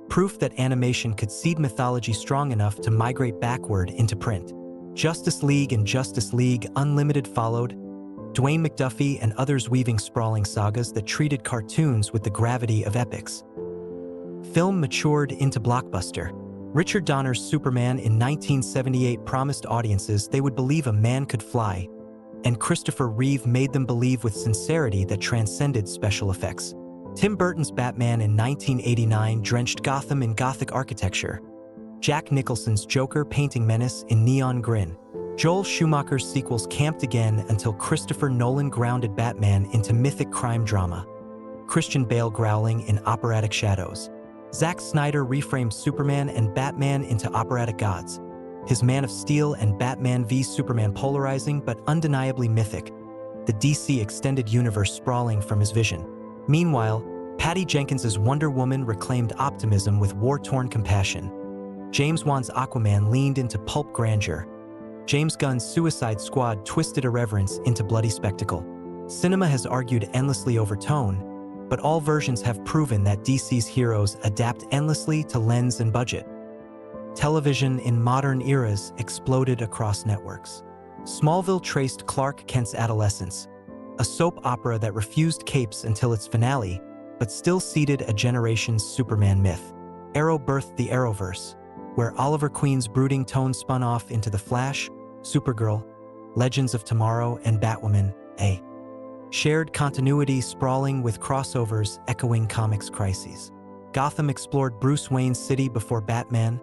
proof that animation could seed mythology strong enough to migrate backward into print. Justice League and Justice League Unlimited followed, Dwayne McDuffie and others weaving sprawling sagas that treated cartoons with the gravity of epics. Film matured into blockbuster. Richard Donner's Superman in 1978 promised audiences they would believe a man could fly, and Christopher Reeve made them believe with sincerity that transcended special effects. Tim Burton's Batman in 1989 drenched Gotham in Gothic architecture. Jack Nicholson's Joker painting menace in neon grin. Joel Schumacher's sequels camped again until Christopher Nolan grounded Batman into mythic crime drama. Christian Bale growling in operatic shadows. Zack Snyder reframed Superman and Batman into operatic gods. His Man of Steel and Batman v Superman polarizing but undeniably mythic, the DC extended universe sprawling from his vision. Meanwhile, Patty Jenkins's Wonder Woman reclaimed optimism with war-torn compassion. James Wan's Aquaman leaned into pulp grandeur. James Gunn's Suicide Squad twisted irreverence into bloody spectacle. Cinema has argued endlessly over tone, but all versions have proven that DC's heroes adapt endlessly to lens and budget. Television in modern eras exploded across networks. Smallville traced Clark Kent's adolescence, a soap opera that refused capes until its finale, but still seeded a generation's Superman myth. Arrow birthed the Arrowverse, where Oliver Queen's brooding tone spun off into The Flash, Supergirl, Legends of Tomorrow, and Batwoman, a shared continuity sprawling with crossovers echoing comics crises. Gotham explored Bruce Wayne's city before Batman.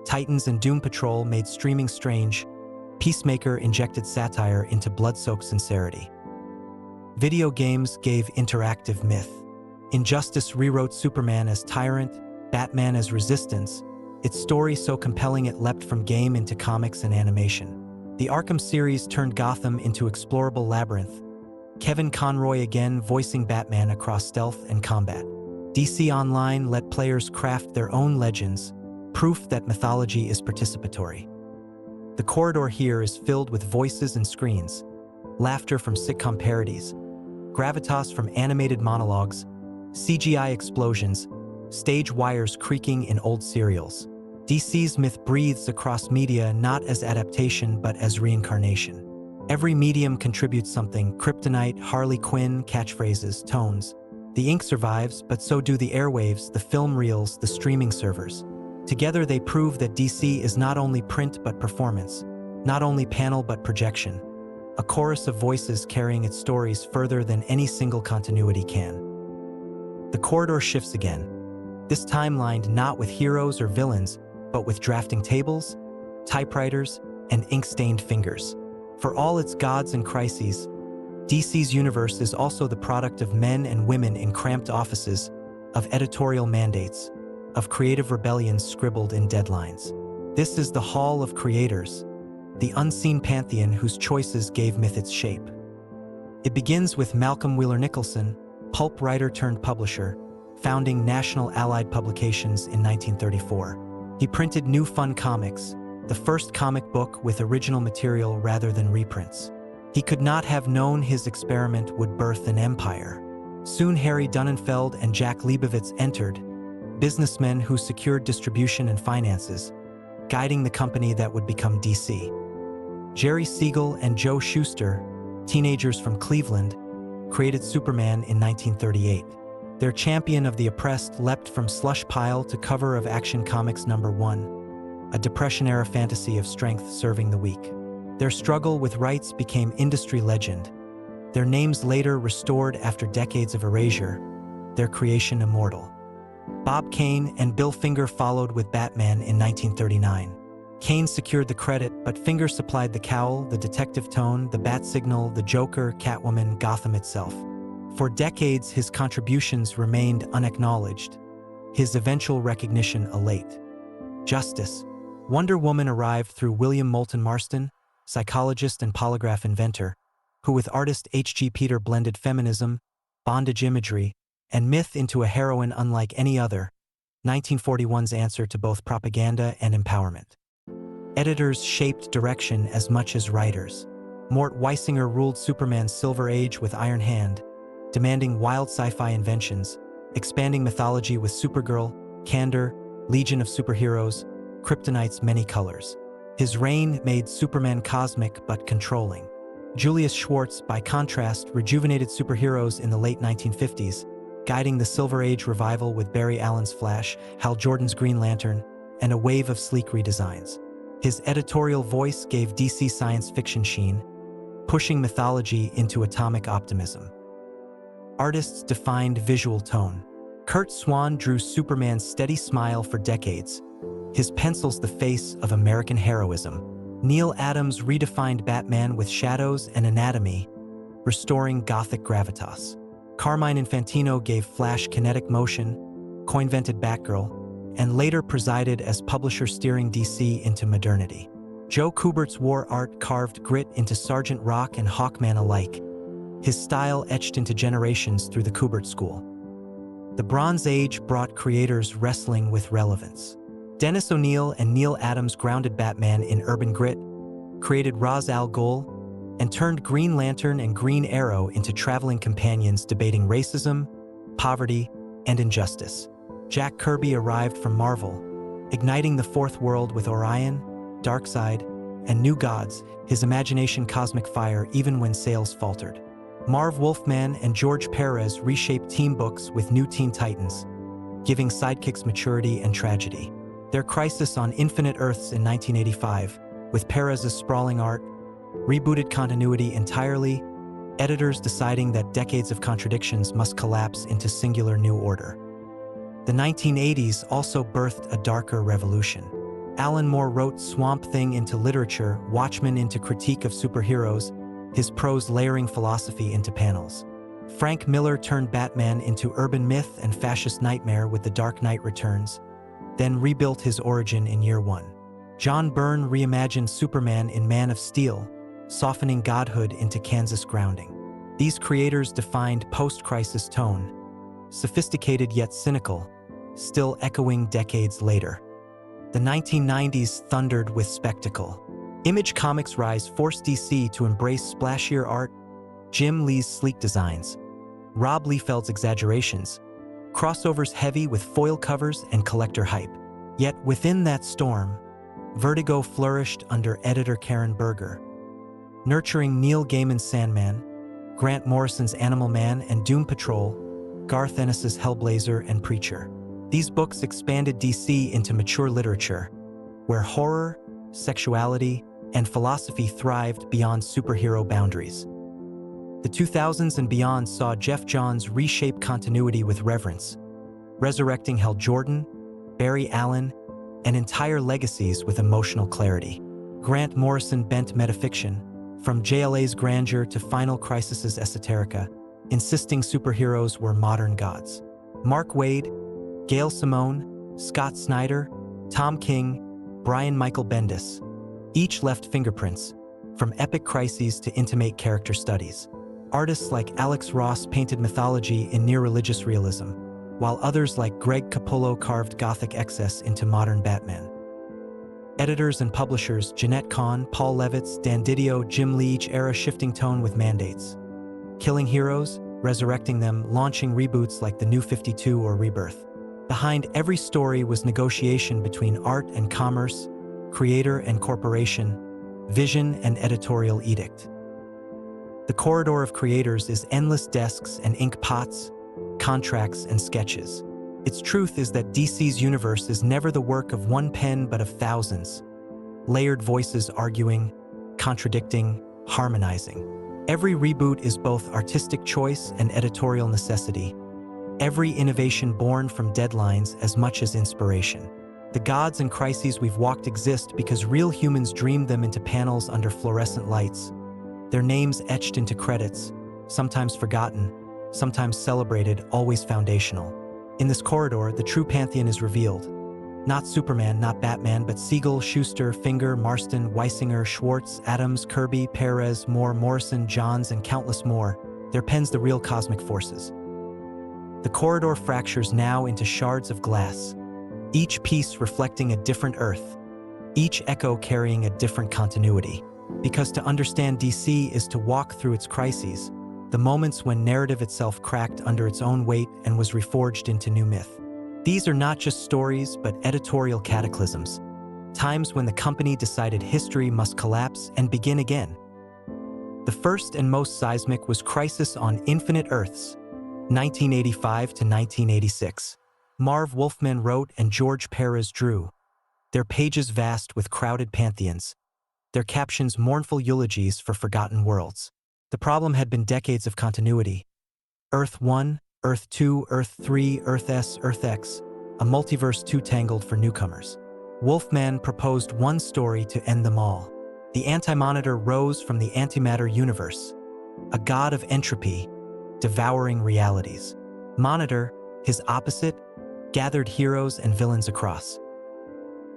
Titans and Doom Patrol made streaming strange. Peacemaker injected satire into blood-soaked sincerity. Video games gave interactive myth. Injustice rewrote Superman as tyrant, Batman as resistance, its story so compelling it leapt from game into comics and animation. The Arkham series turned Gotham into explorable labyrinth. Kevin Conroy again voicing Batman across stealth and combat. DC Online let players craft their own legends, proof that mythology is participatory. The corridor here is filled with voices and screens, laughter from sitcom parodies, gravitas from animated monologues, CGI explosions, stage wires creaking in old serials. DC's myth breathes across media not as adaptation but as reincarnation. Every medium contributes something: kryptonite, Harley Quinn, catchphrases, tones. The ink survives, but so do the airwaves, the film reels, the streaming servers. Together they prove that DC is not only print but performance, not only panel but projection. A chorus of voices carrying its stories further than any single continuity can. The corridor shifts again, this time lined not with heroes or villains, but with drafting tables, typewriters, and ink-stained fingers. For all its gods and crises, DC's universe is also the product of men and women in cramped offices, of editorial mandates, of creative rebellions scribbled in deadlines. This is the Hall of Creators, the unseen pantheon whose choices gave myth its shape. It begins with Malcolm Wheeler Nicholson, pulp writer turned publisher, founding National Allied Publications in 1934. He printed New Fun Comics, the first comic book with original material rather than reprints. He could not have known his experiment would birth an empire. Soon Harry Dunenfeld and Jack Leibowitz entered, businessmen who secured distribution and finances, guiding the company that would become DC. Jerry Siegel and Joe Shuster, teenagers from Cleveland, created Superman in 1938. Their champion of the oppressed leapt from slush pile to cover of Action Comics #1, a Depression-era fantasy of strength serving the weak. Their struggle with rights became industry legend, their names later restored after decades of erasure, their creation immortal. Bob Kane and Bill Finger followed with Batman in 1939. Kane secured the credit, but Finger supplied the cowl, the detective tone, the bat signal, the Joker, Catwoman, Gotham itself. For decades, his contributions remained unacknowledged, his eventual recognition elate. Justice. Wonder Woman arrived through William Moulton Marston, psychologist and polygraph inventor, who with artist H.G. Peter blended feminism, bondage imagery, and myth into a heroine unlike any other, 1941's answer to both propaganda and empowerment. Editors shaped direction as much as writers. Mort Weisinger ruled Superman's Silver Age with iron hand, demanding wild sci-fi inventions, expanding mythology with Supergirl, Candor, Legion of Superheroes, Kryptonite's many colors. His reign made Superman cosmic but controlling. Julius Schwartz, by contrast, rejuvenated superheroes in the late 1950s, guiding the Silver Age revival with Barry Allen's Flash, Hal Jordan's Green Lantern, and a wave of sleek redesigns. His editorial voice gave DC science fiction sheen, pushing mythology into atomic optimism. Artists defined visual tone. Kurt Swan drew Superman's steady smile for decades, his pencils the face of American heroism. Neil Adams redefined Batman with shadows and anatomy, restoring Gothic gravitas. Carmine Infantino gave Flash kinetic motion, coinvented Batgirl, and later presided as publisher steering DC into modernity. Joe Kubert's war art carved grit into Sergeant Rock and Hawkman alike, his style etched into generations through the Kubert School. The Bronze Age brought creators wrestling with relevance. Dennis O'Neil and Neil Adams grounded Batman in urban grit, created Ra's al Ghul, and turned Green Lantern and Green Arrow into traveling companions debating racism, poverty, and injustice. Jack Kirby arrived from Marvel, igniting the Fourth World with Orion, Darkseid, and New Gods, his imagination cosmic fire even when sales faltered. Marv Wolfman and George Perez reshaped team books with New Teen Titans, giving sidekicks maturity and tragedy. Their Crisis on Infinite Earths in 1985, with Perez's sprawling art, rebooted continuity entirely, editors deciding that decades of contradictions must collapse into singular new order. The 1980s also birthed a darker revolution. Alan Moore wrote Swamp Thing into literature, Watchmen into critique of superheroes, his prose layering philosophy into panels. Frank Miller turned Batman into urban myth and fascist nightmare with The Dark Knight Returns, then rebuilt his origin in Year One. John Byrne reimagined Superman in Man of Steel, softening godhood into Kansas grounding. These creators defined post-crisis tone, sophisticated yet cynical, still echoing decades later. The 1990s thundered with spectacle. Image Comics' rise forced DC to embrace splashier art, Jim Lee's sleek designs, Rob Liefeld's exaggerations, crossovers heavy with foil covers and collector hype. Yet within that storm, Vertigo flourished under editor Karen Berger, nurturing Neil Gaiman's Sandman, Grant Morrison's Animal Man and Doom Patrol, Garth Ennis's Hellblazer and Preacher. These books expanded DC into mature literature, where horror, sexuality, and philosophy thrived beyond superhero boundaries. The 2000s and beyond saw Jeff Johns reshape continuity with reverence, resurrecting Hal Jordan, Barry Allen, and entire legacies with emotional clarity. Grant Morrison bent metafiction, from JLA's grandeur to Final Crisis's esoterica, insisting superheroes were modern gods. Mark Waid, Gail Simone, Scott Snyder, Tom King, Brian Michael Bendis, each left fingerprints, from epic crises to intimate character studies. Artists like Alex Ross painted mythology in near-religious realism, while others like Greg Capullo carved Gothic excess into modern Batman. Editors and publishers Jeanette Kahn, Paul Levitz, Dan Didio, Jim Lee each era shifting tone with mandates. Killing heroes, resurrecting them, launching reboots like The New 52 or Rebirth. Behind every story was negotiation between art and commerce, creator and corporation, vision and editorial edict. The corridor of creators is endless desks and ink pots, contracts and sketches. Its truth is that DC's universe is never the work of one pen but of thousands, layered voices arguing, contradicting, harmonizing. Every reboot is both artistic choice and editorial necessity, every innovation born from deadlines as much as inspiration. The gods and crises we've walked exist because real humans dreamed them into panels under fluorescent lights, their names etched into credits, sometimes forgotten, sometimes celebrated, always foundational. In this corridor, the true pantheon is revealed. Not Superman, not Batman, but Siegel, Schuster, Finger, Marston, Weisinger, Schwartz, Adams, Kirby, Perez, Moore, Morrison, Johns, and countless more. Their pens the real cosmic forces. The corridor fractures now into shards of glass, each piece reflecting a different Earth, each echo carrying a different continuity. Because to understand DC is to walk through its crises, the moments when narrative itself cracked under its own weight and was reforged into new myth. These are not just stories, but editorial cataclysms, times when the company decided history must collapse and begin again. The first and most seismic was Crisis on Infinite Earths, 1985 to 1986. Marv Wolfman wrote and George Perez drew, their pages vast with crowded pantheons, their captions mournful eulogies for forgotten worlds. The problem had been decades of continuity. Earth 1, Earth 2, Earth 3, Earth S, Earth X, a multiverse too tangled for newcomers. Wolfman proposed one story to end them all. The Anti-Monitor rose from the antimatter universe, a god of entropy, devouring realities. Monitor, his opposite, gathered heroes and villains across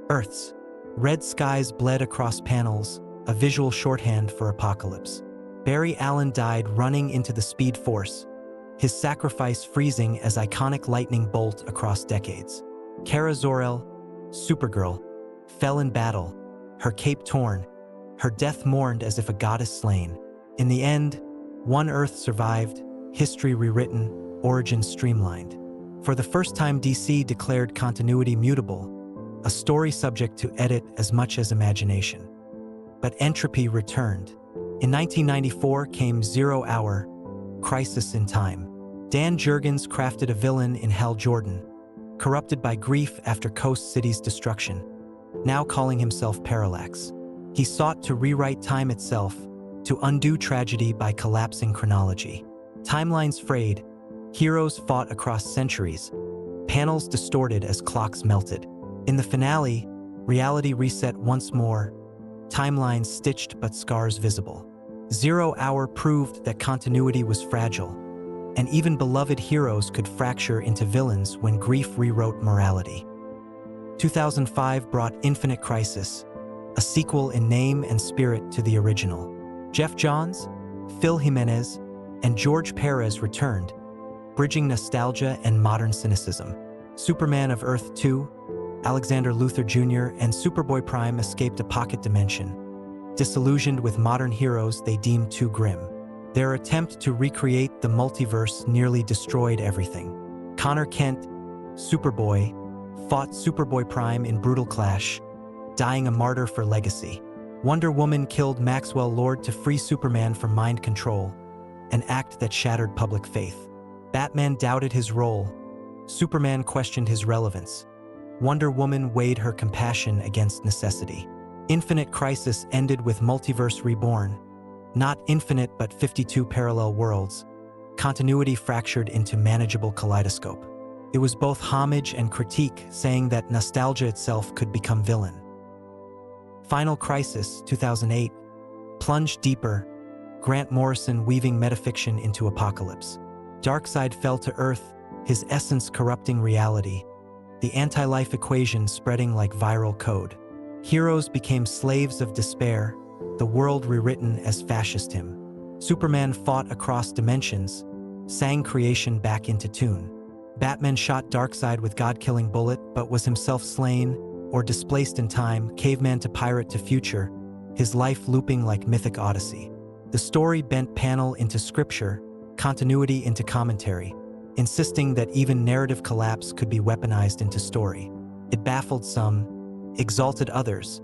Earths. Red skies bled across panels, a visual shorthand for apocalypse. Barry Allen died running into the Speed Force, his sacrifice freezing as iconic lightning bolt across decades. Kara Zor-El, Supergirl, fell in battle, her cape torn, her death mourned as if a goddess slain. In the end, one Earth survived, history rewritten, origins streamlined. For the first time, DC declared continuity mutable, a story subject to edit as much as imagination. But entropy returned. In 1994 came 0 Hour, Crisis in Time. Dan Jurgens crafted a villain in Hal Jordan, corrupted by grief after Coast City's destruction, now calling himself Parallax. He sought to rewrite time itself, to undo tragedy by collapsing chronology. Timelines frayed, heroes fought across centuries, panels distorted as clocks melted. In the finale, reality reset once more, timelines stitched but scars visible. 0 Hour proved that continuity was fragile, and even beloved heroes could fracture into villains when grief rewrote morality. 2005 brought Infinite Crisis, a sequel in name and spirit to the original. Jeff Johns, Phil Jimenez, and George Perez returned, bridging nostalgia and modern cynicism. Superman of Earth 2, Alexander Luthor Jr., and Superboy Prime escaped a pocket dimension. Disillusioned with modern heroes they deemed too grim, their attempt to recreate the multiverse nearly destroyed everything. Connor Kent, Superboy, fought Superboy Prime in brutal clash, dying a martyr for legacy. Wonder Woman killed Maxwell Lord to free Superman from mind control, an act that shattered public faith. Batman doubted his role. Superman questioned his relevance. Wonder Woman weighed her compassion against necessity. Infinite Crisis ended with Multiverse Reborn. Not infinite but 52 parallel worlds. Continuity fractured into manageable kaleidoscope. It was both homage and critique, saying that nostalgia itself could become villain. Final Crisis, 2008, plunged deeper, Grant Morrison weaving metafiction into apocalypse. Darkseid fell to Earth, his essence corrupting reality, the anti-life equation spreading like viral code. Heroes became slaves of despair, the world rewritten as fascist hymn. Superman fought across dimensions, sang creation back into tune. Batman shot Darkseid with God-killing bullet, but was himself slain or displaced in time, caveman to pirate to future, his life looping like mythic odyssey. The story bent panel into scripture, continuity into commentary, insisting that even narrative collapse could be weaponized into story. It baffled some, exalted others,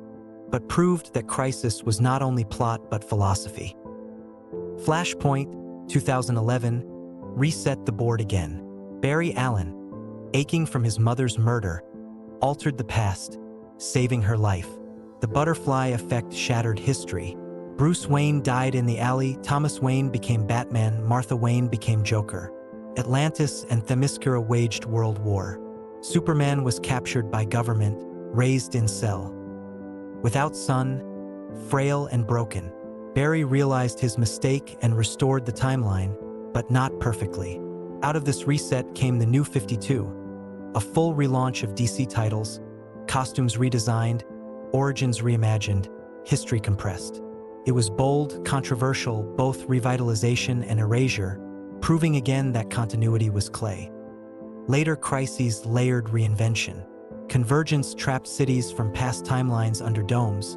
but proved that Crisis was not only plot but philosophy. Flashpoint, 2011, reset the board again. Barry Allen, aching from his mother's murder, altered the past, saving her life. The butterfly effect shattered history. Bruce Wayne died in the alley, Thomas Wayne became Batman, Martha Wayne became Joker. Atlantis and Themyscira waged world war. Superman was captured by government, raised in cell. Without sun, frail and broken, Barry realized his mistake and restored the timeline, but not perfectly. Out of this reset came the New 52, a full relaunch of DC titles, costumes redesigned, origins reimagined, history compressed. It was bold, controversial, both revitalization and erasure, proving again that continuity was clay. Later crises layered reinvention. Convergence trapped cities from past timelines under domes,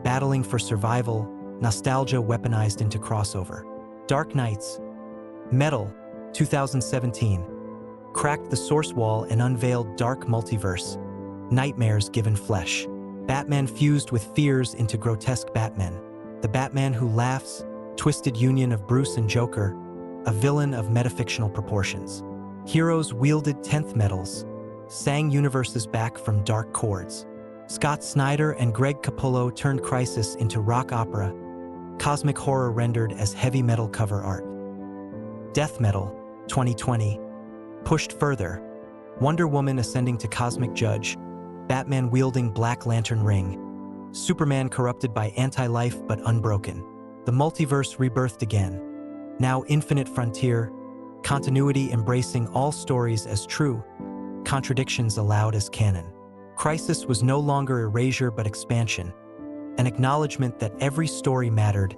battling for survival, nostalgia weaponized into crossover. Dark Knights, Metal, 2017, cracked the source wall and unveiled dark multiverse, nightmares given flesh. Batman fused with fears into grotesque Batman, the Batman who laughs, twisted union of Bruce and Joker, a villain of metafictional proportions. Heroes wielded 10th metals, sang universes back from dark chords. Scott Snyder and Greg Capullo turned Crisis into rock opera, cosmic horror rendered as heavy metal cover art. Death Metal, 2020, pushed further, Wonder Woman ascending to cosmic judge, Batman wielding Black Lantern ring, Superman corrupted by anti-life but unbroken. The multiverse rebirthed again. Now Infinite Frontier, continuity embracing all stories as true, contradictions allowed as canon. Crisis was no longer erasure but expansion, an acknowledgement that every story mattered,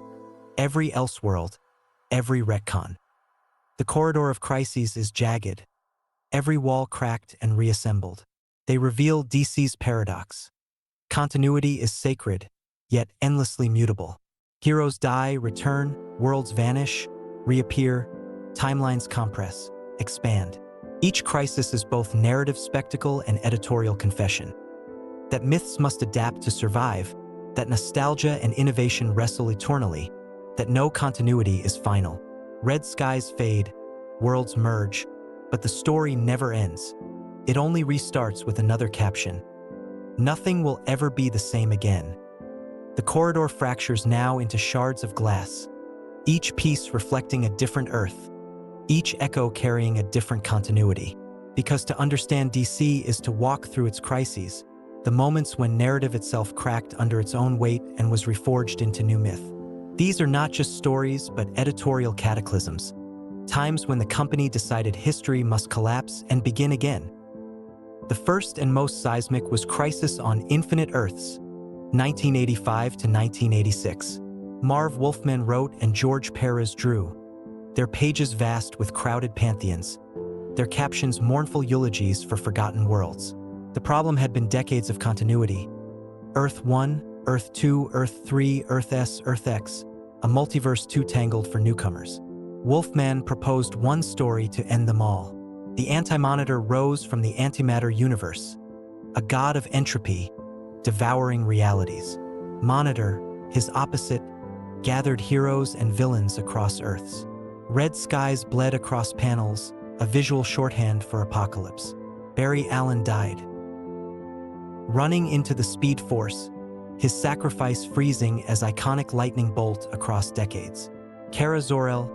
every Elseworld, every retcon. The corridor of crises is jagged, every wall cracked and reassembled. They reveal DC's paradox. Continuity is sacred, yet endlessly mutable. Heroes die, return, worlds vanish, reappear, timelines compress, expand. Each crisis is both narrative spectacle and editorial confession. That myths must adapt to survive, that nostalgia and innovation wrestle eternally, that no continuity is final. Red skies fade, worlds merge, but the story never ends. It only restarts with another caption. Nothing will ever be the same again. The corridor fractures now into shards of glass, each piece reflecting a different Earth, each echo carrying a different continuity. Because to understand DC is to walk through its crises, the moments when narrative itself cracked under its own weight and was reforged into new myth. These are not just stories, but editorial cataclysms, times when the company decided history must collapse and begin again. The first and most seismic was Crisis on Infinite Earths, 1985 to 1986. Marv Wolfman wrote and George Perez drew, their pages vast with crowded pantheons, their captions mournful eulogies for forgotten worlds. The problem had been decades of continuity. Earth 1, Earth 2, Earth 3, Earth S, Earth X, a multiverse too tangled for newcomers. Wolfman proposed one story to end them all. The Anti-Monitor rose from the antimatter universe, a god of entropy, devouring realities. Monitor, his opposite, gathered heroes and villains across Earths. Red skies bled across panels, a visual shorthand for apocalypse. Barry Allen died, running into the Speed Force, his sacrifice freezing as iconic lightning bolt across decades. Kara Zor-El,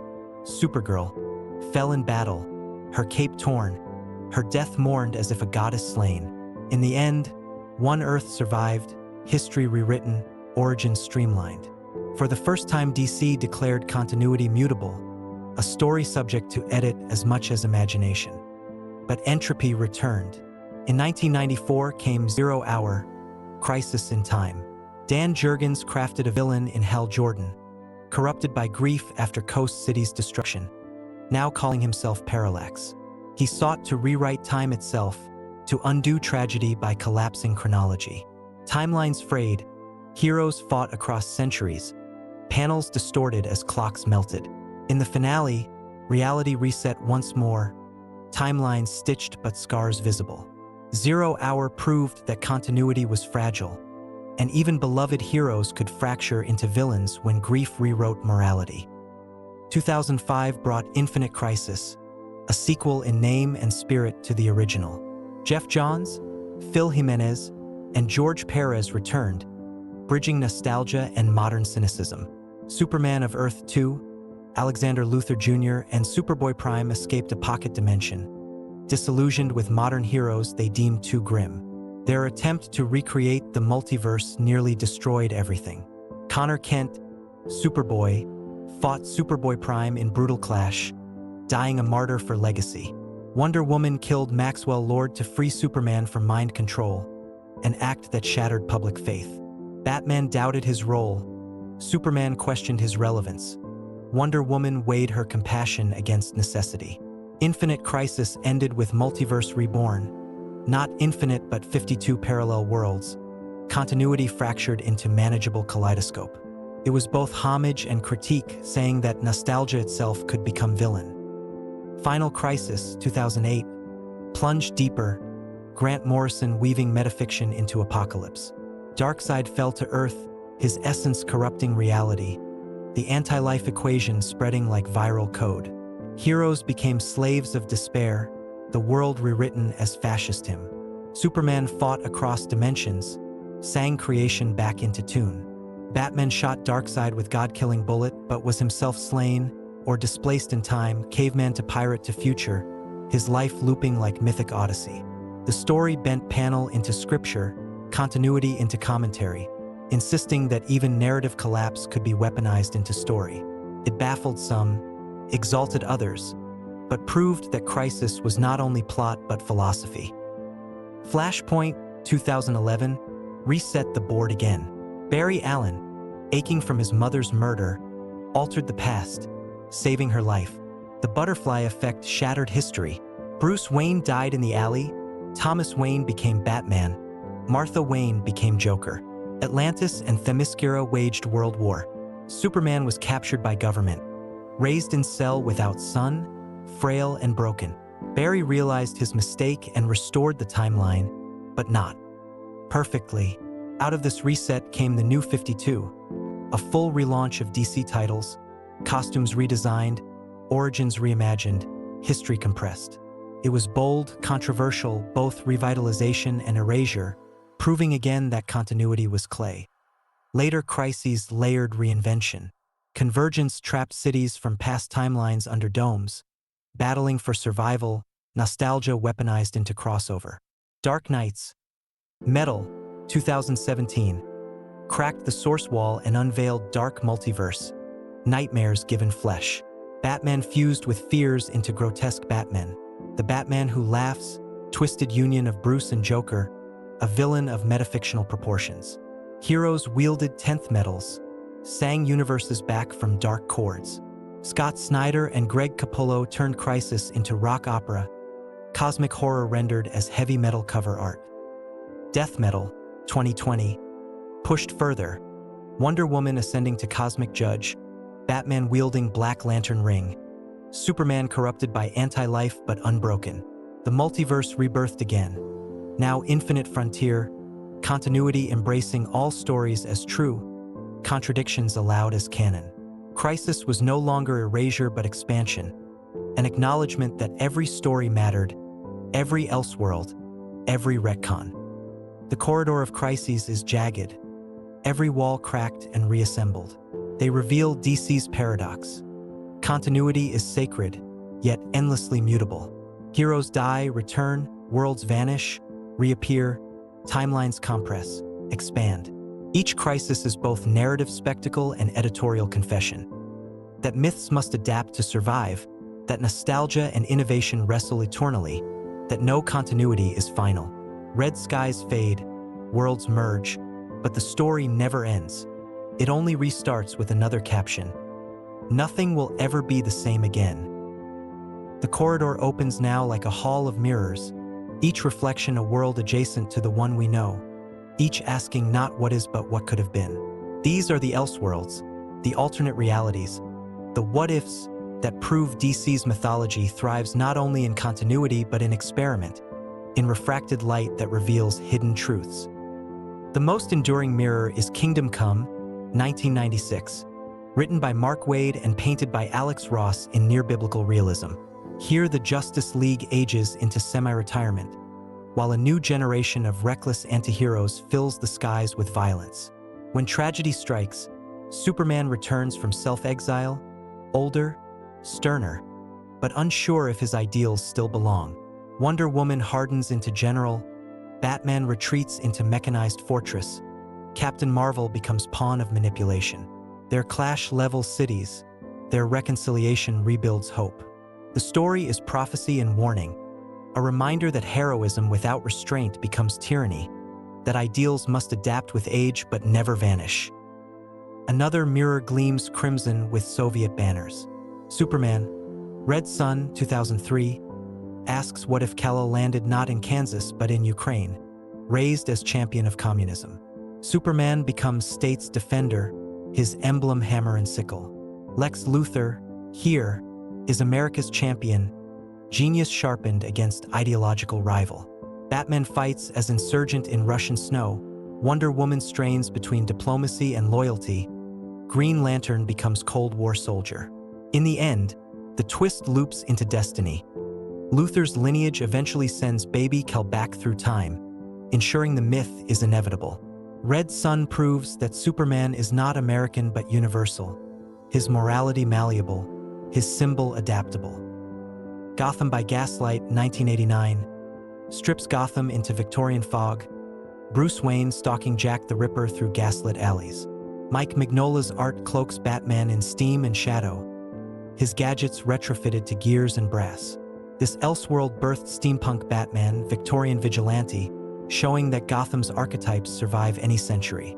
Supergirl, fell in battle, her cape torn, her death mourned as if a goddess slain. In the end, one Earth survived, history rewritten, origins streamlined. For the first time, DC declared continuity mutable, a story subject to edit as much as imagination. But entropy returned. In 1994 came 0 Hour, Crisis in Time. Dan Jurgens crafted a villain in Hal Jordan, corrupted by grief after Coast City's destruction, now calling himself Parallax. He sought to rewrite time itself, to undo tragedy by collapsing chronology. Timelines frayed, heroes fought across centuries, panels distorted as clocks melted. In the finale, reality reset once more, timelines stitched but scars visible. 0 Hour proved that continuity was fragile, and even beloved heroes could fracture into villains when grief rewrote morality. 2005 brought Infinite Crisis, a sequel in name and spirit to the original. Jeff Johns, Phil Jimenez, and George Perez returned, bridging nostalgia and modern cynicism. Superman of Earth 2, Alexander Luthor Jr. and Superboy Prime escaped a pocket dimension. Disillusioned with modern heroes they deemed too grim, their attempt to recreate the multiverse nearly destroyed everything. Connor Kent, Superboy, fought Superboy Prime in brutal clash, dying a martyr for legacy. Wonder Woman killed Maxwell Lord to free Superman from mind control, an act that shattered public faith. Batman doubted his role. Superman questioned his relevance. Wonder Woman weighed her compassion against necessity. Infinite Crisis ended with Multiverse Reborn. Not infinite but 52 parallel worlds. Continuity fractured into manageable kaleidoscope. It was both homage and critique, saying that nostalgia itself could become villain. Final Crisis, 2008, plunged deeper, Grant Morrison weaving metafiction into apocalypse. Darkseid fell to Earth, his essence corrupting reality, the anti-life equation spreading like viral code. Heroes became slaves of despair, the world rewritten as fascist hymn. Superman fought across dimensions, sang creation back into tune. Batman shot Darkseid with God-killing bullet, but was himself slain or displaced in time, caveman to pirate to future, his life looping like mythic odyssey. The story bent panel into scripture, continuity into commentary, insisting that even narrative collapse could be weaponized into story. It baffled some, exalted others, but proved that Crisis was not only plot but philosophy. Flashpoint, 2011, reset the board again. Barry Allen, aching from his mother's murder, altered the past, saving her life. The butterfly effect shattered history. Bruce Wayne died in the alley, Thomas Wayne became Batman, Martha Wayne became Joker. Atlantis and Themyscira waged World War. Superman was captured by government. Raised in cell without sun, frail and broken. Barry realized his mistake and restored the timeline, but not perfectly. Out of this reset came the New 52, a full relaunch of DC titles, costumes redesigned, origins reimagined, history compressed. It was bold, controversial, both revitalization and erasure, proving again that continuity was clay. Later crises layered reinvention. Convergence trapped cities from past timelines under domes, battling for survival, nostalgia weaponized into crossover. Dark Knights. Metal, 2017, cracked the source wall and unveiled dark multiverse, nightmares given flesh. Batman fused with fears into grotesque Batman. The Batman who laughs, twisted union of Bruce and Joker, a villain of metafictional proportions. Heroes wielded 10th metals, sang universes back from dark chords. Scott Snyder and Greg Capullo turned Crisis into rock opera, cosmic horror rendered as heavy metal cover art. Death Metal, 2020, pushed further. Wonder Woman ascending to cosmic judge, Batman wielding Black Lantern ring, Superman corrupted by anti-life but unbroken. The multiverse rebirthed again. Now Infinite Frontier, continuity embracing all stories as true, contradictions allowed as canon. Crisis was no longer erasure but expansion, an acknowledgement that every story mattered, every Elseworld, every retcon. The corridor of crises is jagged, every wall cracked and reassembled. They reveal DC's paradox. Continuity is sacred, yet endlessly mutable. Heroes die, return, worlds vanish, reappear, timelines compress, expand. Each crisis is both narrative spectacle and editorial confession. That myths must adapt to survive, that nostalgia and innovation wrestle eternally, that no continuity is final. Red skies fade, worlds merge, but the story never ends. It only restarts with another caption. Nothing will ever be the same again. The corridor opens now like a hall of mirrors, each reflection a world adjacent to the one we know, each asking not what is but what could have been. These are the Elseworlds, the alternate realities, the what-ifs that prove DC's mythology thrives not only in continuity but in experiment, in refracted light that reveals hidden truths. The most enduring mirror is Kingdom Come, 1996, written by Mark Waid and painted by Alex Ross in near-biblical realism. Here the Justice League ages into semi-retirement, while a new generation of reckless anti-heroes fills the skies with violence. When tragedy strikes, Superman returns from self-exile, older, sterner, but unsure if his ideals still belong. Wonder Woman hardens into general, Batman retreats into mechanized fortress, Captain Marvel becomes pawn of manipulation. Their clash levels cities, their reconciliation rebuilds hope. The story is prophecy and warning, a reminder that heroism without restraint becomes tyranny, that ideals must adapt with age but never vanish. Another mirror gleams crimson with Soviet banners. Superman, Red Sun, 2003, asks what if Kal-El landed not in Kansas but in Ukraine, raised as champion of communism. Superman becomes state's defender, his emblem hammer and sickle. Lex Luthor, here, is America's champion, genius sharpened against ideological rival. Batman fights as insurgent in Russian snow, Wonder Woman strains between diplomacy and loyalty, Green Lantern becomes Cold War soldier. In the end, the twist loops into destiny. Luthor's lineage eventually sends baby Kal back through time, ensuring the myth is inevitable. Red Sun proves that Superman is not American but universal, his morality malleable, his symbol adaptable. Gotham by Gaslight, 1989, strips Gotham into Victorian fog, Bruce Wayne stalking Jack the Ripper through gaslit alleys. Mike Mignola's art cloaks Batman in steam and shadow, his gadgets retrofitted to gears and brass. This Elseworld birthed steampunk Batman, Victorian vigilante, showing that Gotham's archetypes survive any century.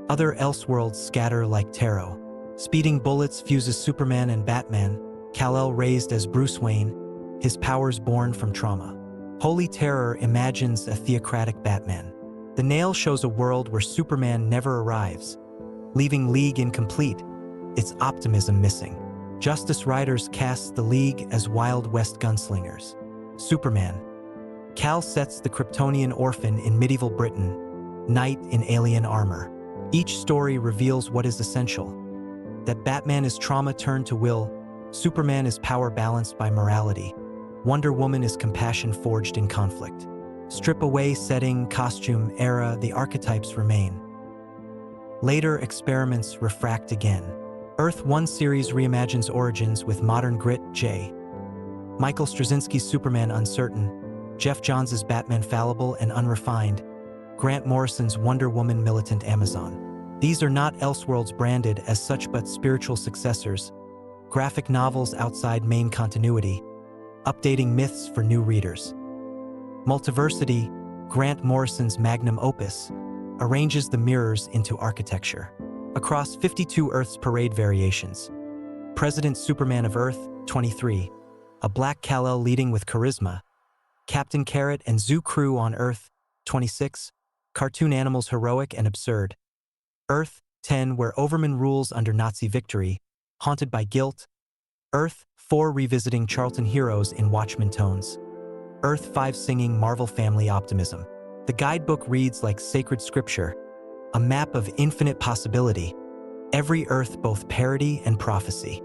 Other Elseworlds scatter like tarot. Speeding Bullets fuses Superman and Batman, Kal-El raised as Bruce Wayne, his powers born from trauma. Holy Terror imagines a theocratic Batman. The Nail shows a world where Superman never arrives, leaving League incomplete, its optimism missing. Justice Riders casts the League as Wild West gunslingers. Superman. Kal sets the Kryptonian orphan in medieval Britain, knight in alien armor. Each story reveals what is essential: that Batman is trauma turned to will, Superman is power balanced by morality, Wonder Woman is compassion forged in conflict. Strip away setting, costume, era, the archetypes remain. Later experiments refract again. Earth 1 series reimagines origins with modern grit. J. Michael Straczynski's Superman uncertain, Jeff Johns' Batman fallible and unrefined, Grant Morrison's Wonder Woman militant Amazon. These are not Elseworlds branded as such but spiritual successors, graphic novels outside main continuity, updating myths for new readers. Multiversity, Grant Morrison's magnum opus, arranges the mirrors into architecture. Across 52 Earth's parade variations. President Superman of Earth, 23, a black Kal-El leading with charisma. Captain Carrot and Zoo Crew on Earth, 26, cartoon animals heroic and absurd. Earth, 10, where Overman rules under Nazi victory, haunted by guilt. Earth, 4, revisiting Charlton heroes in Watchmen tones. Earth 5, singing Marvel family optimism. The guidebook reads like sacred scripture, a map of infinite possibility, every Earth both parody and prophecy.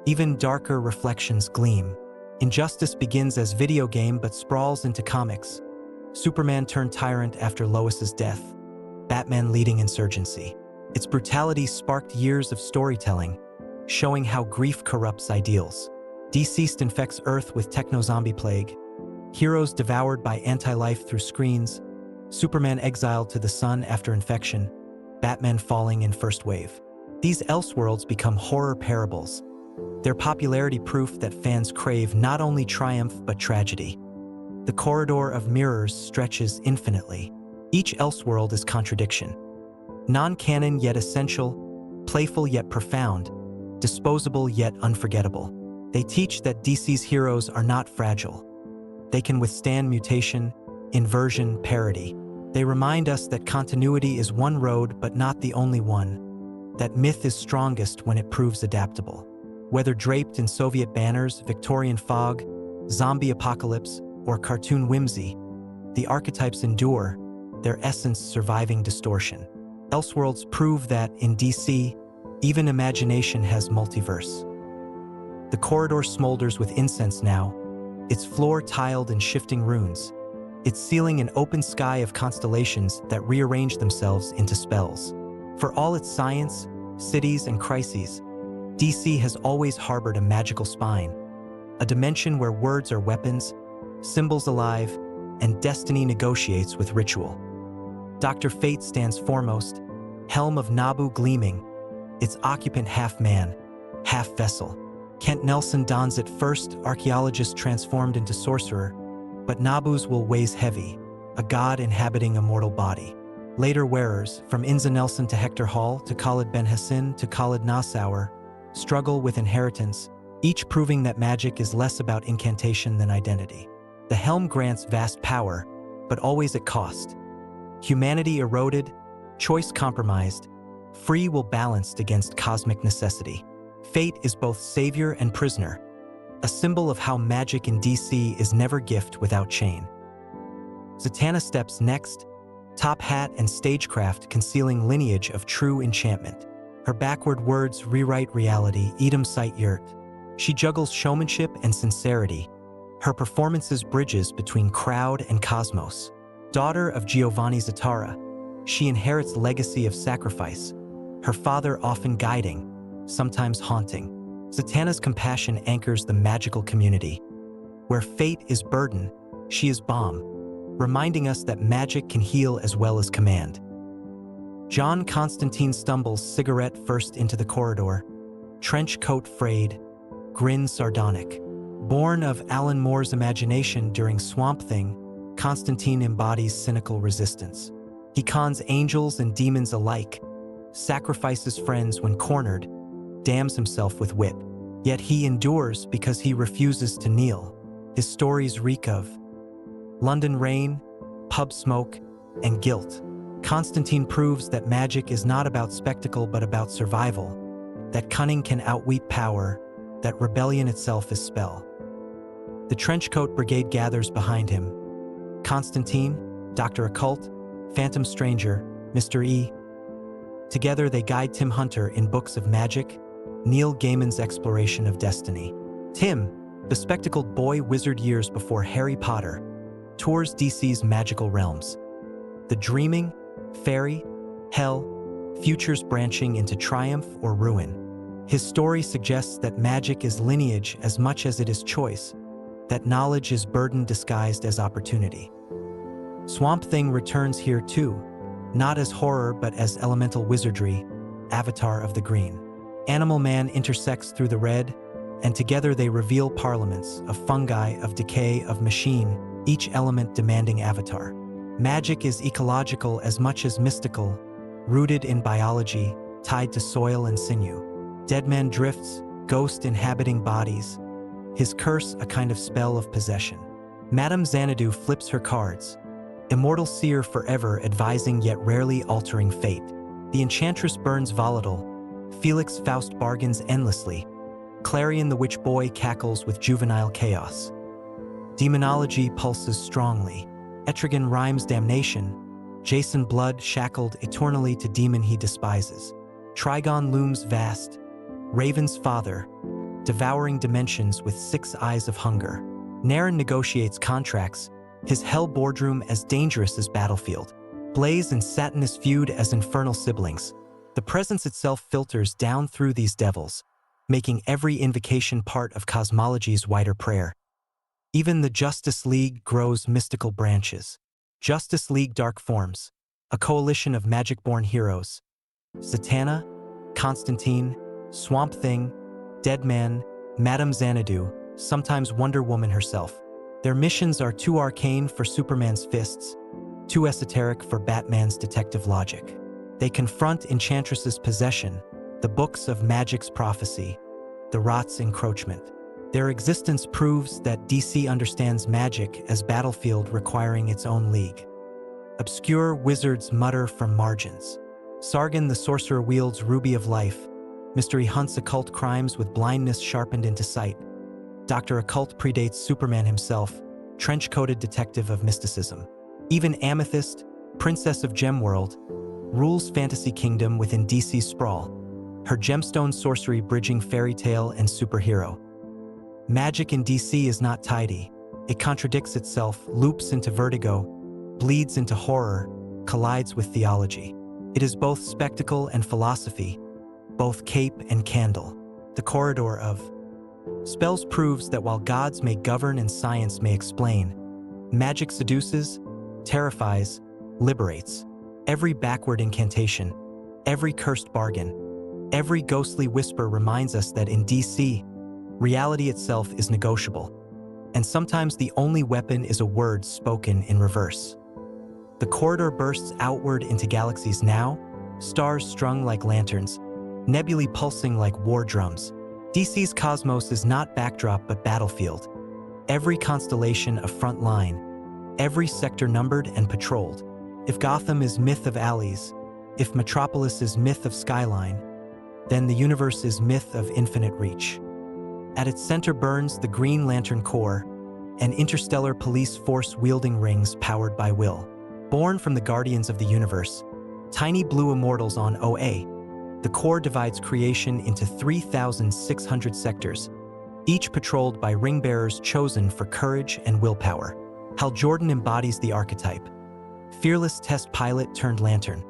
Even darker reflections gleam. Injustice begins as video game but sprawls into comics. Superman turned tyrant after Lois's death. Batman leading insurgency. Its brutality sparked years of storytelling, showing how grief corrupts ideals. Deceased infects Earth with techno-zombie plague. Heroes devoured by anti-life through screens. Superman exiled to the sun after infection, Batman falling in first wave. These Elseworlds become horror parables, their popularity proof that fans crave not only triumph but tragedy. The corridor of mirrors stretches infinitely. Each Elseworld is contradiction. Non-canon yet essential, playful yet profound, disposable yet unforgettable. They teach that DC's heroes are not fragile. They can withstand mutation, inversion, parody. They remind us that continuity is one road but not the only one, that myth is strongest when it proves adaptable. Whether draped in Soviet banners, Victorian fog, zombie apocalypse, or cartoon whimsy, the archetypes endure, their essence surviving distortion. Elseworlds prove that, in DC, even imagination has multiverse. The corridor smolders with incense now, its floor tiled in shifting runes, its ceiling an open sky of constellations that rearrange themselves into spells. For all its science, cities, and crises, DC has always harbored a magical spine, a dimension where words are weapons, symbols alive, and destiny negotiates with ritual. Dr. Fate stands foremost, helm of Nabu gleaming, its occupant half man, half vessel. Kent Nelson dons it first, archaeologist transformed into sorcerer, but Nabu's will weighs heavy, a god inhabiting a mortal body. Later wearers, from Inza Nelson to Hector Hall to Khalid Ben Hassan to Khalid Nassauer, struggle with inheritance, each proving that magic is less about incantation than identity. The helm grants vast power, but always at cost. Humanity eroded, choice compromised, free will balanced against cosmic necessity. Fate is both savior and prisoner, a symbol of how magic in DC is never gift without chain. Zatanna steps next, top hat and stagecraft concealing lineage of true enchantment. Her backward words rewrite reality, idem sight yurt. She juggles showmanship and sincerity. Her performances bridges between crowd and cosmos. Daughter of Giovanni Zatara, she inherits legacy of sacrifice, her father often guiding, sometimes haunting. Zatanna's compassion anchors the magical community. Where fate is burden, she is balm, reminding us that magic can heal as well as command. John Constantine stumbles, cigarette first into the corridor, trench coat frayed, grin sardonic. Born of Alan Moore's imagination during Swamp Thing, Constantine embodies cynical resistance. He cons angels and demons alike, sacrifices friends when cornered, damns himself with wit. Yet he endures because he refuses to kneel. His stories reek of London rain, pub smoke, and guilt. Constantine proves that magic is not about spectacle but about survival, that cunning can outwit power, that rebellion itself is spell. The Trenchcoat Brigade gathers behind him. Constantine, Dr. Occult, Phantom Stranger, Mr. E. Together they guide Tim Hunter in Books of Magic, Neil Gaiman's exploration of destiny. Tim, bespectacled boy wizard years before Harry Potter, tours DC's magical realms. The dreaming, fairy, hell, futures branching into triumph or ruin. His story suggests that magic is lineage as much as it is choice, that knowledge is burden disguised as opportunity. Swamp Thing returns here too, not as horror but as elemental wizardry, avatar of the green. Animal Man intersects through the red, and together they reveal parliaments of fungi, of decay, of machine, each element demanding avatar. Magic is ecological as much as mystical, rooted in biology, tied to soil and sinew. Deadman drifts, ghost inhabiting bodies, his curse a kind of spell of possession. Madame Xanadu flips her cards, immortal seer forever advising yet rarely altering fate. The enchantress burns volatile, Felix Faust bargains endlessly, Clarion the witch boy cackles with juvenile chaos. Demonology pulses strongly, Etrigan rhymes damnation, Jason Blood shackled eternally to demon he despises. Trigon looms vast, Raven's father, devouring dimensions with 6 eyes of hunger. Naren negotiates contracts, his hell boardroom as dangerous as battlefield. Blaze and Satinus feud as infernal siblings. The presence itself filters down through these devils, making every invocation part of cosmology's wider prayer. Even the Justice League grows mystical branches. Justice League Dark Forms, a coalition of magic-born heroes. Zatanna, Constantine, Swamp Thing, Deadman, Madame Xanadu, sometimes Wonder Woman herself. Their missions are too arcane for Superman's fists, too esoteric for Batman's detective logic. They confront Enchantress's possession, the books of magic's prophecy, the rot's encroachment. Their existence proves that DC understands magic as battlefield requiring its own league. Obscure wizards mutter from margins. Sargon the sorcerer wields Ruby of Life. Mystery hunts occult crimes with blindness sharpened into sight. Dr. Occult predates Superman himself, trench-coated detective of mysticism. Even Amethyst, princess of Gemworld, rules fantasy kingdom within DC's sprawl, her gemstone sorcery bridging fairy tale and superhero. Magic in DC is not tidy. It contradicts itself, loops into vertigo, bleeds into horror, collides with theology. It is both spectacle and philosophy, both cape and candle. The corridor of spells proves that while gods may govern and science may explain, magic seduces, terrifies, liberates. Every backward incantation, every cursed bargain, every ghostly whisper reminds us that in DC, reality itself is negotiable, and sometimes the only weapon is a word spoken in reverse. The corridor bursts outward into galaxies now, stars strung like lanterns, nebulae pulsing like war drums. DC's cosmos is not backdrop but battlefield. Every constellation a front line, every sector numbered and patrolled. If Gotham is myth of alleys, if Metropolis is myth of skyline, then the universe is myth of infinite reach. At its center burns the Green Lantern Corps, an interstellar police force wielding rings powered by will. Born from the Guardians of the Universe, tiny blue immortals on OA, the Corps divides creation into 3,600 sectors, each patrolled by ring-bearers chosen for courage and willpower. Hal Jordan embodies the archetype. Fearless test pilot turned lantern.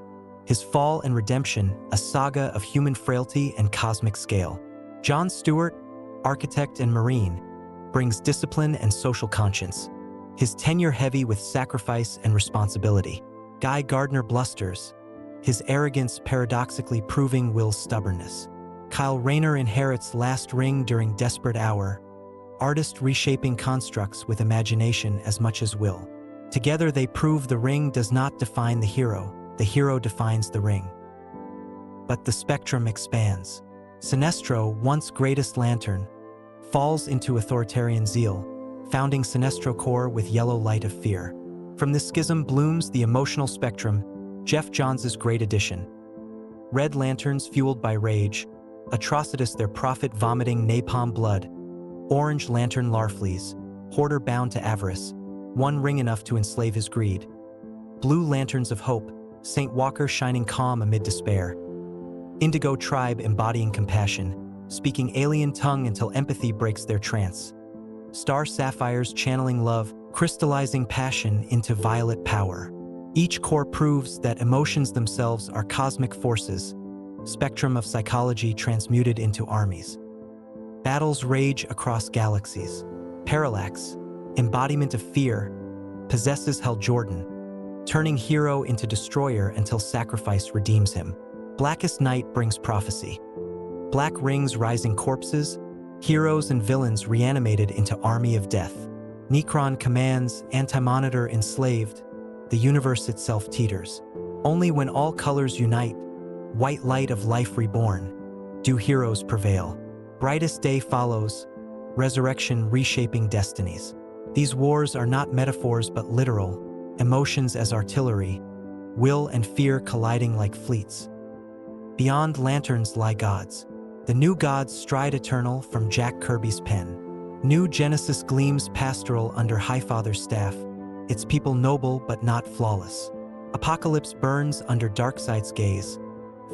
His fall and redemption, a saga of human frailty and cosmic scale. John Stewart, architect and marine, brings discipline and social conscience. His tenure heavy with sacrifice and responsibility. Guy Gardner blusters, his arrogance paradoxically proving Will's stubbornness. Kyle Rayner inherits Last Ring during desperate hour, artist reshaping constructs with imagination as much as will. Together they prove the ring does not define the hero defines the ring. But the spectrum expands. Sinestro, once greatest lantern, falls into authoritarian zeal, founding Sinestro Corps with yellow light of fear. From this schism blooms the emotional spectrum, Jeff Johns' great addition. Red lanterns fueled by rage, Atrocitus their prophet-vomiting napalm blood, Orange lantern Larfleeze, hoarder bound to avarice, one ring enough to enslave his greed. Blue lanterns of hope, Saint Walker shining calm amid despair. Indigo tribe embodying compassion, speaking alien tongue until empathy breaks their trance. Star sapphires channeling love, crystallizing passion into violet power. Each core proves that emotions themselves are cosmic forces, spectrum of psychology transmuted into armies. Battles rage across galaxies. Parallax, embodiment of fear, possesses Hal Jordan, turning hero into destroyer until sacrifice redeems him. Blackest night brings prophecy. Black rings rising corpses, heroes and villains reanimated into army of death. Necron commands, anti-monitor enslaved, the universe itself teeters. Only when all colors unite, white light of life reborn, do heroes prevail. Brightest day follows, resurrection reshaping destinies. These wars are not metaphors but literal, emotions as artillery, will and fear colliding like fleets. Beyond lanterns lie gods. The new gods stride eternal from Jack Kirby's pen. New Genesis gleams pastoral under Highfather's staff, its people noble but not flawless. Apocalypse burns under Darkseid's gaze,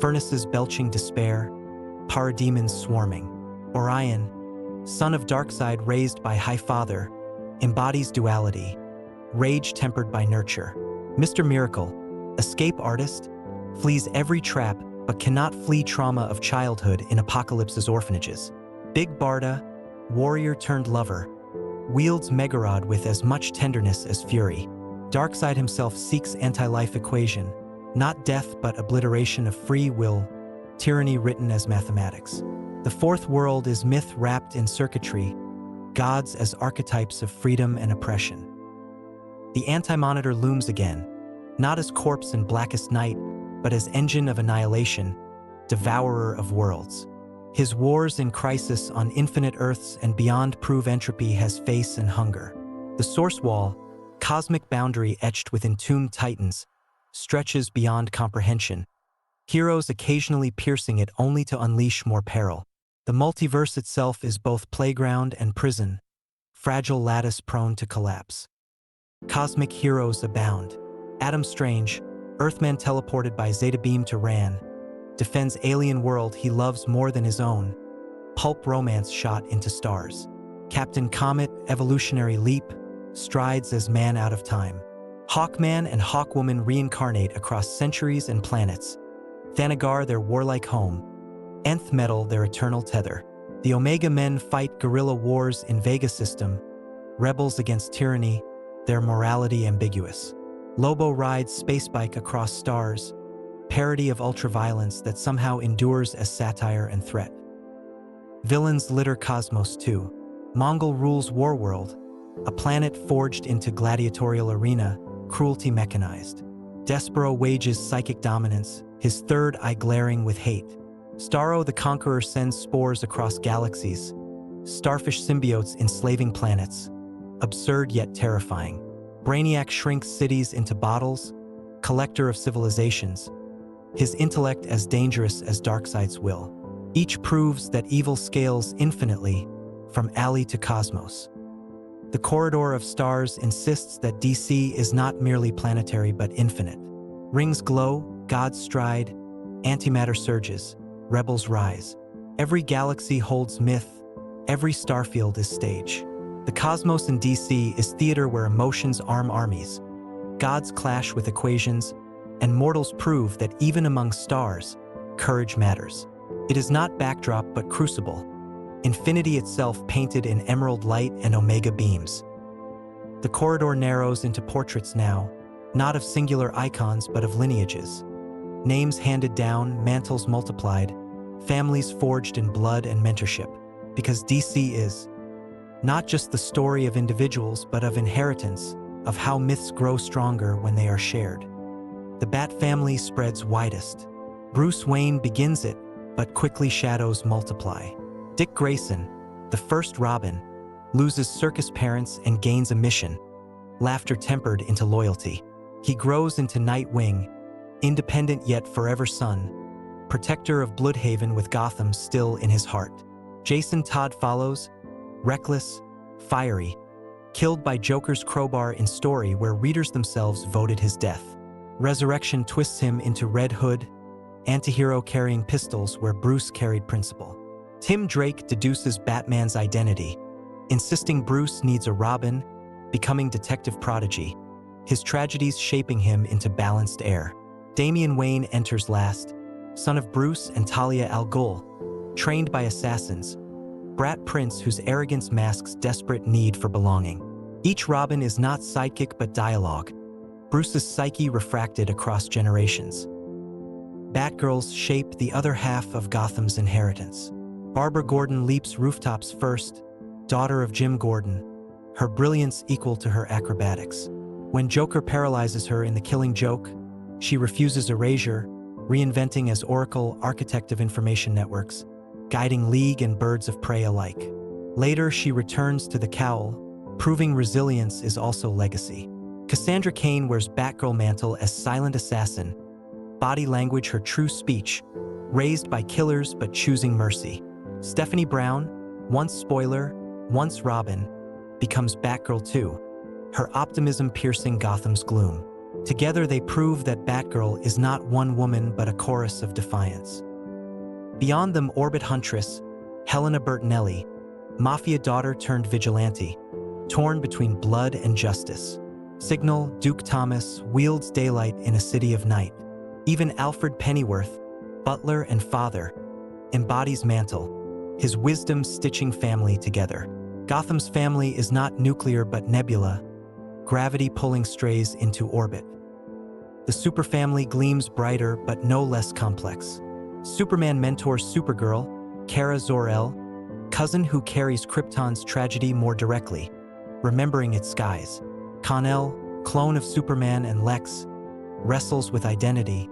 furnaces belching despair, parademons swarming. Orion, son of Darkseid raised by Highfather, embodies duality, rage tempered by nurture. Mr. Miracle, escape artist, flees every trap but cannot flee trauma of childhood in Apocalypse's orphanages. Big Barda, warrior turned lover, wields Megarod with as much tenderness as fury. Darkseid himself seeks anti-life equation, not death but obliteration of free will, tyranny written as mathematics. The fourth world is myth wrapped in circuitry, gods as archetypes of freedom and oppression. The Anti-Monitor looms again, not as corpse in blackest night, but as engine of annihilation, devourer of worlds. His wars in crisis on infinite Earths and beyond prove entropy has face and hunger. The source wall, cosmic boundary etched with entombed titans, stretches beyond comprehension, heroes occasionally piercing it only to unleash more peril. The multiverse itself is both playground and prison, fragile lattice prone to collapse. Cosmic heroes abound. Adam Strange, Earthman teleported by Zeta Beam to Ran, defends alien world he loves more than his own, pulp romance shot into stars. Captain Comet, evolutionary leap, strides as man out of time. Hawkman and Hawkwoman reincarnate across centuries and planets. Thanagar their warlike home, Nth Metal their eternal tether. The Omega Men fight guerrilla wars in Vega system, rebels against tyranny, their morality ambiguous. Lobo rides spacebike across stars, parody of ultraviolence that somehow endures as satire and threat. Villains litter Cosmos too. Mongol rules Warworld, a planet forged into gladiatorial arena, cruelty mechanized. Despero wages psychic dominance, his third eye glaring with hate. Starro the Conqueror sends spores across galaxies, starfish symbiotes enslaving planets. Absurd yet terrifying. Brainiac shrinks cities into bottles, collector of civilizations, his intellect as dangerous as Darkseid's will. Each proves that evil scales infinitely, from alley to cosmos. The Corridor of Stars insists that DC is not merely planetary but infinite. Rings glow, gods stride, antimatter surges, rebels rise. Every galaxy holds myth, every starfield is stage. The cosmos in DC is theater where emotions arm armies. Gods clash with equations, and mortals prove that even among stars, courage matters. It is not backdrop but crucible, infinity itself painted in emerald light and omega beams. The corridor narrows into portraits now, not of singular icons but of lineages. Names handed down, mantles multiplied, families forged in blood and mentorship. Because DC is not just the story of individuals but of inheritance, of how myths grow stronger when they are shared. The Bat family spreads widest. Bruce Wayne begins it, but quickly shadows multiply. Dick Grayson, the first Robin, loses circus parents and gains a mission, laughter tempered into loyalty. He grows into Nightwing, independent yet forever son, protector of Bloodhaven with Gotham still in his heart. Jason Todd follows, reckless, fiery, killed by Joker's crowbar in story where readers themselves voted his death. Resurrection twists him into Red Hood, antihero carrying pistols where Bruce carried principle. Tim Drake deduces Batman's identity, insisting Bruce needs a Robin, becoming detective prodigy, his tragedies shaping him into balanced air. Damian Wayne enters last, son of Bruce and Talia al Ghul, trained by assassins, brat prince whose arrogance masks desperate need for belonging. Each Robin is not sidekick but dialogue, Bruce's psyche refracted across generations. Batgirls shape the other half of Gotham's inheritance. Barbara Gordon leaps rooftops first, daughter of Jim Gordon, her brilliance equal to her acrobatics. When Joker paralyzes her in The Killing Joke, she refuses erasure, reinventing as Oracle, architect of information networks, guiding League and Birds of Prey alike. Later, she returns to the cowl, proving resilience is also legacy. Cassandra Cain wears Batgirl mantle as silent assassin, body language her true speech, raised by killers but choosing mercy. Stephanie Brown, once spoiler, once Robin, becomes Batgirl too, her optimism piercing Gotham's gloom. Together they prove that Batgirl is not one woman but a chorus of defiance. Beyond them orbit Huntress, Helena Bertinelli, mafia daughter turned vigilante, torn between blood and justice. Signal, Duke Thomas, wields daylight in a city of night. Even Alfred Pennyworth, butler and father, embodies Mantle, his wisdom stitching family together. Gotham's family is not nuclear but nebula, gravity pulling strays into orbit. The superfamily gleams brighter but no less complex. Superman mentors Supergirl, Kara Zor-El, cousin who carries Krypton's tragedy more directly, remembering its skies. Kal-El, clone of Superman and Lex, wrestles with identity,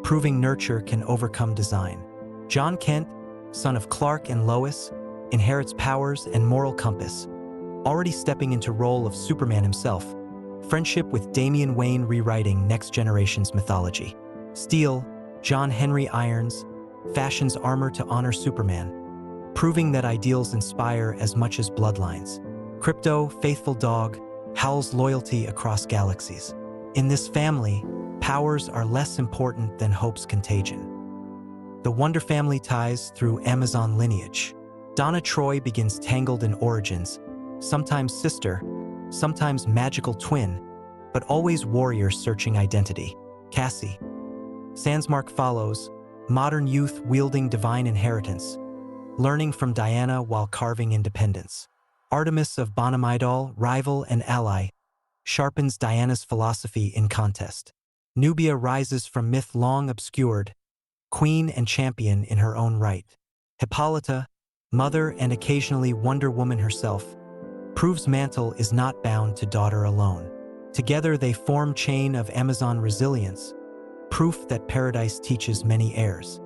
proving nurture can overcome design. John Kent, son of Clark and Lois, inherits powers and moral compass, already stepping into role of Superman himself. Friendship with Damian Wayne rewriting next generation's mythology. Steel, John Henry Irons, fashions armor to honor Superman, proving that ideals inspire as much as bloodlines. Crypto, faithful dog, howls loyalty across galaxies. In this family, powers are less important than hope's contagion. The Wonder family ties through Amazon lineage. Donna Troy begins tangled in origins, sometimes sister, sometimes magical twin, but always warrior searching identity. Cassie. Sandsmark follows, modern youth wielding divine inheritance, learning from Diana while carving independence. Artemis of Bonamidal, rival and ally, sharpens Diana's philosophy in contest. Nubia rises from myth long obscured, queen and champion in her own right. Hippolyta, mother and occasionally Wonder Woman herself, proves Mantle is not bound to daughter alone. Together they form chain of Amazon resilience, proof that paradise teaches many heirs.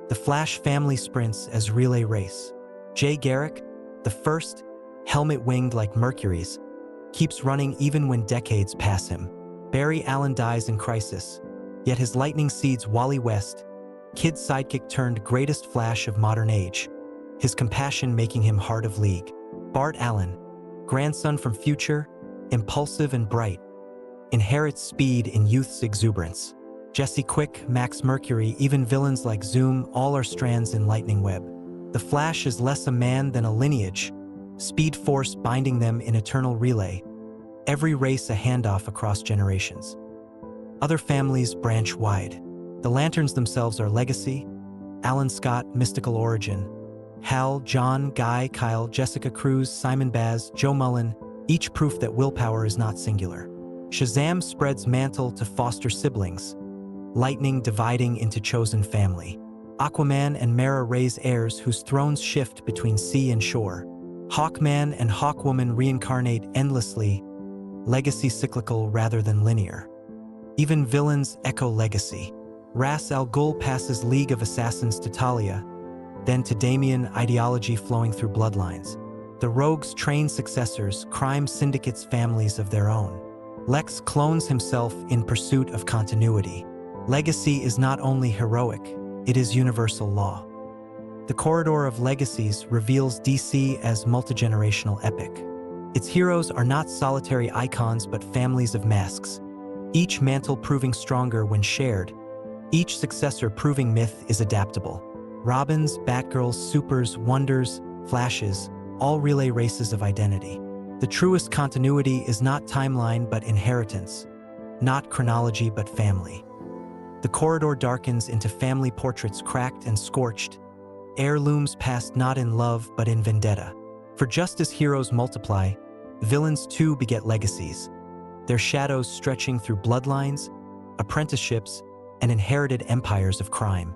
The Flash family sprints as relay race. Jay Garrick, the first, helmet-winged like Mercury's, keeps running even when decades pass him. Barry Allen dies in Crisis, yet his lightning seeds Wally West, kid sidekick turned greatest Flash of modern age, his compassion making him heart of league. Bart Allen, grandson from future, impulsive and bright, inherits speed in youth's exuberance. Jesse Quick, Max Mercury, even villains like Zoom, all are strands in lightning web. The Flash is less a man than a lineage, speed force binding them in eternal relay, every race a handoff across generations. Other families branch wide. The Lanterns themselves are legacy, Alan Scott, mystical origin, Hal, John, Guy, Kyle, Jessica Cruz, Simon Baz, Joe Mullen, each proof that willpower is not singular. Shazam spreads Mantle to foster siblings, lightning dividing into chosen family. Aquaman and Mara raise heirs whose thrones shift between sea and shore. Hawkman and Hawkwoman reincarnate endlessly, legacy cyclical rather than linear. Even villains echo legacy. Ras Al Ghul passes League of Assassins to Talia, then to Damien, ideology flowing through bloodlines. The rogues train successors, crime syndicates families of their own. Lex clones himself in pursuit of continuity. Legacy is not only heroic, it is universal law. The Corridor of Legacies reveals DC as multigenerational epic. Its heroes are not solitary icons but families of masks, each mantle proving stronger when shared, each successor proving myth is adaptable. Robins, Batgirls, Supers, Wonders, Flashes, all relay races of identity. The truest continuity is not timeline but inheritance, not chronology but family. The corridor darkens into family portraits cracked and scorched, heirlooms passed not in love but in vendetta. For just as heroes multiply, villains too beget legacies, their shadows stretching through bloodlines, apprenticeships, and inherited empires of crime.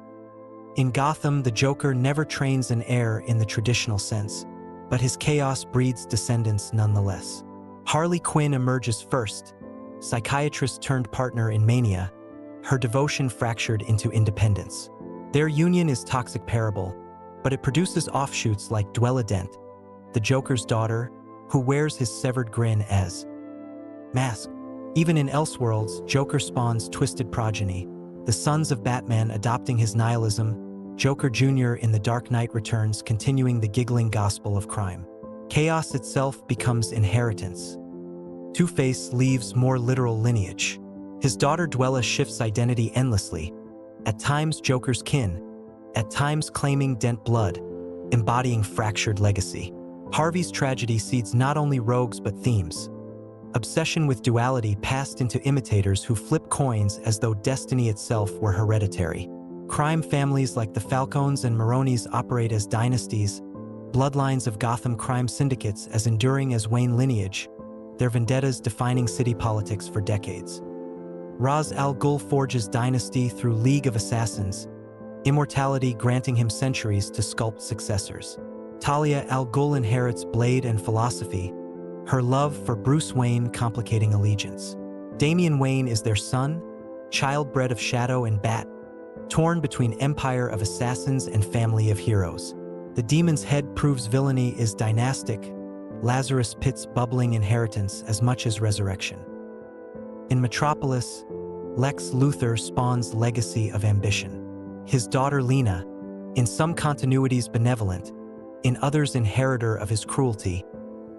In Gotham, the Joker never trains an heir in the traditional sense, but his chaos breeds descendants nonetheless. Harley Quinn emerges first, psychiatrist turned partner in mania, her devotion fractured into independence. Their union is toxic parable, but it produces offshoots like Dwella Dent, the Joker's daughter, who wears his severed grin as mask. Even in Elseworlds, Joker spawns twisted progeny, the sons of Batman adopting his nihilism, Joker Jr. in The Dark Knight Returns continuing the giggling gospel of crime. Chaos itself becomes inheritance. Two-Face leaves more literal lineage. His daughter Dwella shifts identity endlessly, at times Joker's kin, at times claiming Dent blood, embodying fractured legacy. Harvey's tragedy seeds not only rogues but themes. Obsession with duality passed into imitators who flip coins as though destiny itself were hereditary. Crime families like the Falcones and Maronis operate as dynasties, bloodlines of Gotham crime syndicates as enduring as Wayne lineage, their vendettas defining city politics for decades. Ra's al Ghul forges dynasty through League of Assassins, immortality granting him centuries to sculpt successors. Talia al Ghul inherits blade and philosophy, her love for Bruce Wayne complicating allegiance. Damian Wayne is their son, child bred of Shadow and Bat, torn between empire of assassins and family of heroes. The Demon's Head proves villainy is dynastic, Lazarus Pit's bubbling inheritance as much as resurrection. In Metropolis, Lex Luthor spawns legacy of ambition. His daughter Lena, in some continuities benevolent, in others inheritor of his cruelty,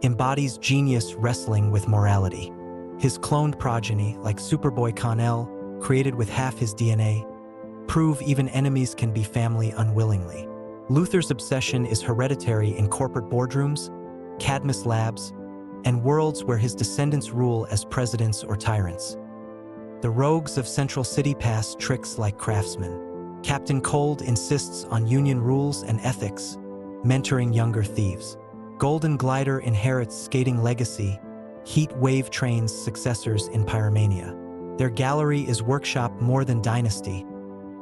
embodies genius wrestling with morality. His cloned progeny, like Superboy Kal-El, created with half his DNA, prove even enemies can be family unwillingly. Luthor's obsession is hereditary in corporate boardrooms, Cadmus labs, and worlds where his descendants rule as presidents or tyrants. The rogues of Central City pass tricks like craftsmen. Captain Cold insists on union rules and ethics, mentoring younger thieves. Golden Glider inherits skating legacy, Heat Wave trains successors in pyromania. Their gallery is workshop more than dynasty,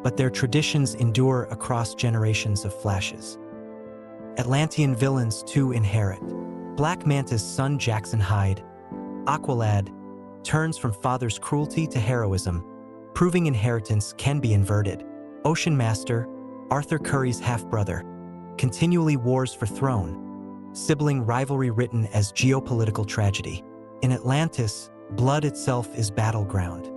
but their traditions endure across generations of flashes. Atlantean villains too inherit. Black Manta's son Jackson Hyde, Aqualad, turns from father's cruelty to heroism, proving inheritance can be inverted. Ocean Master, Arthur Curry's half-brother, continually wars for throne, sibling rivalry written as geopolitical tragedy. In Atlantis, blood itself is battleground.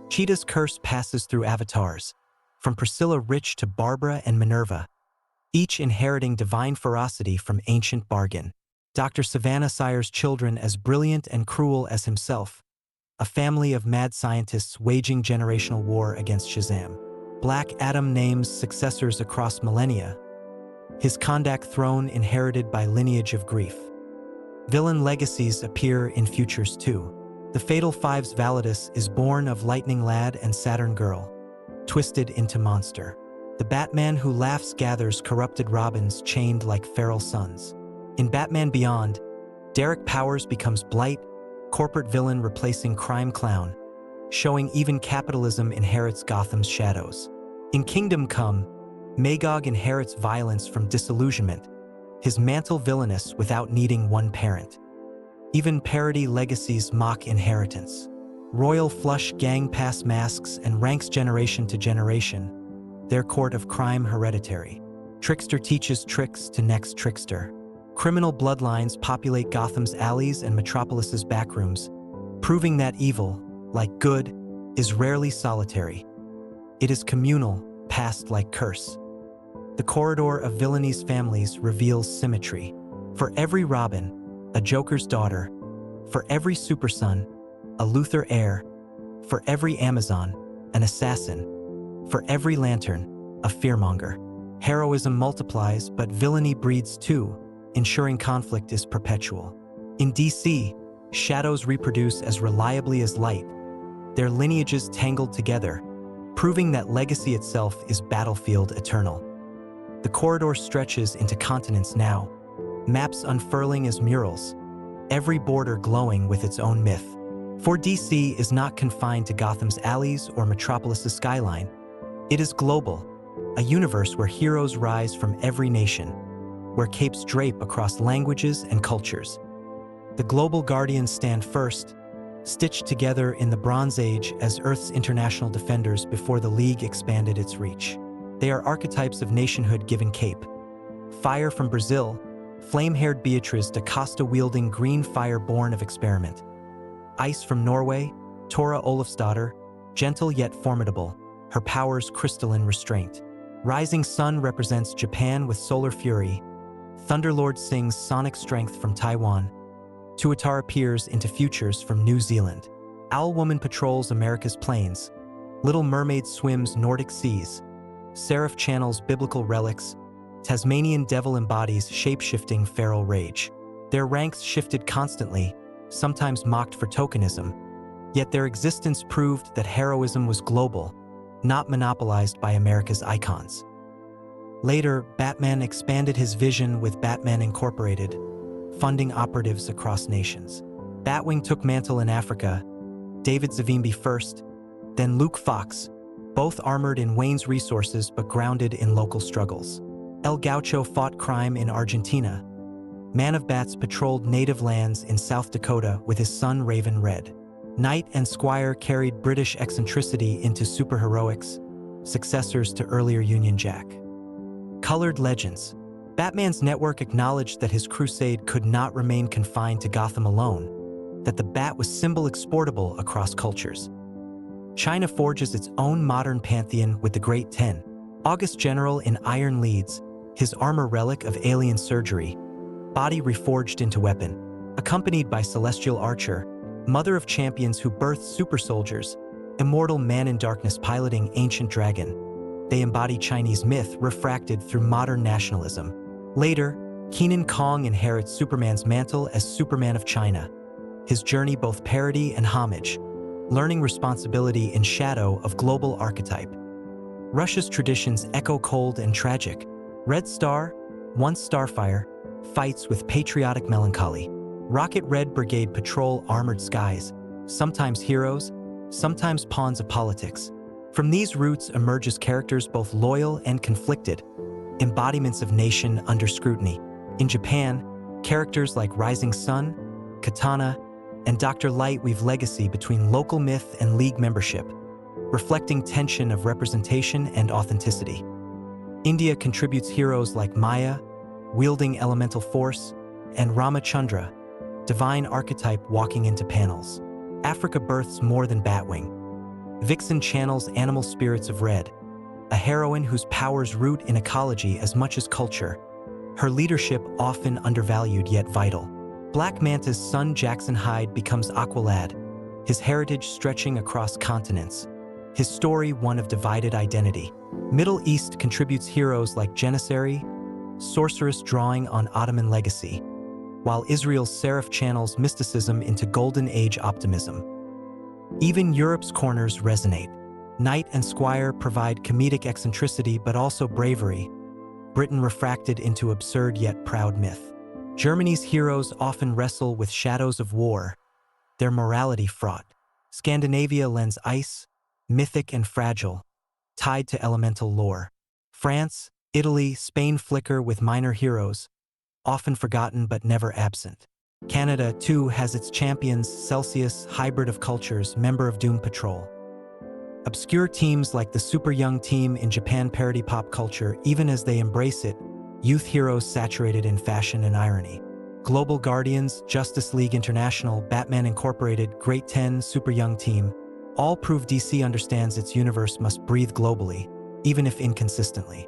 Cheetah's curse passes through avatars, from Priscilla Rich to Barbara and Minerva, each inheriting divine ferocity from ancient bargain. Dr. Savannah sires children as brilliant and cruel as himself, a family of mad scientists waging generational war against Shazam. Black Adam names successors across millennia, his Kondak throne inherited by lineage of grief. Villain legacies appear in futures too. The Fatal Five's Validus is born of Lightning Lad and Saturn Girl, twisted into monster. The Batman who laughs gathers corrupted Robins chained like feral sons. In Batman Beyond, Derek Powers becomes Blight, corporate villain replacing crime clown, showing even capitalism inherits Gotham's shadows. In Kingdom Come, Magog inherits violence from disillusionment, his mantle villainous without needing one parent. Even parody legacies mock inheritance. Royal flush gang pass masks and ranks generation to generation, their court of crime hereditary. Trickster teaches tricks to next trickster. Criminal bloodlines populate Gotham's alleys and Metropolis's backrooms, proving that evil, like good, is rarely solitary. It is communal, passed like curse. The corridor of villainies' families reveals symmetry. For every Robin, a Joker's daughter. For every Superson, a Luthor heir. For every Amazon, an assassin. For every Lantern, a fearmonger. Heroism multiplies, but villainy breeds too, ensuring conflict is perpetual. In DC, shadows reproduce as reliably as light, their lineages tangled together, proving that legacy itself is battlefield eternal. The corridor stretches into continents now, maps unfurling as murals, every border glowing with its own myth. For DC is not confined to Gotham's alleys or Metropolis's skyline. It is global, a universe where heroes rise from every nation, where capes drape across languages and cultures. The global guardians stand first, stitched together in the Bronze Age as Earth's international defenders before the League expanded its reach. They are archetypes of nationhood given cape. Fire from Brazil, flame-haired Beatriz da Costa-wielding green fire born of experiment. Ice from Norway, Tora Olofsdottir, gentle yet formidable, her powers crystalline restraint. Rising Sun represents Japan with solar fury. Thunderlord sings sonic strength from Taiwan. Tuatara peers into futures from New Zealand. Owlwoman patrols America's plains. Little Mermaid swims Nordic seas. Seraph channels biblical relics. Tasmanian devil embodies shape-shifting feral rage. Their ranks shifted constantly, sometimes mocked for tokenism. Yet their existence proved that heroism was global, not monopolized by America's icons. Later, Batman expanded his vision with Batman Incorporated, funding operatives across nations. Batwing took mantle in Africa, David Zavimbi first, then Luke Fox, both armored in Wayne's resources but grounded in local struggles. El Gaucho fought crime in Argentina. Man of Bats patrolled native lands in South Dakota with his son Raven Red. Knight and Squire carried British eccentricity into superheroics, successors to earlier Union Jack. Colored legends. Batman's network acknowledged that his crusade could not remain confined to Gotham alone, that the Bat was symbol exportable across cultures. China forges its own modern pantheon with the Great Ten. August General in iron leads, his armor relic of alien surgery, body reforged into weapon, accompanied by Celestial Archer, mother of champions who birthed super soldiers, immortal man in darkness piloting ancient dragon. They embody Chinese myth refracted through modern nationalism. Later, Kenan Kong inherits Superman's mantle as Superman of China, his journey both parody and homage, learning responsibility in shadow of global archetype. Russia's traditions echo cold and tragic. Red Star, once Starfire, fights with patriotic melancholy. Rocket Red Brigade patrol armored skies, sometimes heroes, sometimes pawns of politics. From these roots emerges characters both loyal and conflicted, embodiments of nation under scrutiny. In Japan, characters like Rising Sun, Katana, and Dr. Light weave legacy between local myth and League membership, reflecting tension of representation and authenticity. India contributes heroes like Maya, wielding elemental force, and Ramachandra, divine archetype walking into panels. Africa births more than Batwing. Vixen channels animal spirits of red, a heroine whose powers root in ecology as much as culture, her leadership often undervalued yet vital. Black Manta's son Jackson Hyde becomes Aqualad, his heritage stretching across continents, his story one of divided identity. Middle East contributes heroes like Janissary, sorceress drawing on Ottoman legacy, while Israel's Seraph channels mysticism into Golden Age optimism. Even Europe's corners resonate. Knight and Squire provide comedic eccentricity but also bravery, Britain refracted into absurd yet proud myth. Germany's heroes often wrestle with shadows of war, their morality fraught. Scandinavia lends ice, mythic and fragile, tied to elemental lore. France, Italy, Spain flicker with minor heroes, often forgotten but never absent. Canada, too, has its champions, Celsius, hybrid of cultures, member of Doom Patrol. Obscure teams like the Super Young team in Japan parody pop culture even as they embrace it, youth heroes saturated in fashion and irony. Global Guardians, Justice League International, Batman Incorporated, Great 10, Super Young Team, all prove DC understands its universe must breathe globally, even if inconsistently.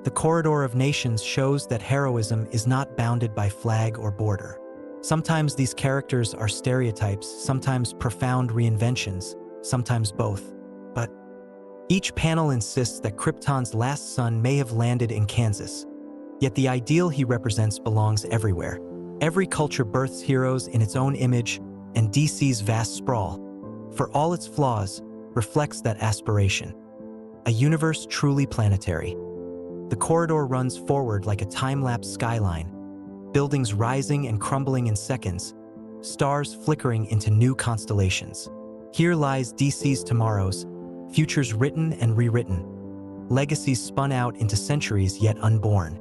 The Corridor of Nations shows that heroism is not bounded by flag or border. Sometimes these characters are stereotypes, sometimes profound reinventions, sometimes both. But each panel insists that Krypton's last son may have landed in Kansas, yet the ideal he represents belongs everywhere. Every culture births heroes in its own image, and DC's vast sprawl, for all its flaws, reflects that aspiration. A universe truly planetary. The corridor runs forward like a time-lapse skyline, buildings rising and crumbling in seconds, stars flickering into new constellations. Here lies DC's tomorrows, futures written and rewritten, legacies spun out into centuries yet unborn.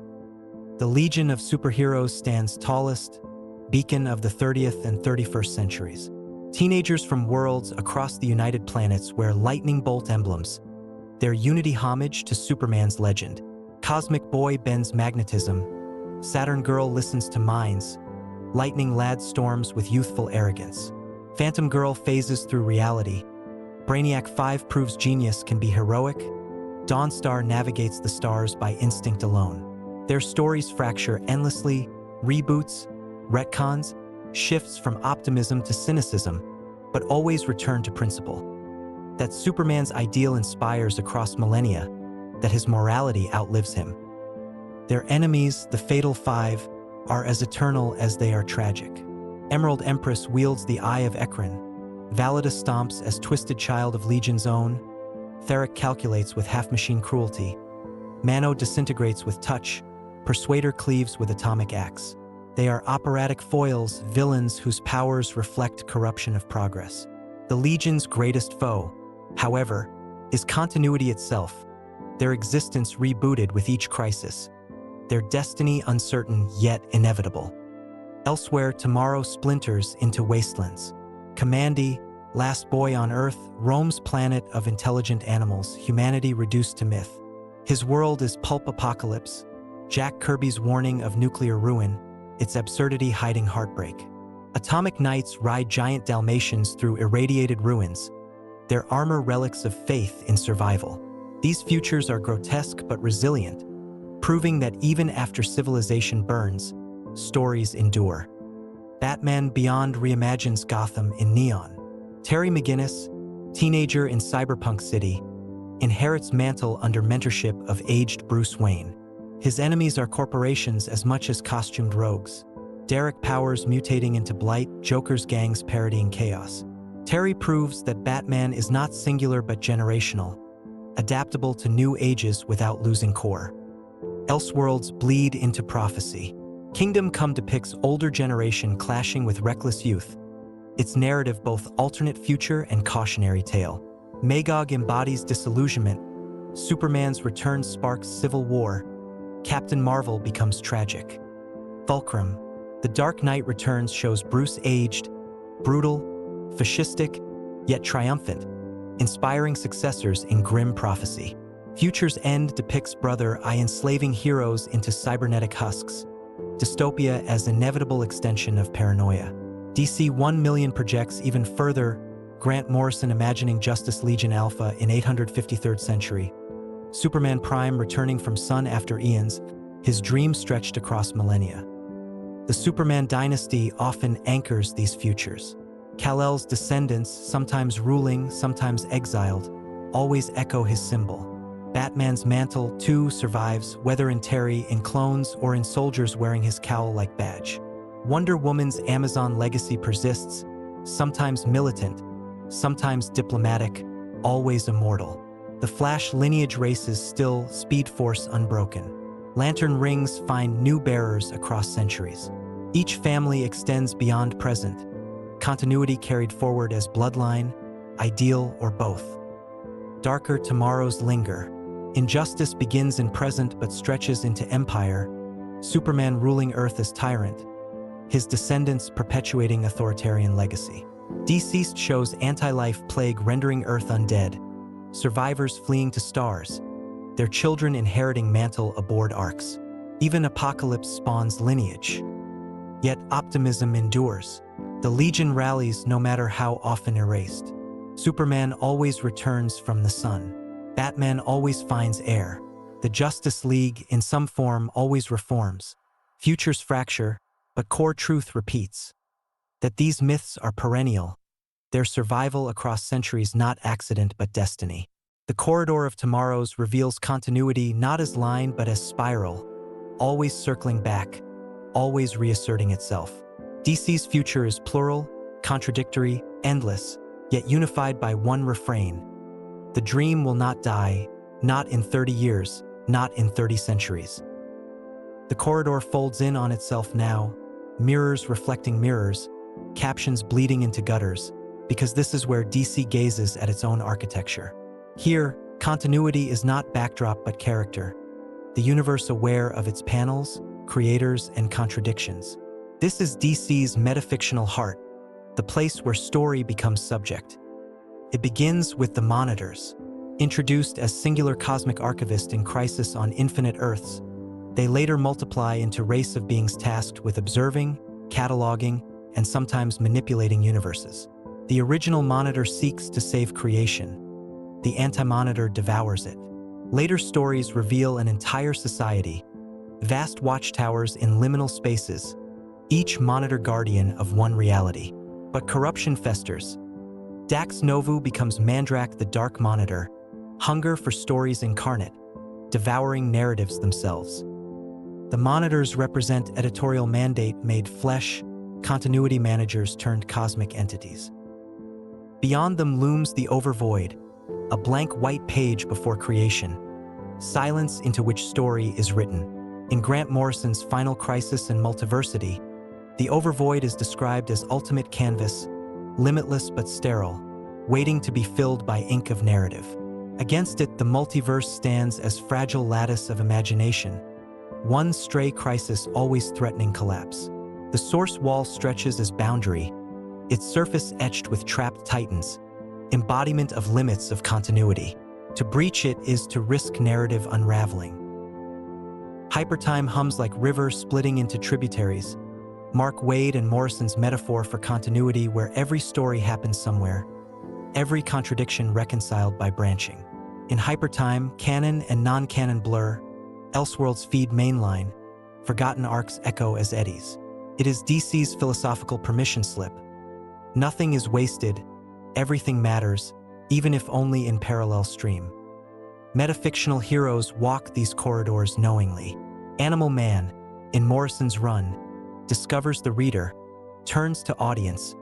The Legion of Superheroes stands tallest, beacon of the 30th and 31st centuries. Teenagers from worlds across the United Planets wear lightning bolt emblems, their unity homage to Superman's legend. Cosmic Boy bends magnetism, Saturn Girl listens to minds, Lightning Lad storms with youthful arrogance. Phantom Girl phases through reality, Brainiac 5 proves genius can be heroic, Dawnstar navigates the stars by instinct alone. Their stories fracture endlessly, reboots, retcons, shifts from optimism to cynicism, but always return to principle. That Superman's ideal inspires across millennia, that his morality outlives him. Their enemies, the Fatal Five, are as eternal as they are tragic. Emerald Empress wields the Eye of Ekron, Valida stomps as twisted child of Legion's own, Theric calculates with half-machine cruelty, Mano disintegrates with touch, Persuader cleaves with atomic axe. They are operatic foils, villains whose powers reflect corruption of progress. The Legion's greatest foe, however, is continuity itself, their existence rebooted with each crisis, their destiny uncertain yet inevitable. Elsewhere, tomorrow splinters into wastelands. Commandy, last boy on Earth, roams planet of intelligent animals, humanity reduced to myth. His world is pulp apocalypse, Jack Kirby's warning of nuclear ruin, its absurdity hiding heartbreak. Atomic Knights ride giant Dalmatians through irradiated ruins, their armor relics of faith in survival. These futures are grotesque but resilient, proving that even after civilization burns, stories endure. Batman Beyond reimagines Gotham in neon. Terry McGinnis, teenager in Cyberpunk City, inherits mantle under mentorship of aged Bruce Wayne. His enemies are corporations as much as costumed rogues. Derek Powers mutating into Blight, Joker's gangs parodying chaos. Terry proves that Batman is not singular but generational, adaptable to new ages without losing core. Elseworlds bleed into prophecy. Kingdom Come depicts older generation clashing with reckless youth, its narrative both alternate future and cautionary tale. Magog embodies disillusionment, Superman's return sparks civil war, Captain Marvel becomes tragic. Fulcrum, The Dark Knight Returns shows Bruce aged, brutal, fascistic, yet triumphant, inspiring successors in grim prophecy. Future's End depicts Brother Eye enslaving heroes into cybernetic husks, dystopia as inevitable extension of paranoia. DC 1 million projects even further, Grant Morrison imagining Justice Legion Alpha in 853rd century. Superman Prime returning from sun after eons, his dream stretched across millennia. The Superman dynasty often anchors these futures. Kal-El's descendants, sometimes ruling, sometimes exiled, always echo his symbol. Batman's mantle, too, survives, whether in Terry, in clones, or in soldiers wearing his cowl-like badge. Wonder Woman's Amazon legacy persists, sometimes militant, sometimes diplomatic, always immortal. The Flash lineage races still, Speed Force unbroken. Lantern rings find new bearers across centuries. Each family extends beyond present, continuity carried forward as bloodline, ideal, or both. Darker tomorrows linger. Injustice begins in present but stretches into empire, Superman ruling Earth as tyrant, his descendants perpetuating authoritarian legacy. Deceased shows anti-life plague rendering Earth undead, survivors fleeing to stars, their children inheriting mantle aboard arcs. Even apocalypse spawns lineage. Yet optimism endures. The Legion rallies no matter how often erased. Superman always returns from the sun. Batman always finds air. The Justice League, in some form, always reforms. Futures fracture, but core truth repeats. That these myths are perennial, their survival across centuries not accident but destiny. The Corridor of Tomorrows reveals continuity not as line but as spiral, always circling back, always reasserting itself. DC's future is plural, contradictory, endless, yet unified by one refrain. The dream will not die, not in 30 years, not in 30 centuries. The corridor folds in on itself now, mirrors reflecting mirrors, captions bleeding into gutters, because this is where DC gazes at its own architecture. Here, continuity is not backdrop but character, the universe aware of its panels, creators, and contradictions. This is DC's metafictional heart, the place where story becomes subject. It begins with the Monitors. Introduced as singular cosmic archivists in Crisis on Infinite Earths, they later multiply into race of beings tasked with observing, cataloging, and sometimes manipulating universes. The original Monitor seeks to save creation. The Anti-Monitor devours it. Later stories reveal an entire society, vast watchtowers in liminal spaces, each Monitor guardian of one reality. But corruption festers. Dax Novu becomes Mandrak the Dark Monitor, hunger for stories incarnate, devouring narratives themselves. The Monitors represent editorial mandate made flesh, continuity managers turned cosmic entities. Beyond them looms the Overvoid, a blank white page before creation, silence into which story is written. In Grant Morrison's Final Crisis and Multiversity, the Overvoid is described as ultimate canvas, limitless but sterile, waiting to be filled by ink of narrative. Against it, the multiverse stands as fragile lattice of imagination, one stray crisis always threatening collapse. The source wall stretches as boundary, its surface etched with trapped titans, embodiment of limits of continuity. To breach it is to risk narrative unraveling. Hypertime hums like river splitting into tributaries, Mark Waid and Morrison's metaphor for continuity where every story happens somewhere, every contradiction reconciled by branching. In Hypertime, canon and non-canon blur, Elseworlds feed mainline, forgotten arcs echo as eddies. It is DC's philosophical permission slip. Nothing is wasted, everything matters, even if only in parallel stream. Metafictional heroes walk these corridors knowingly. Animal Man, in Morrison's run, discovers the reader, turns to audience,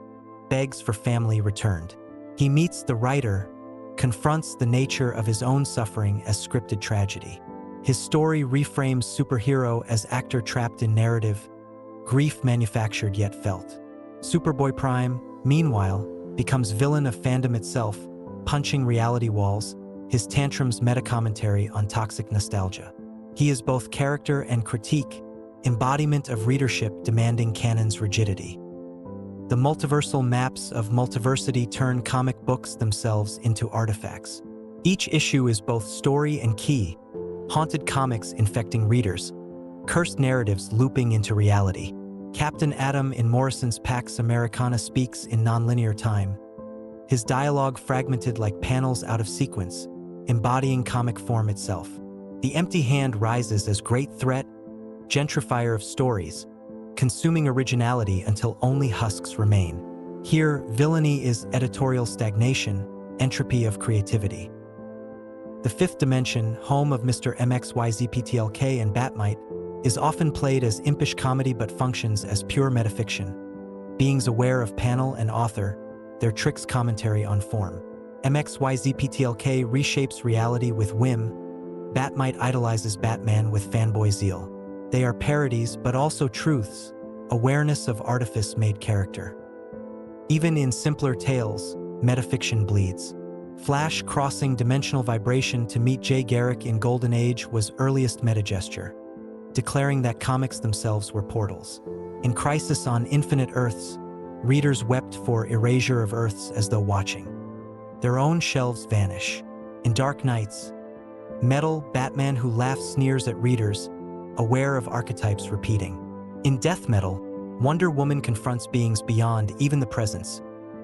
begs for family returned. He meets the writer, confronts the nature of his own suffering as scripted tragedy. His story reframes superhero as actor trapped in narrative, grief manufactured yet felt. Superboy Prime, meanwhile, becomes villain of fandom itself, punching reality walls, his tantrums meta-commentary on toxic nostalgia. He is both character and critique, embodiment of readership demanding canon's rigidity. The multiversal maps of multiversity turn comic books themselves into artifacts. Each issue is both story and key, haunted comics infecting readers, cursed narratives looping into reality. Captain Atom in Morrison's Pax Americana speaks in nonlinear time, his dialogue fragmented like panels out of sequence, embodying comic form itself. The Empty Hand rises as great threat, gentrifier of stories, consuming originality until only husks remain. Here, villainy is editorial stagnation, entropy of creativity. The Fifth Dimension, home of Mr. MXYZPTLK and Batmite, is often played as impish comedy but functions as pure metafiction. Beings aware of panel and author, their tricks commentary on form. MXYZPTLK reshapes reality with whim, Batmite idolizes Batman with fanboy zeal. They are parodies but also truths, awareness of artifice made character. Even in simpler tales, metafiction bleeds. Flash crossing dimensional vibration to meet Jay Garrick in Golden Age was earliest metagesture, declaring that comics themselves were portals. In Crisis on Infinite Earths, readers wept for erasure of Earths as though watching their own shelves vanish. In Dark Knights, Metal, Batman who laughs sneers at readers, aware of archetypes repeating. In Death Metal, Wonder Woman confronts beings beyond even the presence,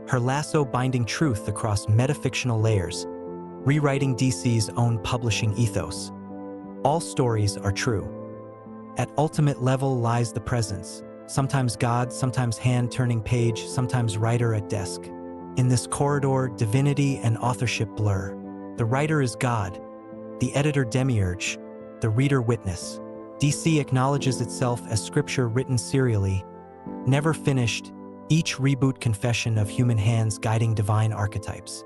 her lasso binding truth across metafictional layers, rewriting DC's own publishing ethos. All stories are true. At ultimate level lies the presence, sometimes God, sometimes hand turning page, sometimes writer at desk. In this corridor, divinity and authorship blur. The writer is God, the editor demiurge, the reader witness. DC acknowledges itself as scripture written serially, never finished, each reboot confession of human hands guiding divine archetypes.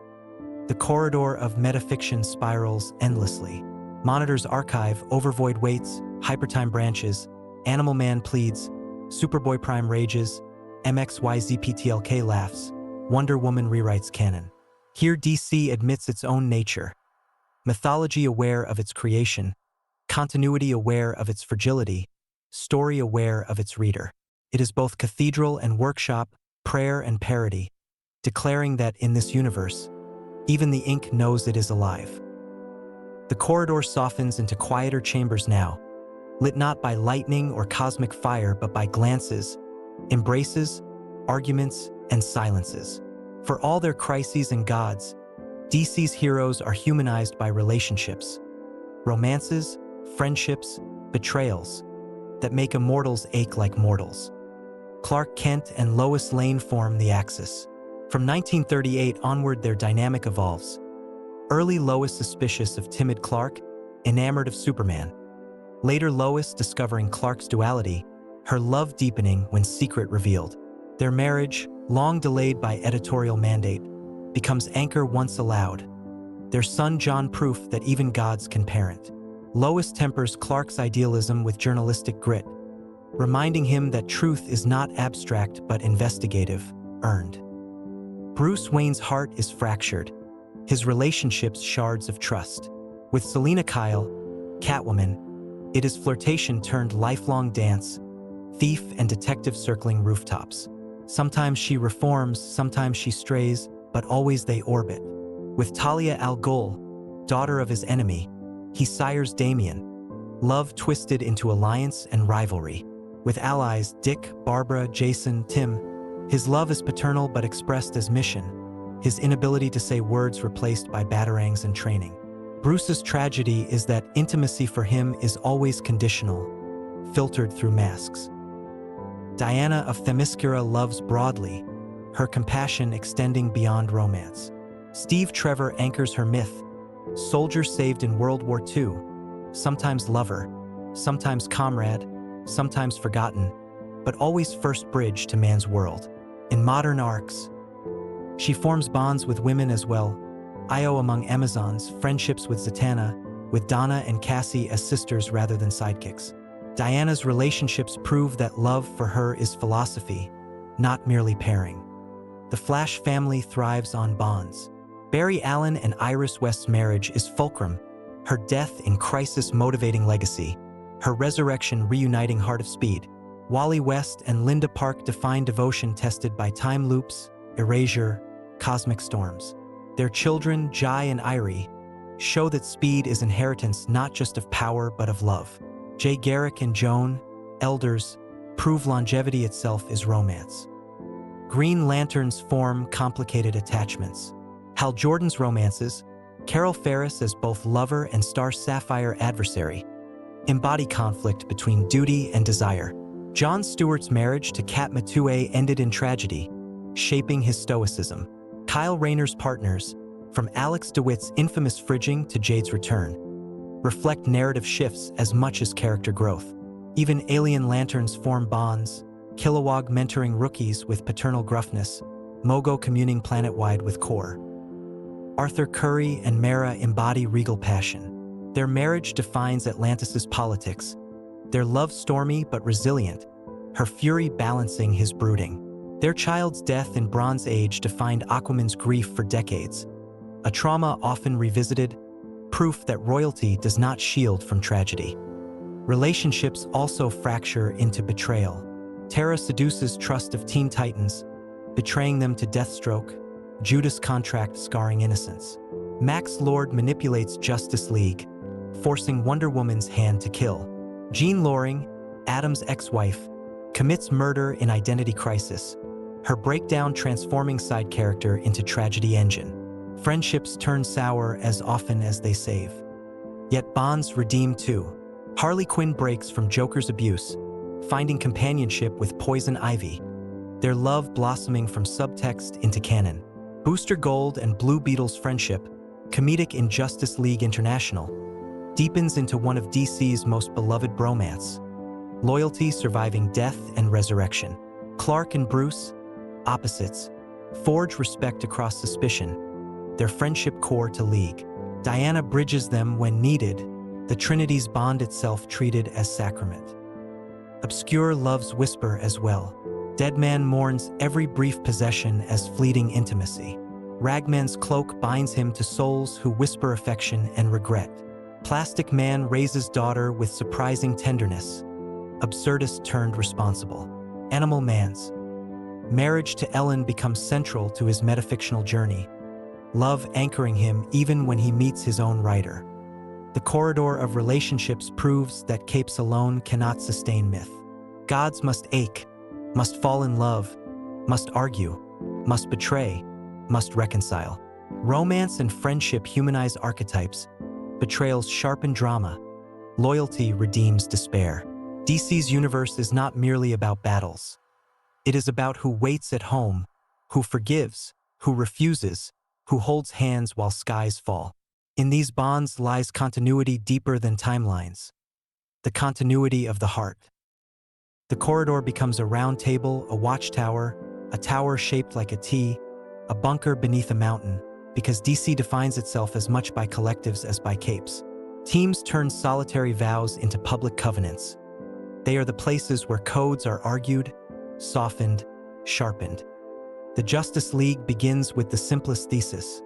The corridor of metafiction spirals endlessly. Monitor's archive, Overvoid waits, Hypertime branches, Animal Man pleads, Superboy Prime rages, MXYZPTLK laughs, Wonder Woman rewrites canon. Here DC admits its own nature. Mythology aware of its creation, continuity aware of its fragility, story aware of its reader. It is both cathedral and workshop, prayer and parody, declaring that in this universe, even the ink knows it is alive. The corridor softens into quieter chambers now, lit not by lightning or cosmic fire but by glances, embraces, arguments, and silences. For all their crises and gods, DC's heroes are humanized by relationships, romances, friendships, betrayals, that make immortals ache like mortals. Clark Kent and Lois Lane form the Axis. From 1938 onward their dynamic evolves. Early Lois suspicious of timid Clark, enamored of Superman. Later Lois discovering Clark's duality, her love deepening when secret revealed. Their marriage, long delayed by editorial mandate, becomes anchor once allowed. Their son John proof that even gods can parent. Lois tempers Clark's idealism with journalistic grit, reminding him that truth is not abstract but investigative, earned. Bruce Wayne's heart is fractured, his relationships shards of trust. With Selina Kyle, Catwoman, it is flirtation turned lifelong dance, thief and detective circling rooftops. Sometimes she reforms, sometimes she strays, but always they orbit. With Talia al Ghul, daughter of his enemy, he sires Damian, love twisted into alliance and rivalry. With allies Dick, Barbara, Jason, Tim, his love is paternal but expressed as mission, his inability to say words replaced by batarangs and training. Bruce's tragedy is that intimacy for him is always conditional, filtered through masks. Diana of Themyscira loves broadly, her compassion extending beyond romance. Steve Trevor anchors her myth, soldier saved in World War II, sometimes lover, sometimes comrade, sometimes forgotten, but always first bridge to man's world. In modern arcs, she forms bonds with women as well, Io among Amazons, friendships with Zatanna, with Donna and Cassie as sisters rather than sidekicks. Diana's relationships prove that love for her is philosophy, not merely pairing. The Flash family thrives on bonds. Barry Allen and Iris West's marriage is fulcrum, her death in crisis motivating legacy, her resurrection reuniting Heart of Speed. Wally West and Linda Park define devotion tested by time loops, erasure, cosmic storms. Their children, Jai and Irie, show that speed is inheritance not just of power but of love. Jay Garrick and Joan, elders, prove longevity itself is romance. Green Lanterns form complicated attachments. Hal Jordan's romances, Carol Ferris as both lover and Star Sapphire adversary, embody conflict between duty and desire. Jon Stewart's marriage to Kat Matue ended in tragedy, shaping his stoicism. Kyle Rayner's partners, from Alex DeWitt's infamous fridging to Jade's return, reflect narrative shifts as much as character growth. Even Alien Lanterns form bonds, Kilowog mentoring rookies with paternal gruffness, Mogo communing planet-wide with Core. Arthur Curry and Mara embody regal passion. Their marriage defines Atlantis' politics, their love stormy but resilient, her fury balancing his brooding. Their child's death in Bronze Age defined Aquaman's grief for decades, a trauma often revisited, proof that royalty does not shield from tragedy. Relationships also fracture into betrayal. Terra seduces trust of Teen Titans, betraying them to Deathstroke, Judas Contract scarring innocence. Max Lord manipulates Justice League, forcing Wonder Woman's hand to kill. Jean Loring, Adam's ex-wife, commits murder in Identity Crisis, her breakdown transforming side character into tragedy engine. Friendships turn sour as often as they save. Yet bonds redeem too. Harley Quinn breaks from Joker's abuse, finding companionship with Poison Ivy, their love blossoming from subtext into canon. Booster Gold and Blue Beetle's friendship, comedic in Justice League International, deepens into one of DC's most beloved bromance. Loyalty surviving death and resurrection. Clark and Bruce, opposites, forge respect across suspicion, their friendship core to League. Diana bridges them when needed, the Trinity's bond itself treated as sacrament. Obscure loves whisper as well. Deadman mourns every brief possession as fleeting intimacy. Ragman's cloak binds him to souls who whisper affection and regret. Plastic Man raises daughter with surprising tenderness. Absurdist turned responsible. Animal Man's marriage to Ellen becomes central to his metafictional journey, love anchoring him even when he meets his own writer. The corridor of relationships proves that capes alone cannot sustain myth. Gods must ache, must fall in love, must argue, must betray, must reconcile. Romance and friendship humanize archetypes, betrayals sharpen drama, loyalty redeems despair. DC's universe is not merely about battles. It is about who waits at home, who forgives, who refuses, who holds hands while skies fall. In these bonds lies continuity deeper than timelines, the continuity of the heart. The corridor becomes a round table, a watchtower, a tower shaped like a T, a bunker beneath a mountain, because DC defines itself as much by collectives as by capes. Teams turn solitary vows into public covenants. They are the places where codes are argued, softened, sharpened. The Justice League begins with the simplest thesis.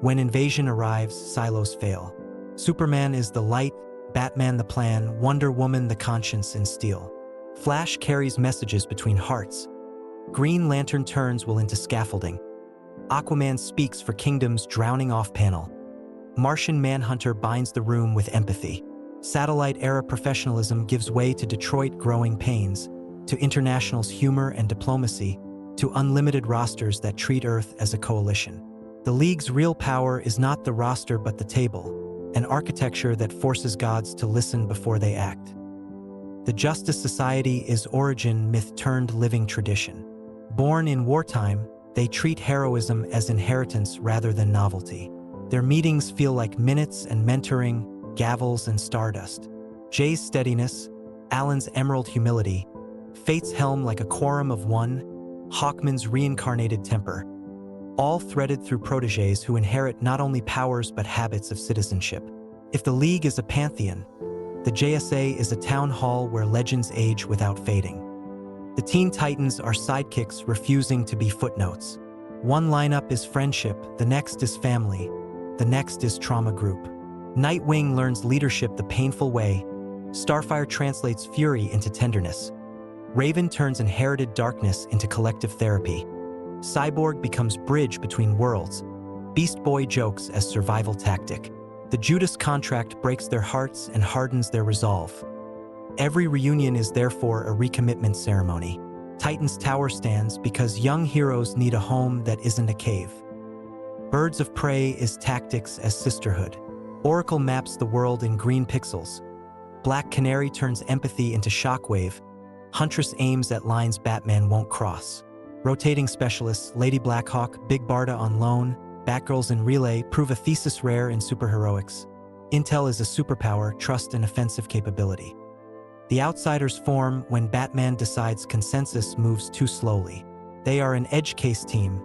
When invasion arrives, silos fail. Superman is the light, Batman the plan, Wonder Woman the conscience in steel. Flash carries messages between hearts. Green Lantern turns will into scaffolding. Aquaman speaks for kingdoms drowning off-panel. Martian Manhunter binds the room with empathy. Satellite-era professionalism gives way to Detroit growing pains, to International's humor and diplomacy, to unlimited rosters that treat Earth as a coalition. The League's real power is not the roster but the table, an architecture that forces gods to listen before they act. The Justice Society is origin myth turned living tradition. Born in wartime, they treat heroism as inheritance rather than novelty. Their meetings feel like minutes and mentoring, gavels and stardust. Jay's steadiness, Alan's emerald humility, Fate's helm like a quorum of one, Hawkman's reincarnated temper, all threaded through protégés who inherit not only powers but habits of citizenship. If the League is a pantheon, the JSA is a town hall where legends age without fading. The Teen Titans are sidekicks refusing to be footnotes. One lineup is friendship, the next is family, the next is trauma group. Nightwing learns leadership the painful way. Starfire translates fury into tenderness. Raven turns inherited darkness into collective therapy. Cyborg becomes bridge between worlds. Beast Boy jokes as survival tactic. The Judas Contract breaks their hearts and hardens their resolve. Every reunion is therefore a recommitment ceremony. Titan's Tower stands because young heroes need a home that isn't a cave. Birds of Prey is tactics as sisterhood. Oracle maps the world in green pixels. Black Canary turns empathy into shockwave. Huntress aims at lines Batman won't cross. Rotating specialists, Lady Blackhawk, Big Barda on loan, Batgirls in relay prove a thesis rare in superheroics. Intel is a superpower, trust and offensive capability. The Outsiders form when Batman decides consensus moves too slowly. They are an edge case team.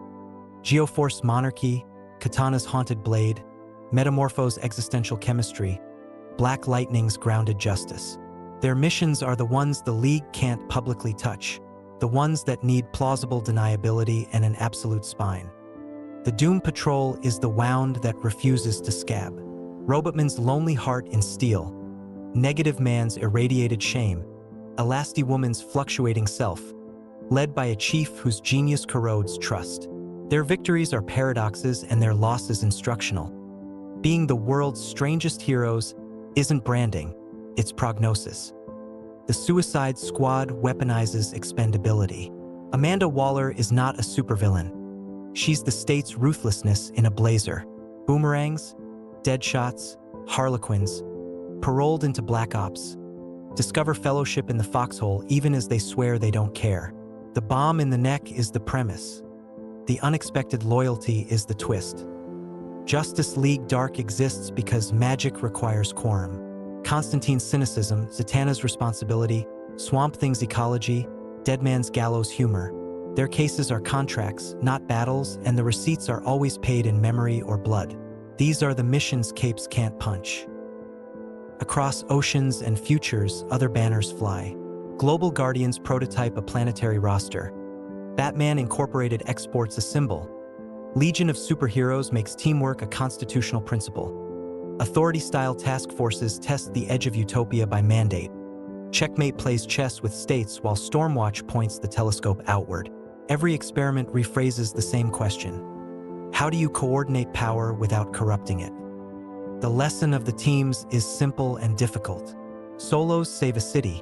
Geoforce Monarchy, Katana's Haunted Blade, Metamorpho's existential chemistry, Black Lightning's grounded justice. Their missions are the ones the League can't publicly touch, the ones that need plausible deniability and an absolute spine. The Doom Patrol is the wound that refuses to scab. Robotman's lonely heart in steel, Negative Man's irradiated shame, a lasty woman's fluctuating self, led by a chief whose genius corrodes trust. Their victories are paradoxes and their losses instructional. Being the world's strangest heroes isn't branding, it's prognosis. The Suicide Squad weaponizes expendability. Amanda Waller is not a supervillain. She's the state's ruthlessness in a blazer. Boomerangs, deadshots, harlequins, paroled into black ops, discover fellowship in the foxhole even as they swear they don't care. The bomb in the neck is the premise. The unexpected loyalty is the twist. Justice League Dark exists because magic requires quorum. Constantine's cynicism, Zatanna's responsibility, Swamp Thing's ecology, Deadman's gallows humor. Their cases are contracts, not battles, and the receipts are always paid in memory or blood. These are the missions capes can't punch. Across oceans and futures, other banners fly. Global Guardians prototype a planetary roster. Batman Incorporated exports a symbol. Legion of Superheroes makes teamwork a constitutional principle. Authority-style task forces test the edge of utopia by mandate. Checkmate plays chess with states while Stormwatch points the telescope outward. Every experiment rephrases the same question. How do you coordinate power without corrupting it? The lesson of the teams is simple and difficult. Solos save a city.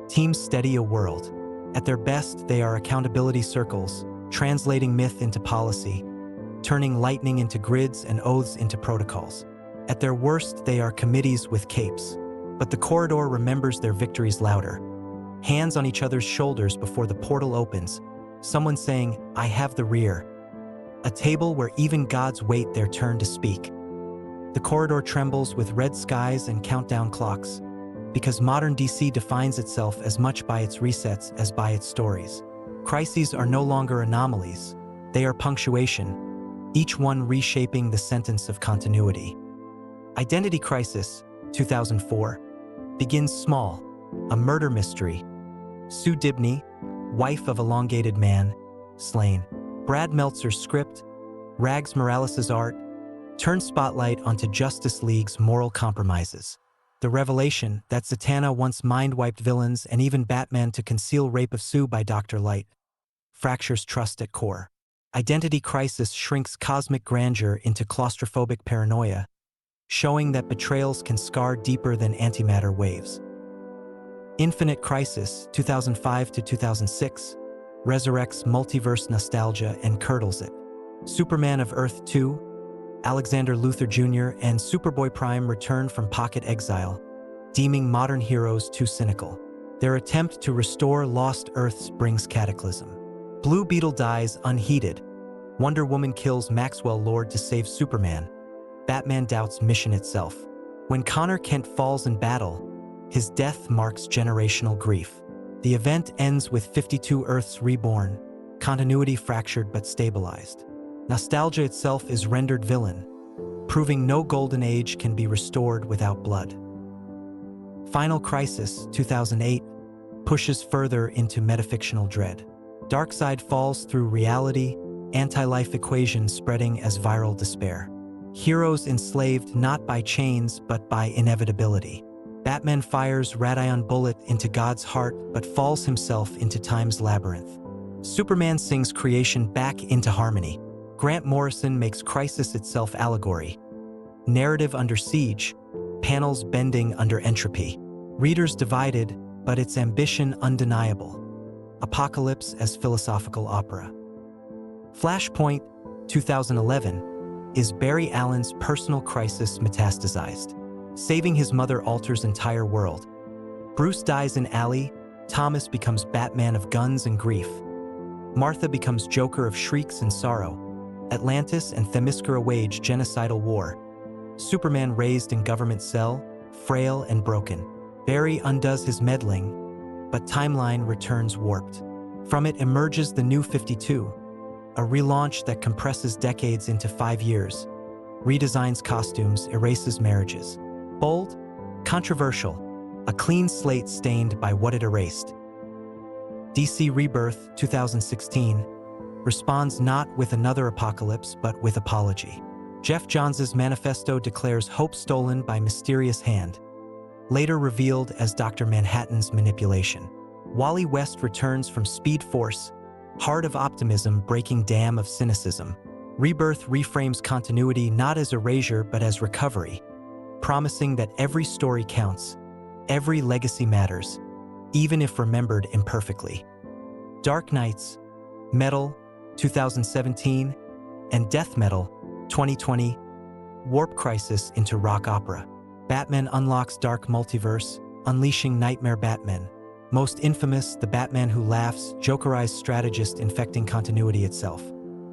Teams steady a world. At their best, they are accountability circles, translating myth into policy, turning lightning into grids and oaths into protocols. At their worst, they are committees with capes. But the corridor remembers their victories louder. Hands on each other's shoulders before the portal opens. Someone saying, I have the rear. A table where even gods wait their turn to speak. The corridor trembles with red skies and countdown clocks, because modern DC defines itself as much by its resets as by its stories. Crises are no longer anomalies. They are punctuation, each one reshaping the sentence of continuity. Identity Crisis, 2004, begins small, a murder mystery. Sue Dibney, wife of elongated man, slain. Brad Meltzer's script, Rags Morales' art, turns spotlight onto Justice League's moral compromises. The revelation that Zatanna once mind-wiped villains and even Batman to conceal rape of Sue by Dr. Light fractures trust at core. Identity Crisis shrinks cosmic grandeur into claustrophobic paranoia, showing that betrayals can scar deeper than antimatter waves. Infinite Crisis, 2005 to 2006, resurrects multiverse nostalgia and curdles it. Superman of Earth 2, Alexander Luthor Jr. and Superboy Prime return from pocket exile, deeming modern heroes too cynical. Their attempt to restore lost Earths brings cataclysm. Blue Beetle dies unheeded. Wonder Woman kills Maxwell Lord to save Superman. Batman doubts mission itself. When Connor Kent falls in battle, his death marks generational grief. The event ends with 52 Earths reborn, continuity fractured but stabilized. Nostalgia itself is rendered villain, proving no golden age can be restored without blood. Final Crisis, 2008, pushes further into metafictional dread. Darkseid falls through reality, anti-life equations spreading as viral despair. Heroes enslaved not by chains but by inevitability. Batman fires Radion bullet into God's heart but falls himself into time's labyrinth. Superman sings creation back into harmony. Grant Morrison makes crisis itself allegory. Narrative under siege, panels bending under entropy. Readers divided, but its ambition undeniable. Apocalypse as philosophical opera. Flashpoint, 2011, is Barry Allen's personal crisis metastasized. Saving his mother alters entire world. Bruce dies in alley, Thomas becomes Batman of guns and grief. Martha becomes Joker of shrieks and sorrow. Atlantis and Themyscira wage genocidal war. Superman raised in government cell, frail and broken. Barry undoes his meddling, but timeline returns warped. From it emerges the New 52, a relaunch that compresses decades into 5 years, redesigns costumes, erases marriages. Bold, controversial, a clean slate stained by what it erased. DC Rebirth, 2016, responds not with another apocalypse but with apology. Jeff Johns' manifesto declares hope stolen by mysterious hand. later revealed as Dr. Manhattan's manipulation. Wally West returns from Speed Force, Heart of Optimism breaking dam of cynicism. Rebirth reframes continuity not as erasure but as recovery, promising that every story counts, every legacy matters, even if remembered imperfectly. Dark Knights, Metal, 2017, and Death Metal, 2020, warp Crisis into rock opera. Batman unlocks dark multiverse, unleashing Nightmare Batman. Most infamous, the Batman who laughs, Jokerized strategist infecting continuity itself.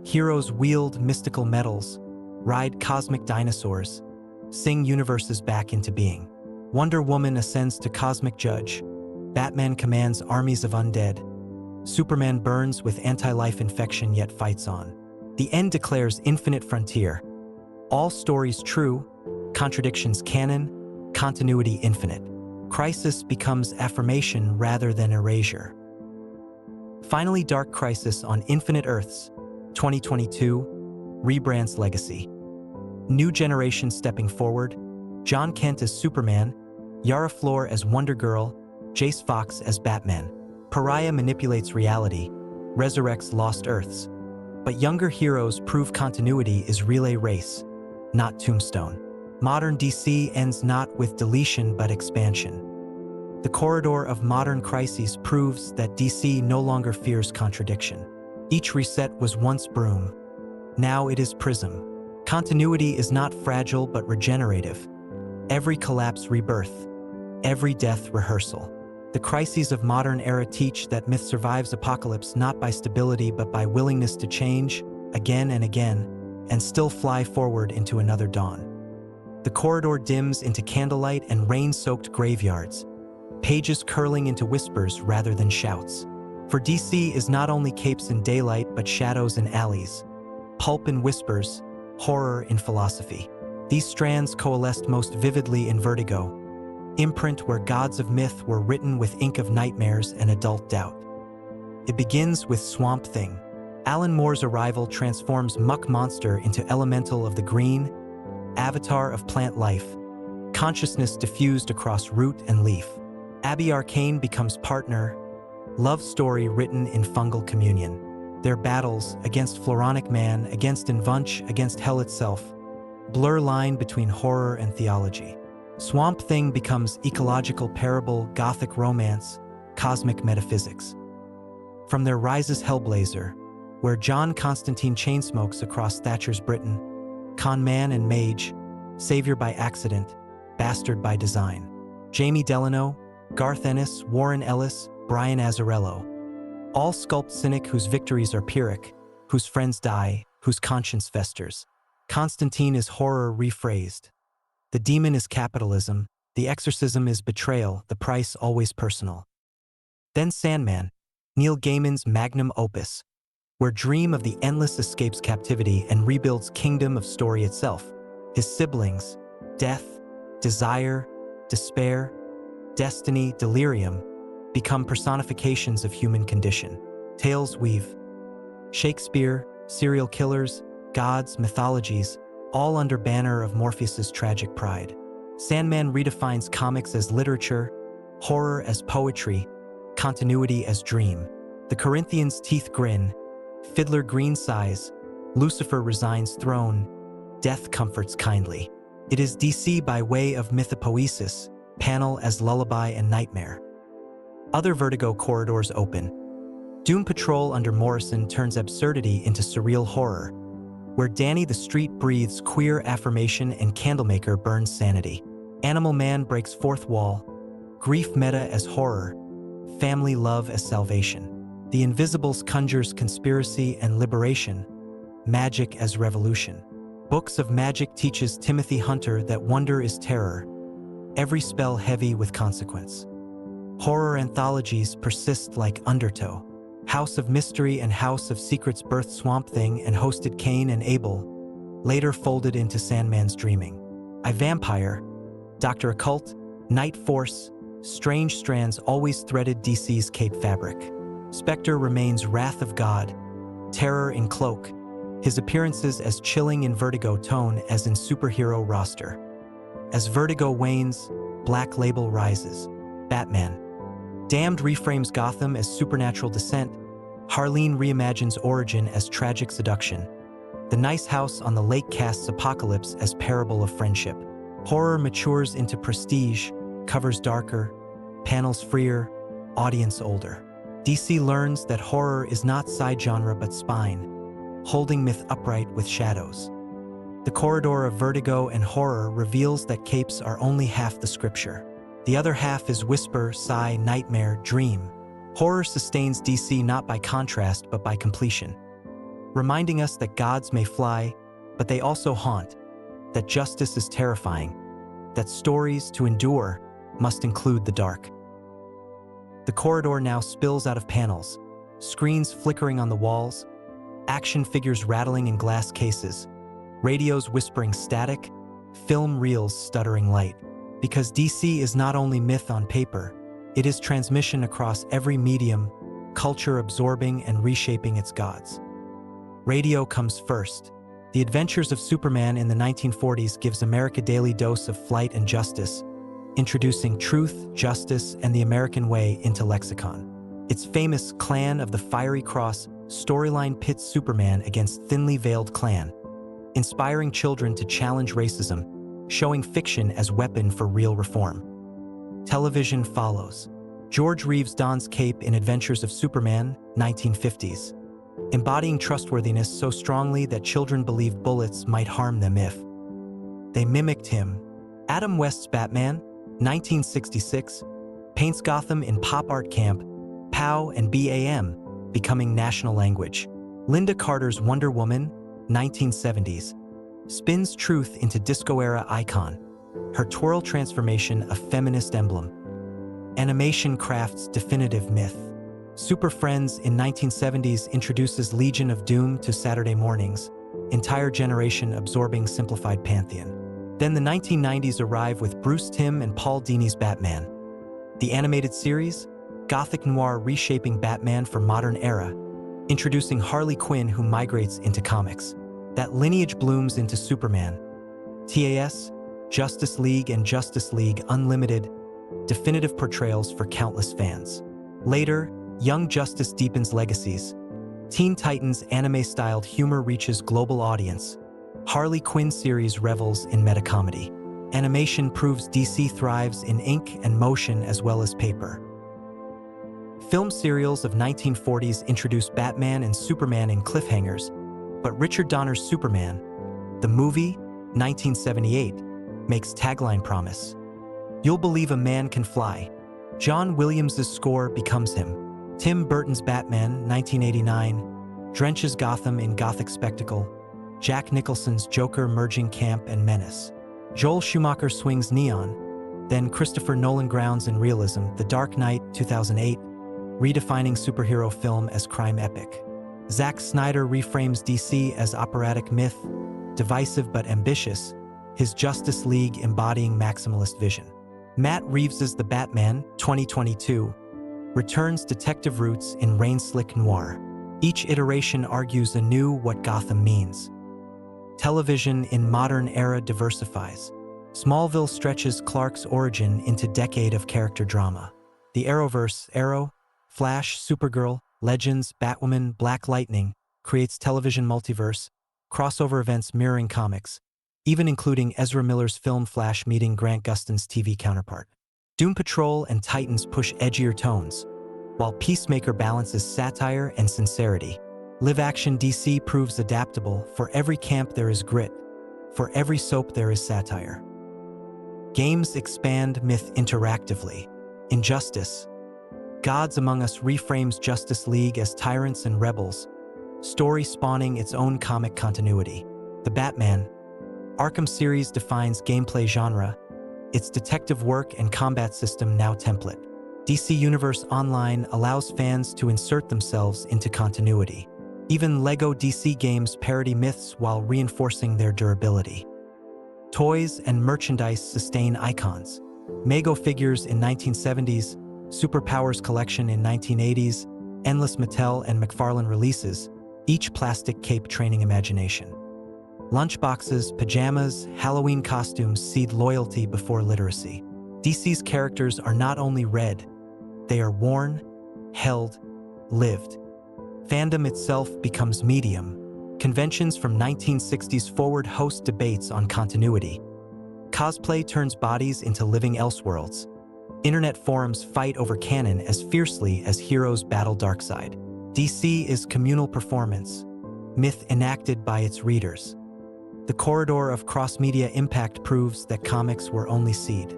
Heroes wield mystical metals, ride cosmic dinosaurs, sing universes back into being. Wonder Woman ascends to cosmic judge. Batman commands armies of undead. Superman burns with anti-life infection yet fights on. The End declares infinite frontier. All stories true, contradictions canon, continuity infinite. Crisis becomes affirmation rather than erasure. Finally, Dark Crisis on Infinite Earths, 2022, rebrands legacy. New generation stepping forward, John Kent as Superman, Yara Flor as Wonder Girl, Jace Fox as Batman. Pariah manipulates reality, resurrects lost Earths. But younger heroes prove continuity is relay race, not Tombstone. Modern DC ends not with deletion but expansion. The corridor of modern crises proves that DC no longer fears contradiction. Each reset was once broom. Now it is prism. Continuity is not fragile but regenerative. Every collapse rebirth. Every death rehearsal. The crises of modern era teach that myth survives apocalypse not by stability but by willingness to change, again and again, and still fly forward into another dawn. The corridor dims into candlelight and rain-soaked graveyards, pages curling into whispers rather than shouts. For DC is not only capes in daylight but shadows in alleys, pulp in whispers, horror in philosophy. These strands coalesced most vividly in Vertigo, imprint where gods of myth were written with ink of nightmares and adult doubt. It begins with Swamp Thing. Alan Moore's arrival transforms muck monster into elemental of the green, avatar of plant life, consciousness diffused across root and leaf. Abby Arcane becomes partner, love story written in fungal communion. Their battles against Floronic Man, against Invunch, against hell itself, blur line between horror and theology. Swamp Thing becomes ecological parable, gothic romance, cosmic metaphysics. From there rises Hellblazer, where John Constantine chainsmokes across Thatcher's Britain, con man and mage, savior by accident, bastard by design. Jamie Delano, Garth Ennis, Warren Ellis, Brian Azzarello. All sculpt cynic whose victories are pyrrhic, whose friends die, whose conscience festers. Constantine is horror rephrased. The demon is capitalism, the exorcism is betrayal, the price always personal. Then Sandman, Neil Gaiman's magnum opus, where dream of the endless escapes captivity and rebuilds kingdom of story itself. His siblings, death, desire, despair, destiny, delirium, become personifications of human condition. Tales weave. Shakespeare, serial killers, gods, mythologies, all under banner of Morpheus's tragic pride. Sandman redefines comics as literature, horror as poetry, continuity as dream. The Corinthians' teeth grin, Fiddler Green sighs, Lucifer resigns throne, death comforts kindly. It is DC by way of mythopoesis, panel as lullaby and nightmare. Other Vertigo corridors open. Doom Patrol under Morrison turns absurdity into surreal horror, where Danny the Street breathes queer affirmation and Candlemaker burns sanity. Animal Man breaks fourth wall, grief meta as horror, family love as salvation. The Invisibles conjures conspiracy and liberation, magic as revolution. Books of Magic teaches Timothy Hunter that wonder is terror, every spell heavy with consequence. Horror anthologies persist like Undertow. House of Mystery and House of Secrets birthed Swamp Thing and hosted Cain and Abel, later folded into Sandman's dreaming. I Vampire, Dr. Occult, Night Force, strange strands always threaded DC's cape fabric. Spectre remains Wrath of God, terror in cloak, his appearances as chilling in Vertigo tone as in superhero roster. As Vertigo wanes, Black Label rises. Batman. Damned reframes Gotham as supernatural descent. Harleen reimagines origin as tragic seduction. The Nice House on the Lake casts Apocalypse as parable of friendship. Horror matures into prestige, covers darker, panels freer, audience older. DC learns that horror is not side genre but spine, holding myth upright with shadows. The corridor of vertigo and horror reveals that capes are only half the scripture. The other half is whisper, sigh, nightmare, dream. Horror sustains DC not by contrast but by completion, reminding us that gods may fly, but they also haunt, that justice is terrifying, that stories to endure must include the dark. The corridor now spills out of panels, screens flickering on the walls, action figures rattling in glass cases, radios whispering static, film reels stuttering light. Because DC is not only myth on paper, it is transmission across every medium, culture absorbing and reshaping its gods. Radio comes first. The Adventures of Superman in the 1940s gives America a daily dose of flight and justice, introducing truth, justice, and the American way into lexicon. Its famous Clan of the Fiery Cross storyline pits Superman against thinly veiled Klan, inspiring children to challenge racism, showing fiction as weapon for real reform. Television follows. George Reeves dons cape in Adventures of Superman, 1950s, embodying trustworthiness so strongly that children believed bullets might harm them if they mimicked him. Adam West's Batman, 1966, paints Gotham in pop art camp, POW and BAM, becoming national language. Linda Carter's Wonder Woman, 1970s, spins truth into disco-era icon, her twirl transformation a feminist emblem. Animation crafts definitive myth. Super Friends in 1970s introduces Legion of Doom to Saturday mornings, entire generation absorbing simplified pantheon. Then the 1990s arrive with Bruce Timm and Paul Dini's Batman. The animated series, Gothic noir reshaping Batman for modern era, introducing Harley Quinn who migrates into comics. That lineage blooms into Superman. TAS, Justice League and Justice League Unlimited, definitive portrayals for countless fans. Later, Young Justice deepens legacies. Teen Titans anime-styled humor reaches global audience. Harley Quinn series revels in metacomedy. Animation proves DC thrives in ink and motion as well as paper. Film serials of 1940s introduce Batman and Superman in cliffhangers, but Richard Donner's Superman, the movie, 1978, makes tagline promise. You'll believe a man can fly. John Williams' score becomes him. Tim Burton's Batman, 1989, drenches Gotham in gothic spectacle. Jack Nicholson's Joker merging camp and menace. Joel Schumacher swings neon. Then Christopher Nolan grounds in realism. The Dark Knight, 2008, redefining superhero film as crime epic. Zack Snyder reframes DC as operatic myth, divisive but ambitious, his Justice League embodying maximalist vision. Matt Reeves' The Batman, 2022, returns detective roots in rain-slick noir. Each iteration argues anew what Gotham means. Television in modern era diversifies. Smallville stretches Clark's origin into decade of character drama. The Arrowverse, Arrow, Flash, Supergirl, Legends, Batwoman, Black Lightning, creates television multiverse, crossover events mirroring comics, even including Ezra Miller's film Flash meeting Grant Gustin's TV counterpart. Doom Patrol and Titans push edgier tones, while Peacemaker balances satire and sincerity. Live-action DC proves adaptable. For every camp there is grit, for every soap there is satire. Games expand myth interactively. Injustice. Gods Among Us reframes Justice League as tyrants and rebels, story spawning its own comic continuity. The Batman Arkham series defines gameplay genre, its detective work and combat system now template. DC Universe Online allows fans to insert themselves into continuity. Even LEGO DC games parody myths while reinforcing their durability. Toys and merchandise sustain icons. Mego figures in 1970s, Superpowers collection in 1980s, endless Mattel and McFarlane releases, each plastic cape training imagination. Lunchboxes, pajamas, Halloween costumes seed loyalty before literacy. DC's characters are not only read, they are worn, held, lived. Fandom itself becomes medium. Conventions from 1960s forward host debates on continuity. Cosplay turns bodies into living elseworlds. Internet forums fight over canon as fiercely as heroes battle Darkseid. DC is communal performance, myth enacted by its readers. The corridor of cross-media impact proves that comics were only seed.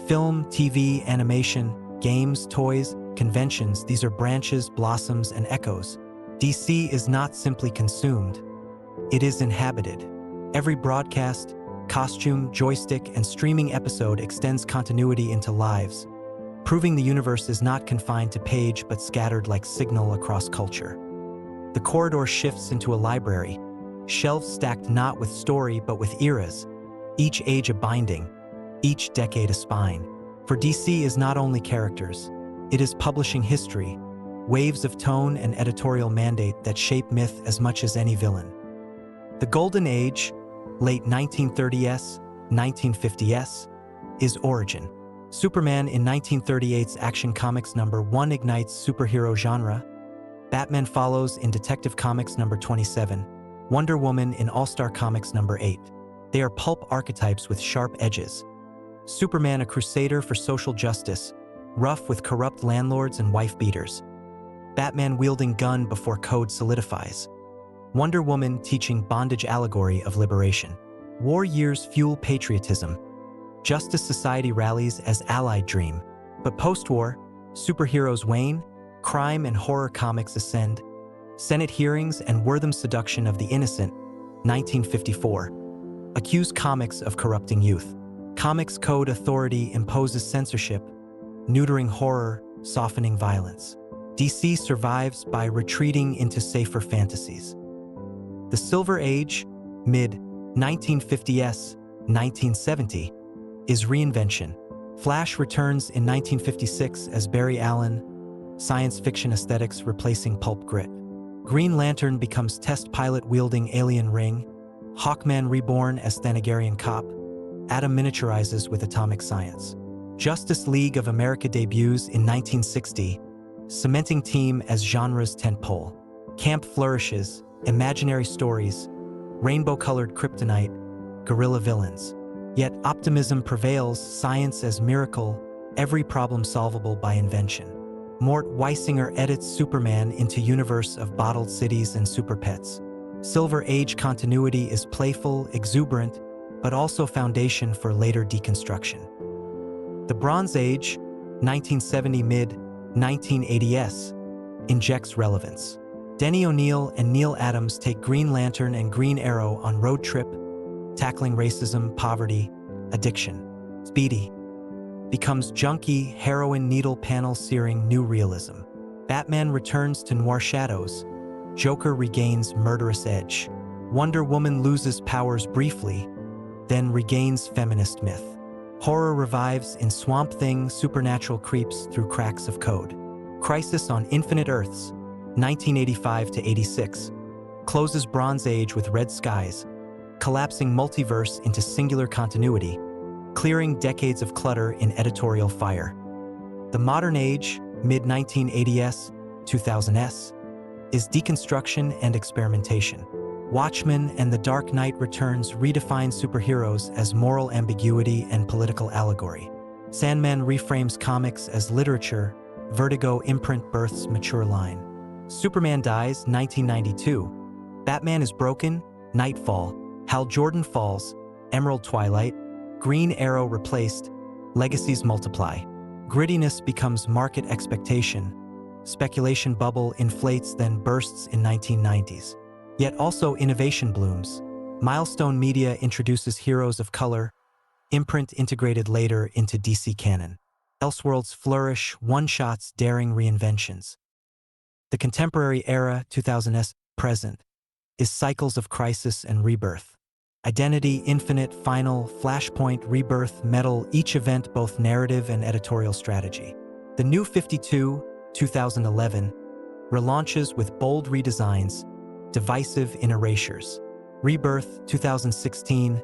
Film, TV, animation, games, toys, conventions, these are branches, blossoms, and echoes. DC is not simply consumed, it is inhabited. Every broadcast, costume, joystick, and streaming episode extends continuity into lives, proving the universe is not confined to page but scattered like signal across culture. The corridor shifts into a library, shelves stacked not with story but with eras, each age a binding, each decade a spine. For DC is not only characters, it is publishing history, waves of tone and editorial mandate that shape myth as much as any villain. The Golden Age, late 1930s, 1950s, is origin. Superman in 1938's Action Comics #1 ignites superhero genre. Batman follows in Detective Comics #27. Wonder Woman in All-Star Comics #8. They are pulp archetypes with sharp edges. Superman a crusader for social justice, rough with corrupt landlords and wife-beaters. Batman wielding gun before code solidifies. Wonder Woman teaching bondage allegory of liberation. War years fuel patriotism. Justice Society rallies as allied dream. But post-war, superheroes wane, crime and horror comics ascend. Senate hearings and Wortham seduction of the innocent, 1954. Accuse comics of corrupting youth. Comics Code Authority imposes censorship, neutering horror, softening violence. DC survives by retreating into safer fantasies. The Silver Age, mid-1950s, 1970, is reinvention. Flash returns in 1956 as Barry Allen, science fiction aesthetics replacing pulp grit. Green Lantern becomes test pilot-wielding alien ring. Hawkman reborn as Thanagarian cop. Atom miniaturizes with atomic science. Justice League of America debuts in 1960, cementing team as genre's tentpole. Camp flourishes, imaginary stories, rainbow-colored kryptonite, guerrilla villains. Yet optimism prevails, science as miracle, every problem solvable by invention. Mort Weisinger edits Superman into universe of bottled cities and super pets. Silver Age continuity is playful, exuberant, but also foundation for later deconstruction. The Bronze Age, 1970 mid-1980s, injects relevance. Denny O'Neil and Neil Adams take Green Lantern and Green Arrow on road trip, tackling racism, poverty, addiction. Speedy becomes junkie, heroin needle panel searing new realism. Batman returns to noir shadows. Joker regains murderous edge. Wonder Woman loses powers briefly, then regains feminist myth. Horror revives in Swamp Thing, supernatural creeps through cracks of code. Crisis on Infinite Earths, 1985 to 86, closes Bronze Age with red skies, collapsing multiverse into singular continuity, clearing decades of clutter in editorial fire. The Modern Age, mid-1980s, 2000s, is deconstruction and experimentation. Watchmen and The Dark Knight Returns redefine superheroes as moral ambiguity and political allegory. Sandman reframes comics as literature. Vertigo imprint births mature line. Superman dies, 1992. Batman is broken, Nightfall. Hal Jordan falls, Emerald Twilight. Green Arrow replaced, legacies multiply. Grittiness becomes market expectation. Speculation bubble inflates then bursts in 1990s. Yet also innovation blooms. Milestone Media introduces heroes of color, imprint integrated later into DC canon. Elseworlds flourish, one-shots daring reinventions. The contemporary era, 2000s, present, is cycles of crisis and rebirth. Identity, Infinite, Final, Flashpoint, Rebirth, Metal, each event both narrative and editorial strategy. The New 52, 2011, relaunches with bold redesigns, divisive in erasures. Rebirth, 2016,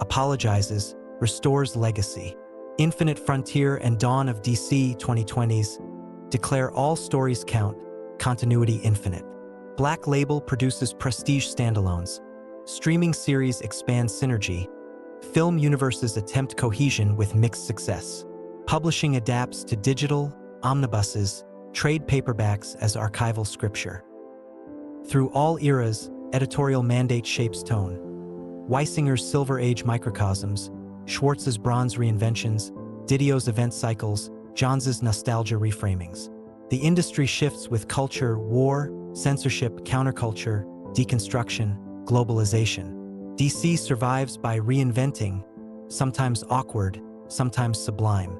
apologizes, restores legacy. Infinite Frontier and Dawn of DC 2020s declare all stories count, continuity infinite. Black Label produces prestige standalones. Streaming series expand synergy. Film universes attempt cohesion with mixed success. Publishing adapts to digital, omnibuses, trade paperbacks as archival scripture. Through all eras, editorial mandate shapes tone. Weisinger's Silver Age microcosms, Schwartz's Bronze reinventions, Didio's event cycles, Johns's nostalgia reframings. The industry shifts with culture, war, censorship, counterculture, deconstruction, globalization. DC survives by reinventing, sometimes awkward, sometimes sublime.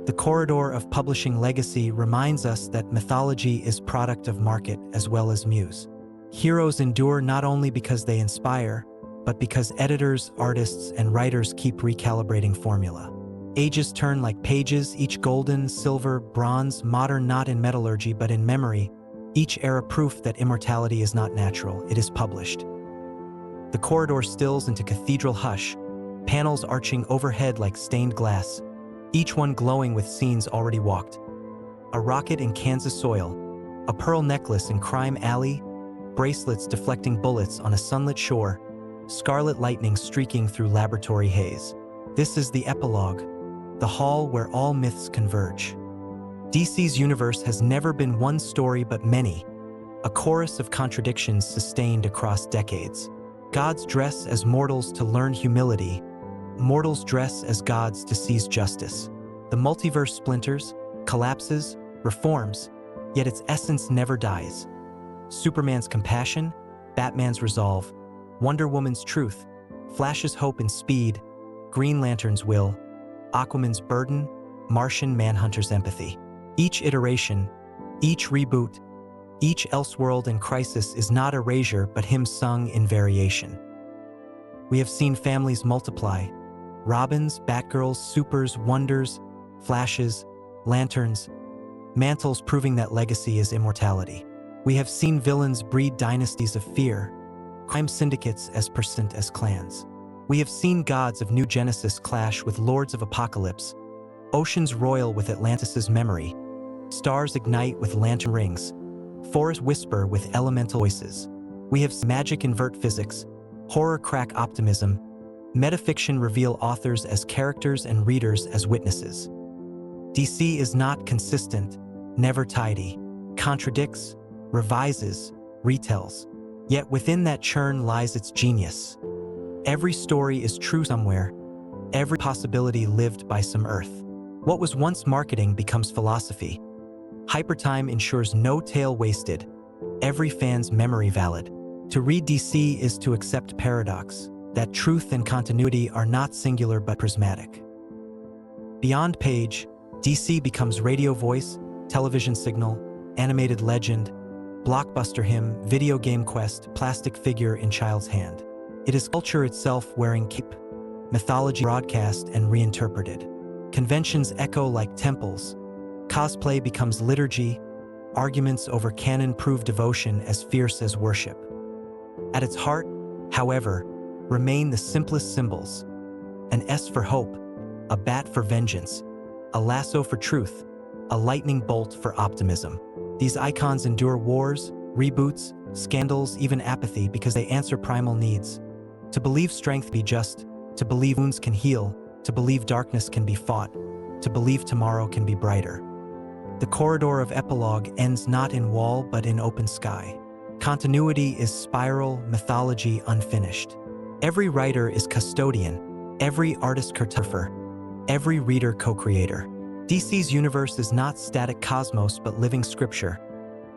The corridor of publishing legacy reminds us that mythology is product of market as well as muse. Heroes endure not only because they inspire, but because editors, artists, and writers keep recalibrating formula. Ages turn like pages, each golden, silver, bronze, modern not in metallurgy but in memory, each era proof that immortality is not natural, it is published. The corridor stills into cathedral hush, panels arching overhead like stained glass, each one glowing with scenes already walked. A rocket in Kansas soil, a pearl necklace in Crime Alley, bracelets deflecting bullets on a sunlit shore, scarlet lightning streaking through laboratory haze. This is the epilogue, the hall where all myths converge. DC's universe has never been one story but many, a chorus of contradictions sustained across decades. Gods dress as mortals to learn humility, mortals dress as gods to seize justice. The multiverse splinters, collapses, reforms, yet its essence never dies. Superman's compassion, Batman's resolve, Wonder Woman's truth, Flash's hope and speed, Green Lantern's will, Aquaman's burden, Martian Manhunter's empathy. Each iteration, each reboot, each Elseworld and Crisis is not erasure but hymns sung in variation. We have seen families multiply, Robins, Batgirls, Supers, Wonders, Flashes, Lanterns, mantles proving that legacy is immortality. We have seen villains breed dynasties of fear, crime syndicates as persistent as clans. We have seen gods of New Genesis clash with lords of apocalypse, oceans roil with Atlantis' memory, stars ignite with lantern rings, forests whisper with elemental voices. We have seen magic invert physics, horror crack optimism, metafiction reveal authors as characters and readers as witnesses. DC is not consistent, never tidy, contradicts, revises, retells. Yet within that churn lies its genius. Every story is true somewhere, every possibility lived by some earth. What was once marketing becomes philosophy. Hypertime ensures no tale wasted, every fan's memory valid. To read DC is to accept paradox, that truth and continuity are not singular but prismatic. Beyond page, DC becomes radio voice, television signal, animated legend, blockbuster hymn, video game quest, plastic figure in child's hand. It is culture itself wearing cape, mythology broadcast and reinterpreted. Conventions echo like temples, cosplay becomes liturgy, arguments over canon prove devotion as fierce as worship. At its heart, however, remain the simplest symbols: an S for hope, a bat for vengeance, a lasso for truth, a lightning bolt for optimism. These icons endure wars, reboots, scandals, even apathy because they answer primal needs. To believe strength be just, to believe wounds can heal, to believe darkness can be fought, to believe tomorrow can be brighter. The corridor of epilogue ends not in wall but in open sky. Continuity is spiral, mythology unfinished. Every writer is custodian, every artist cartographer, every reader co-creator. DC's universe is not static cosmos but living scripture,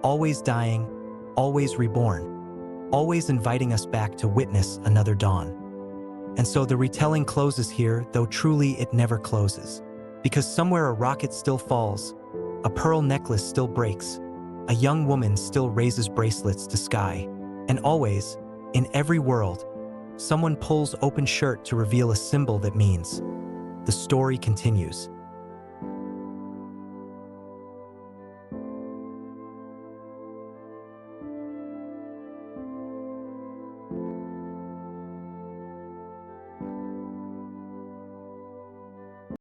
always dying, always reborn, always inviting us back to witness another dawn. And so the retelling closes here, though truly it never closes. Because somewhere a rocket still falls, a pearl necklace still breaks, a young woman still raises bracelets to sky, and always, in every world, someone pulls open shirt to reveal a symbol that means the story continues.